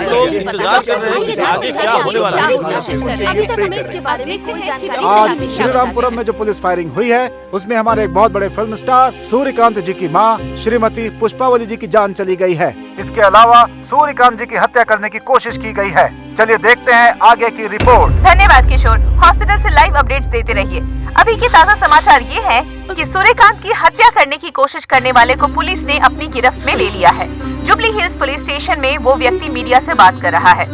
S11: लोग इंतजार कर रहे हैं कि आगे क्या होने वाला है।
S5: अभी तक हमें इसके बारे में कोई जानकारी
S8: आज श्रीरामपुरम में जो पुलिस फायरिंग हुई है उसमें हमारे एक बहुत बड़े फिल्म स्टार सूर्यकांत जी की मां श्रीमती पुष्पावली जी की जान चली गई है। इसके अलावा सूर्यकांत जी की हत्या करने की कोशिश की गई है। चलिए देखते हैं आगे की रिपोर्ट।
S2: धन्यवाद किशोर, हॉस्पिटल से लाइव अपडेट्स देते रहिए। अभी के ताज़ा समाचार ये है कि सूर्यकांत की हत्या करने की कोशिश करने वाले को पुलिस ने अपनी गिरफ्त में ले लिया है। जुबली हिल्स पुलिस स्टेशन में वो व्यक्ति मीडिया से बात कर रहा है।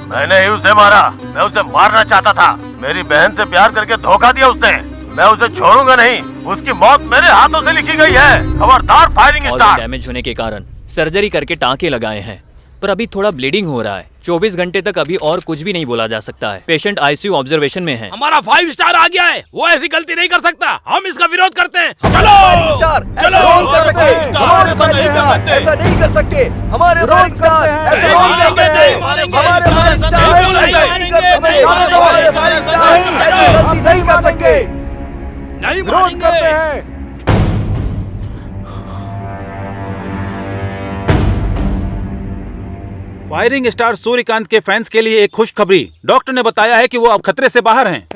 S11: मैंने ही उसे मारा, मैं उसे मारना चाहता था। मेरी बहन से प्यार करके धोखा दिया उसने। मैं उसे छोड़ूंगा नहीं। उसकी मौत मेरे हाथों से लिखी गई है। खबरदार फायरिंग स्टार।
S15: डैमेज होने के कारण सर्जरी करके टाँके लगाए हैं, पर अभी थोड़ा ब्लीडिंग हो रहा है। 24 घंटे तक अभी और कुछ भी नहीं बोला जा सकता है। पेशेंट आईसीयू ऑब्जर्वेशन में है।
S12: हमारा 5 स्टार आ गया है, वो ऐसी गलती नहीं कर सकता। हम इसका विरोध करते हैं। चलो
S18: स्टार,
S12: चलो।
S18: ऐसा नहीं कर सकते। हमारे विरोध करते हैं। ऐसा नहीं कर सकते। हमारे गलती नहीं कर सकते।
S12: नहीं
S8: विरोध करते हैं।
S10: फायरिंग स्टार सूर्यकांत के फैंस के लिए एक खुशखबरी। डॉक्टर ने बताया है कि वो अब खतरे से बाहर हैं।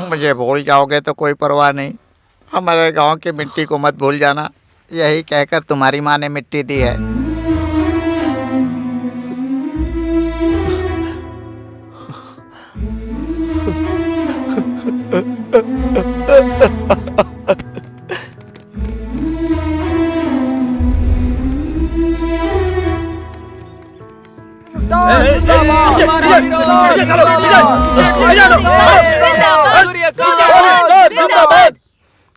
S19: मुझे भूल जाओगे तो कोई परवाह नहीं, हमारे गांव की मिट्टी को मत भूल जाना। यही कहकर तुम्हारी माँ ने मिट्टी दी है।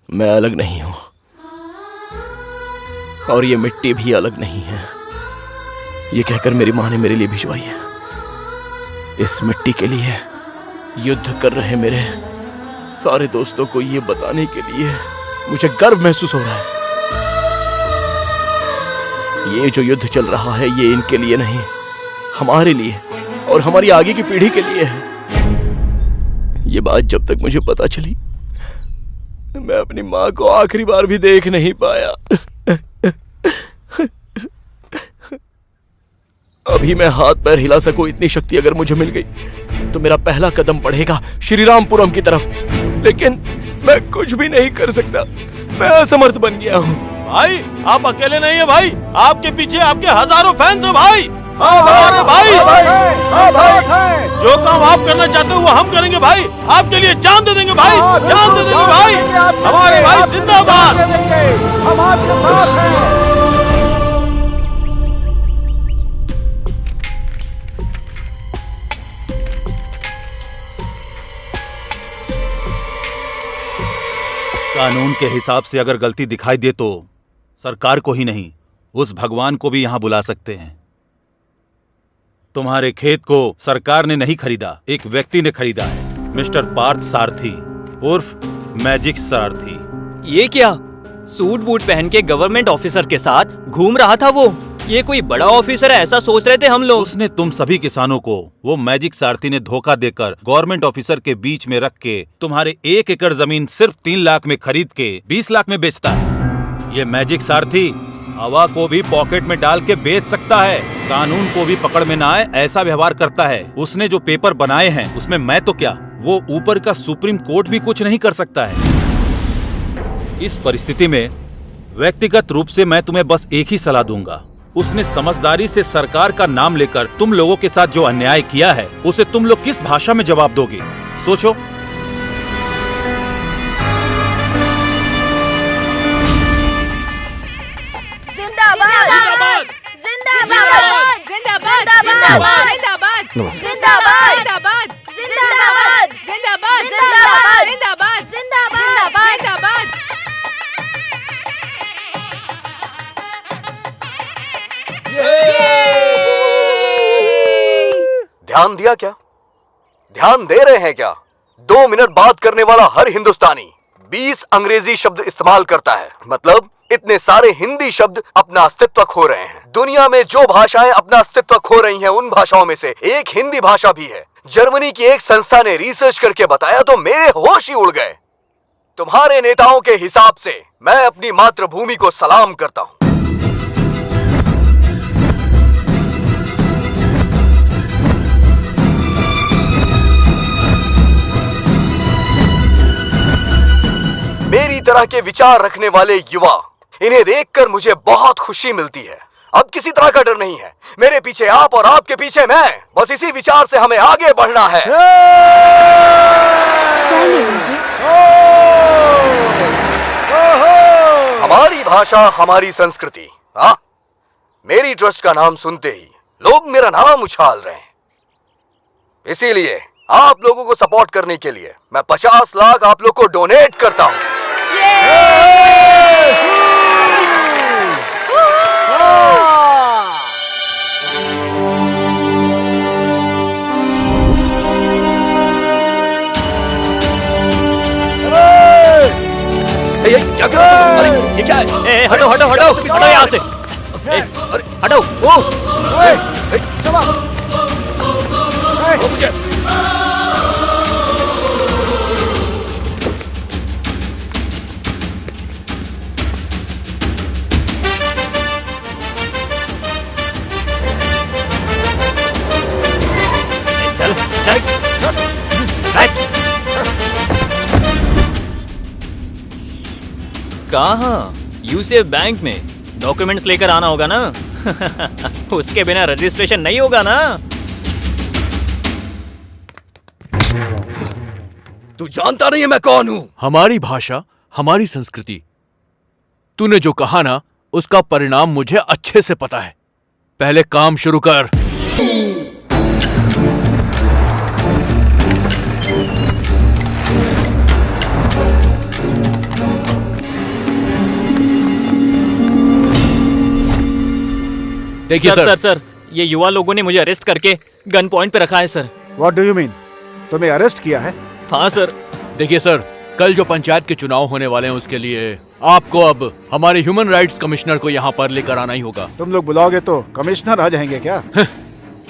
S7: मैं अलग नहीं हूँ और ये मिट्टी भी अलग नहीं है। ये कहकर मेरी माँ ने मेरे लिए भिजवाई है। इस मिट्टी के लिए युद्ध कर रहे मेरे सारे दोस्तों को ये बताने के लिए मुझे गर्व महसूस हो रहा है। ये जो युद्ध चल रहा है ये इनके लिए नहीं, हमारे लिए और हमारी आगे की पीढ़ी के लिए है। ये बात जब तक मुझे पता चली मैं अपनी माँ को आखिरी बार भी देख नहीं पाया। अभी मैं हाथ पैर हिला सकूं इतनी शक्ति अगर मुझे मिल गई तो मेरा पहला कदम बढ़ेगा श्रीरामपुरम की तरफ। लेकिन मैं कुछ भी नहीं कर सकता, मैं असमर्थ बन गया हूँ।
S11: भाई आप अकेले नहीं है भाई, आपके पीछे आपके हजारों फैंस हैं भाई। अरे भाई, जो काम आप करना चाहते हो वो हम करेंगे भाई। आपके लिए जान दे देंगे भाई, जान दे देंगे भाई। हमारे भाई जिंदाबाद।
S8: हम आपके साथ हैं।
S10: कानून के हिसाब से अगर गलती दिखाई दे तो सरकार को ही नहीं उस भगवान को भी यहां बुला सकते हैं। तुम्हारे खेत को सरकार ने नहीं खरीदा, एक व्यक्ति ने खरीदा है, मिस्टर पार्थ सारथी उर्फ मैजिक सारथी।
S15: ये क्या? सूट बूट पहन के गवर्नमेंट ऑफिसर के साथ घूम रहा था वो। ये कोई बड़ा ऑफिसर है ऐसा सोच रहे थे हम लोग।
S10: उसने तुम सभी किसानों को वो मैजिक सारथी ने धोखा देकर गवर्नमेंट ऑफिसर के बीच में रख के तुम्हारे 1 एकड़ जमीन सिर्फ 3 लाख में खरीद के 20 लाख में बेचता है। ये मैजिक सारथी हवा को भी पॉकेट में डाल के बेच सकता है, कानून को भी पकड़ में ना आए ऐसा व्यवहार करता है। उसने जो पेपर बनाए हैं उसमें मैं तो क्या, वो ऊपर का सुप्रीम कोर्ट भी कुछ नहीं कर सकता है। इस परिस्थिति में व्यक्तिगत रूप से मैं तुम्हें बस एक ही सलाह दूंगा, उसने समझदारी से सरकार का नाम लेकर तुम लोगों के साथ जो अन्याय किया है उसे तुम लोग किस भाषा में जवाब दोगे, सोचो।
S5: जिंदाबाद जिंदाबाद जिंदाबाद जिंदाबाद जिंदाबाद जिंदाबाद जिंदाबाद जिंदाबाद जिंदाबाद जिंदाबाद जिंदाबाद जिंदाबाद।
S1: ध्यान दिया क्या? ध्यान दे रहे हैं क्या? 2 मिनट बात करने वाला हर हिंदुस्तानी 20 अंग्रेजी शब्द इस्तेमाल करता है। मतलब इतने सारे हिंदी शब्द अपना अस्तित्व खो रहे हैं। दुनिया में जो भाषाएं अपना अस्तित्व खो रही हैं, उन भाषाओं में से एक हिंदी भाषा भी है। जर्मनी की एक संस्था ने रिसर्च करके बताया तो मेरे होश ही उड़ गए। तुम्हारे नेताओं के हिसाब से मैं अपनी मातृभूमि को सलाम करता हूं। मेरी तरह के विचार रखने वाले युवा, इन्हें देखकर मुझे बहुत खुशी मिलती है। अब किसी तरह का डर नहीं है। मेरे पीछे आप और आपके पीछे मैं। बस इसी विचार से हमें आगे बढ़ना है। हमारी भाषा, हमारी संस्कृति। हाँ, मेरी ट्रस्ट का नाम सुनते ही लोग मेरा नाम उछाल रहे हैं। इसीलिए आप लोगों को सपोर्ट करने के लिए मैं 50 लाख आप लोग को डोनेट करता हूं। क्या कर रहे हो? अरे ये क्या है?
S15: हटो हटो हटो हटो यहाँ से। हटो वो मुझे कहाँ? यूसीएफ बैंक में डॉक्यूमेंट्स लेकर आना होगा ना। उसके बिना रजिस्ट्रेशन नहीं होगा ना।
S1: तू जानता नहीं है मैं कौन हूँ?
S9: हमारी भाषा, हमारी संस्कृति। तूने जो कहा ना, उसका परिणाम मुझे अच्छे से पता है। पहले काम शुरू कर। देखिए
S15: सर, ये युवा लोगों ने मुझे अरेस्ट करके गन पॉइंट पे रखा है sir.
S8: What do you mean? तुम्हें अरेस्ट किया है?
S15: हाँ सर।
S9: देखिए सर, कल जो पंचायत के चुनाव होने वाले हैं उसके लिए आपको अब हमारे ह्यूमन राइट्स कमिश्नर को यहाँ पर लेकर आना ही होगा।
S8: तुम लोग बुलाओगे तो कमिश्नर आ जाएंगे क्या?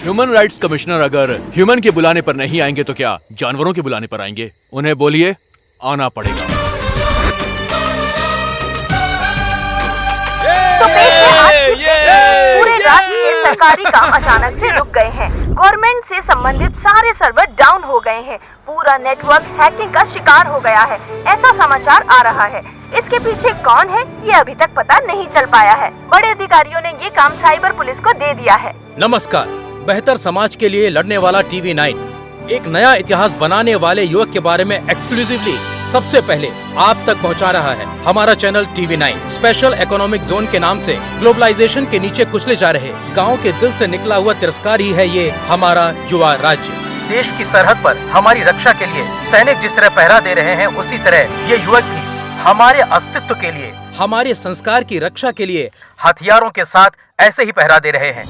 S9: ह्यूमन राइट्स कमिश्नर अगर ह्यूमन के बुलाने पर नहीं आएंगे तो क्या जानवरों के बुलाने पर आएंगे? उन्हें बोलिए आना पड़ेगा।
S2: तो पेश है पूरे राष्ट्र के सरकारी काम अचानक से रुक गए हैं। गवर्नमेंट से संबंधित सारे सर्वर डाउन हो गए हैं। पूरा नेटवर्क हैकिंग का शिकार हो गया है, ऐसा समाचार आ रहा है। इसके पीछे कौन है ये अभी तक पता नहीं चल पाया है। बड़े अधिकारियों ने ये काम साइबर पुलिस को दे दिया है।
S12: नमस्कार। बेहतर समाज के लिए लड़ने वाला TV9 एक नया इतिहास बनाने वाले युवक के बारे में एक्सक्लूसिवली सबसे पहले आप तक पहुंचा रहा है। हमारा channel TV9 special economic zone के नाम से ग्लोबलाइजेशन के नीचे कुचले जा रहे गांव के दिल से निकला हुआ तिरस्कार ही है ये हमारा युवा राज्य।
S20: देश की सरहद पर हमारी रक्षा के लिए सैनिक जिस तरह पहरा दे रहे हैं, उसी तरह ये युवक भी हमारे अस्तित्व के लिए,
S12: हमारे संस्कार की रक्षा के लिए
S20: हथियारों के साथ ऐसे ही पहरा दे रहे हैं।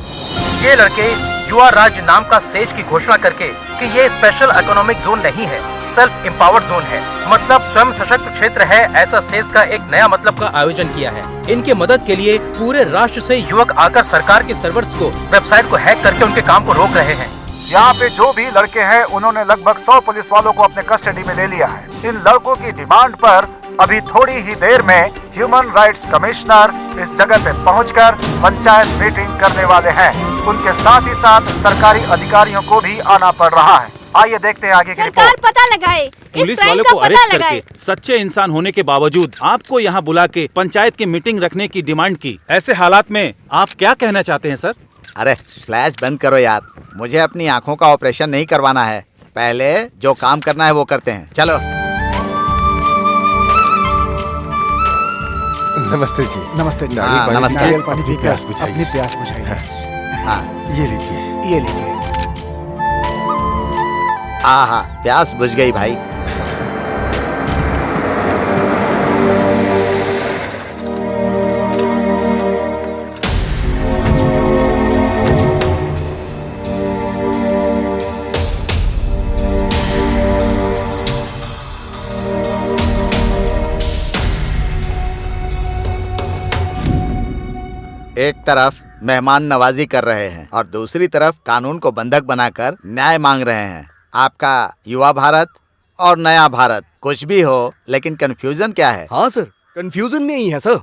S20: ये लड़के युवा राज्य नाम का सेज की घोषणा करके कि ये स्पेशल इकोनॉमिक जोन नहीं है, सेल्फ एम्पावर्ड जोन है, मतलब स्वयं सशक्त क्षेत्र है, ऐसा सेज का एक नया मतलब का आयोजन किया है। इनके मदद के लिए पूरे राष्ट्र से युवक आकर सरकार के सर्वर्स को, वेबसाइट को हैक करके उनके काम को रोक रहे हैं।
S8: यहाँ पे जो भी लड़के हैं उन्होंने लगभग 100 पुलिस वालों को अपने कस्टडी में ले लिया है। इन लड़कों की डिमांड पर अभी थोड़ी ही देर में ह्यूमन राइट्स कमिश्नर इस जगह पे पहुंचकर पंचायत मीटिंग करने वाले हैं। उनके साथ ही साथ सरकारी अधिकारियों को भी आना पड़ रहा है। आइए देखते हैं आगे की रिपोर्ट।
S10: पता लगाए, पुलिस वालों को अरेस्ट करके सच्चे इंसान होने के बावजूद आपको यहाँ बुला के पंचायत की मीटिंग रखने की डिमांड की। ऐसे हालात में आप क्या कहना चाहते हैं सर?
S19: अरे फ्लैश बंद करो यार, मुझे अपनी आंखों का ऑपरेशन नहीं करवाना है। पहले जो काम करना है वो करते हैं, चलो।
S8: नमस्ते जी। नमस्ते जी।
S19: नमस्ते।
S8: नारियल पानी पी के अपनी प्यास बुझाइए। हाँ, ये लीजिए, ये लीजिए।
S19: हाँ, प्यास बुझ गई भाई। एक तरफ मेहमान नवाजी कर रहे हैं और दूसरी तरफ कानून को बंधक बनाकर न्याय मांग रहे हैं। आपका युवा भारत और नया भारत कुछ भी हो, लेकिन कंफ्यूजन क्या है?
S18: हाँ सर, कंफ्यूजन में ही है सर।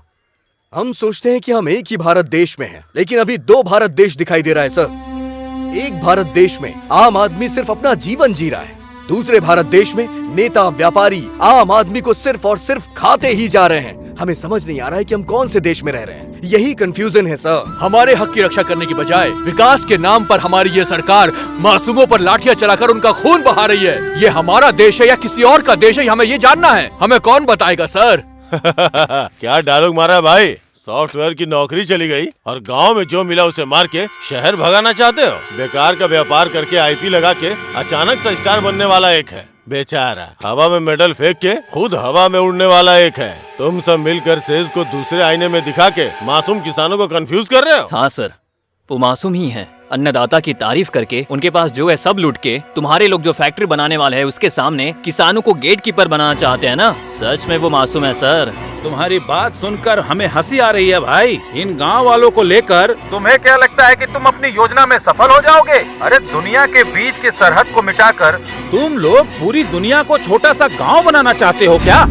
S18: हम सोचते हैं कि हम एक ही भारत देश में हैं, लेकिन अभी दो भारत देश दिखाई दे रहा है सर। एक भारत देश में आम आदमी सिर्फ अपना जीवन जी रहा है, दूसरे भारत देश में नेता व्यापारी आम आदमी को सिर्फ और सिर्फ खाते ही जा रहे हैं। हमें समझ नहीं आ रहा है कि हम कौन से देश में रह रहे हैं। यही कंफ्यूजन है सर।
S9: हमारे हक की रक्षा करने की बजाय विकास के नाम पर हमारी ये सरकार मासूमों पर लाठियां चलाकर उनका खून बहा रही है। ये हमारा देश है या किसी और का देश है, हमें ये जानना है। हमें कौन बताएगा सर?
S11: क्या डायलॉग मारा है भाई? सॉफ्टवेयर की नौकरी चली गई और गांव में जो मिला उसे मार के शहर भगाना चाहते हो? बेकार का व्यापार करके आईपी लगा के अचानक से स्टार बनने वाला एक है, बेचारा हवा में मेडल फेंक के खुद हवा में उड़ने वाला एक है। तुम सब मिलकर सेज को दूसरे आईने में दिखा के मासूम किसानों को कंफ्यूज कर रहे हो।
S15: हाँ सर, वो मासूम ही है। अन्नदाता की तारीफ करके उनके पास जो है सब लूट के तुम्हारे लोग जो फैक्ट्री बनाने वाले हैं उसके सामने किसानों को गेट कीपर बनाना चाहते हैं ना। सच में वो मासूम है सर।
S10: तुम्हारी बात सुनकर हमें हंसी आ रही है भाई। इन गांव वालों को लेकर
S20: तुम्हें क्या लगता है कि तुम अपनी योजना में सफल हो जाओगे? अरे दुनिया के बीच के सरहद को मिटाकर
S10: तुम लोग पूरी दुनिया को छोटा सा गांव बनाना चाहते हो क्या?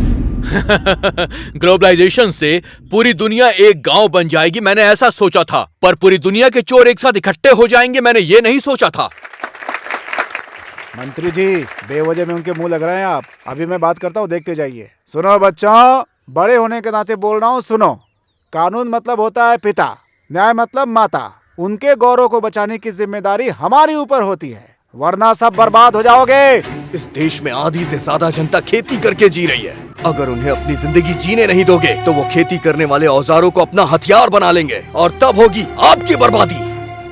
S9: ग्लोबलाइजेशन से पूरी दुनिया एक गांव बन जाएगी, मैंने ऐसा सोचा था, पर पूरी दुनिया के चोर एक साथ इकट्ठे हो जाएंगे, मैंने ये नहीं सोचा था।
S8: मंत्री जी, बेवजह में उनके मुंह लग रहे हैं आप। अभी मैं बात करता हूँ, देखते जाइए। सुनो बच्चों, बड़े होने के नाते बोल रहा हूँ, सुनो। कानून मतलब होता है पिता, न्याय मतलब माता। उनके गौरव को बचाने की जिम्मेदारी हमारी ऊपर होती है, वरना सब बर्बाद हो जाओगे।
S18: इस देश में आधी से ज्यादा जनता खेती करके जी रही है। अगर उन्हें अपनी जिंदगी जीने नहीं दोगे तो वो खेती करने वाले औजारों को अपना हथियार बना लेंगे और तब होगी आपकी बर्बादी।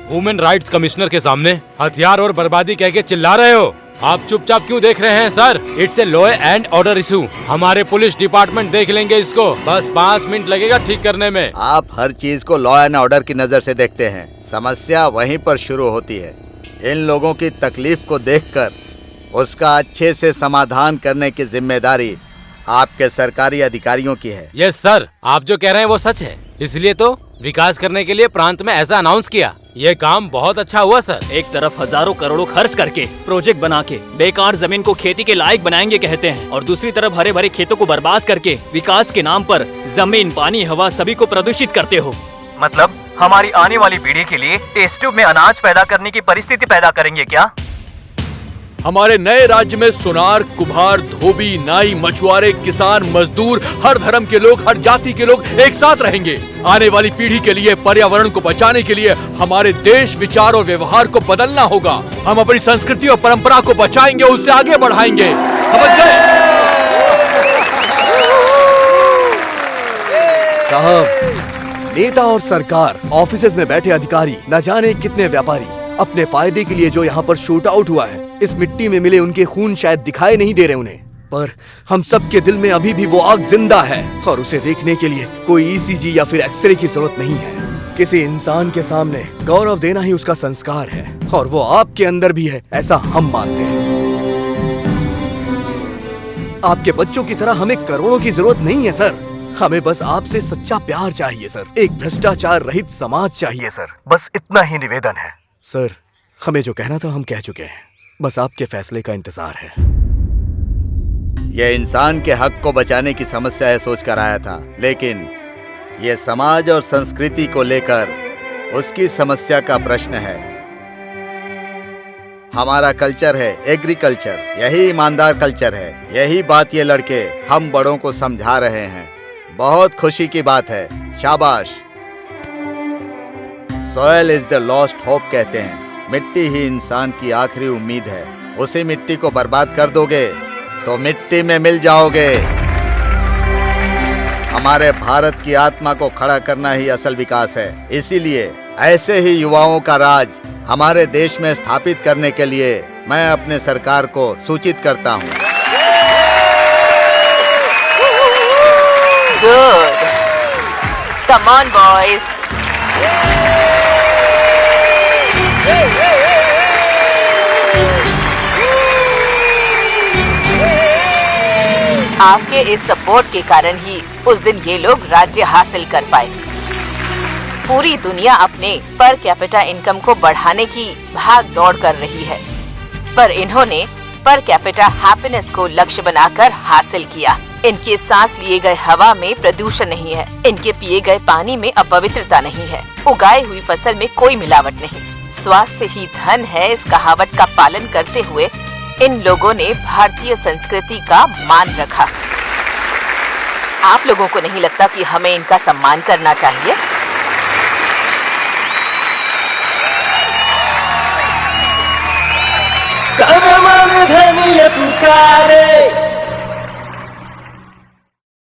S12: ह्यूमन राइट्स कमिश्नर के सामने हथियार और बर्बादी कह के चिल्ला रहे हो? आप चुपचाप क्यों देख रहे हैं sir? It's a law and order issue. हमारे पुलिस डिपार्टमेंट देख लेंगे इसको, बस 5 मिनट लगेगा ठीक करने में।
S19: आप हर चीज को लॉ एंड ऑर्डर की नजर से देखते हैं, समस्या वहीं पर शुरू होती है। इन लोगों की तकलीफ को देखकर उसका अच्छे से समाधान करने की जिम्मेदारी आपके सरकारी अधिकारियों की है।
S12: यस सर, आप जो कह रहे हैं वो सच है, इसलिए तो विकास करने के लिए प्रांत में ऐसा अनाउंस किया। ये काम बहुत अच्छा हुआ सर।
S15: एक तरफ हजारों करोड़ों खर्च करके प्रोजेक्ट बना के बेकार जमीन को खेती के लायक बनाएंगे कहते हैं, और दूसरी तरफ हरे भरे खेतों को बर्बाद करके विकास के नाम पर जमीन, पानी, हवा सभी को प्रदूषित करते हो।
S20: मतलब हमारी आने वाली पीढ़ी के लिए टेस्ट ट्यूब में अनाज पैदा करने की परिस्थिति पैदा करेंगे क्या?
S9: हमारे नए राज्य में सुनार, कुम्हार, धोबी, नाई, मछुआरे, किसान, मजदूर, हर धर्म के लोग, हर जाति के लोग एक साथ रहेंगे। आने वाली पीढ़ी के लिए, पर्यावरण को बचाने के लिए हमारे देश, विचार और व्यवहार को बदलना होगा। हम अपनी संस्कृति और परंपरा को बचाएंगे, उससे आगे बढ़ाएंगे। समझ गए?
S18: साहब, नेता और सरकार, ऑफिसेज में बैठे अधिकारी, न जाने कितने व्यापारी अपने फायदे के लिए जो यहाँ पर शूट आउट हुआ है, इस मिट्टी में मिले उनके खून शायद दिखाई नहीं दे रहे उन्हें, पर हम सब के दिल में अभी भी वो आग जिंदा है और उसे देखने के लिए कोई ईसीजी या फिर एक्सरे की जरूरत नहीं है। किसी इंसान के सामने गौरव देना ही उसका संस्कार है। और वो आपके अंदर भी है, ऐसा हम मानते हैं। आपके बच्चों की तरह हमें करोड़ों की जरूरत नहीं है सर। हमें बस आपसे सच्चा प्यार चाहिए सर। एक भ्रष्टाचार रहित समाज चाहिए सर। बस इतना ही निवेदन है सर। हमें जो कहना था हम कह चुके हैं, बस आपके फैसले का इंतजार है।
S19: यह इंसान के हक को बचाने की समस्या है सोचकर आया था, लेकिन यह समाज और संस्कृति को लेकर उसकी समस्या का प्रश्न है। हमारा कल्चर है एग्रीकल्चर, यही ईमानदार कल्चर है। यही बात ये लड़के हम बड़ों को समझा रहे हैं। बहुत खुशी की बात है, शाबाश। Soil is the lost hope कहते हैं। मिट्टी ही इंसान की आखिरी उम्मीद है। उसी मिट्टी को बर्बाद कर दोगे तो मिट्टी में मिल जाओगे। हमारे भारत की आत्मा को खड़ा करना ही असल विकास है। इसीलिए ऐसे ही युवाओं का राज हमारे देश में स्थापित करने के लिए मैं अपने सरकार को सूचित करता हूँ।
S2: Good, come on boys. आपके इस सपोर्ट के कारण ही उस दिन ये लोग राज्य हासिल कर पाए। पूरी दुनिया अपने पर कैपिटा इनकम को बढ़ाने की भाग दौड़ कर रही है, पर इन्होंने पर कैपिटा हैप्पीनेस को लक्ष्य बनाकर हासिल किया। इनके सांस लिए गए हवा में प्रदूषण नहीं है, इनके पिए गए पानी में अपवित्रता नहीं है, उगाई हुई फसल में कोई मिलावट नहीं। स्वास्थ्य ही धन है, इस कहावत का पालन करते हुए इन लोगों ने भारतीय संस्कृति का मान रखा। आप लोगों को नहीं लगता कि हमें इनका सम्मान करना चाहिए?
S7: कर मन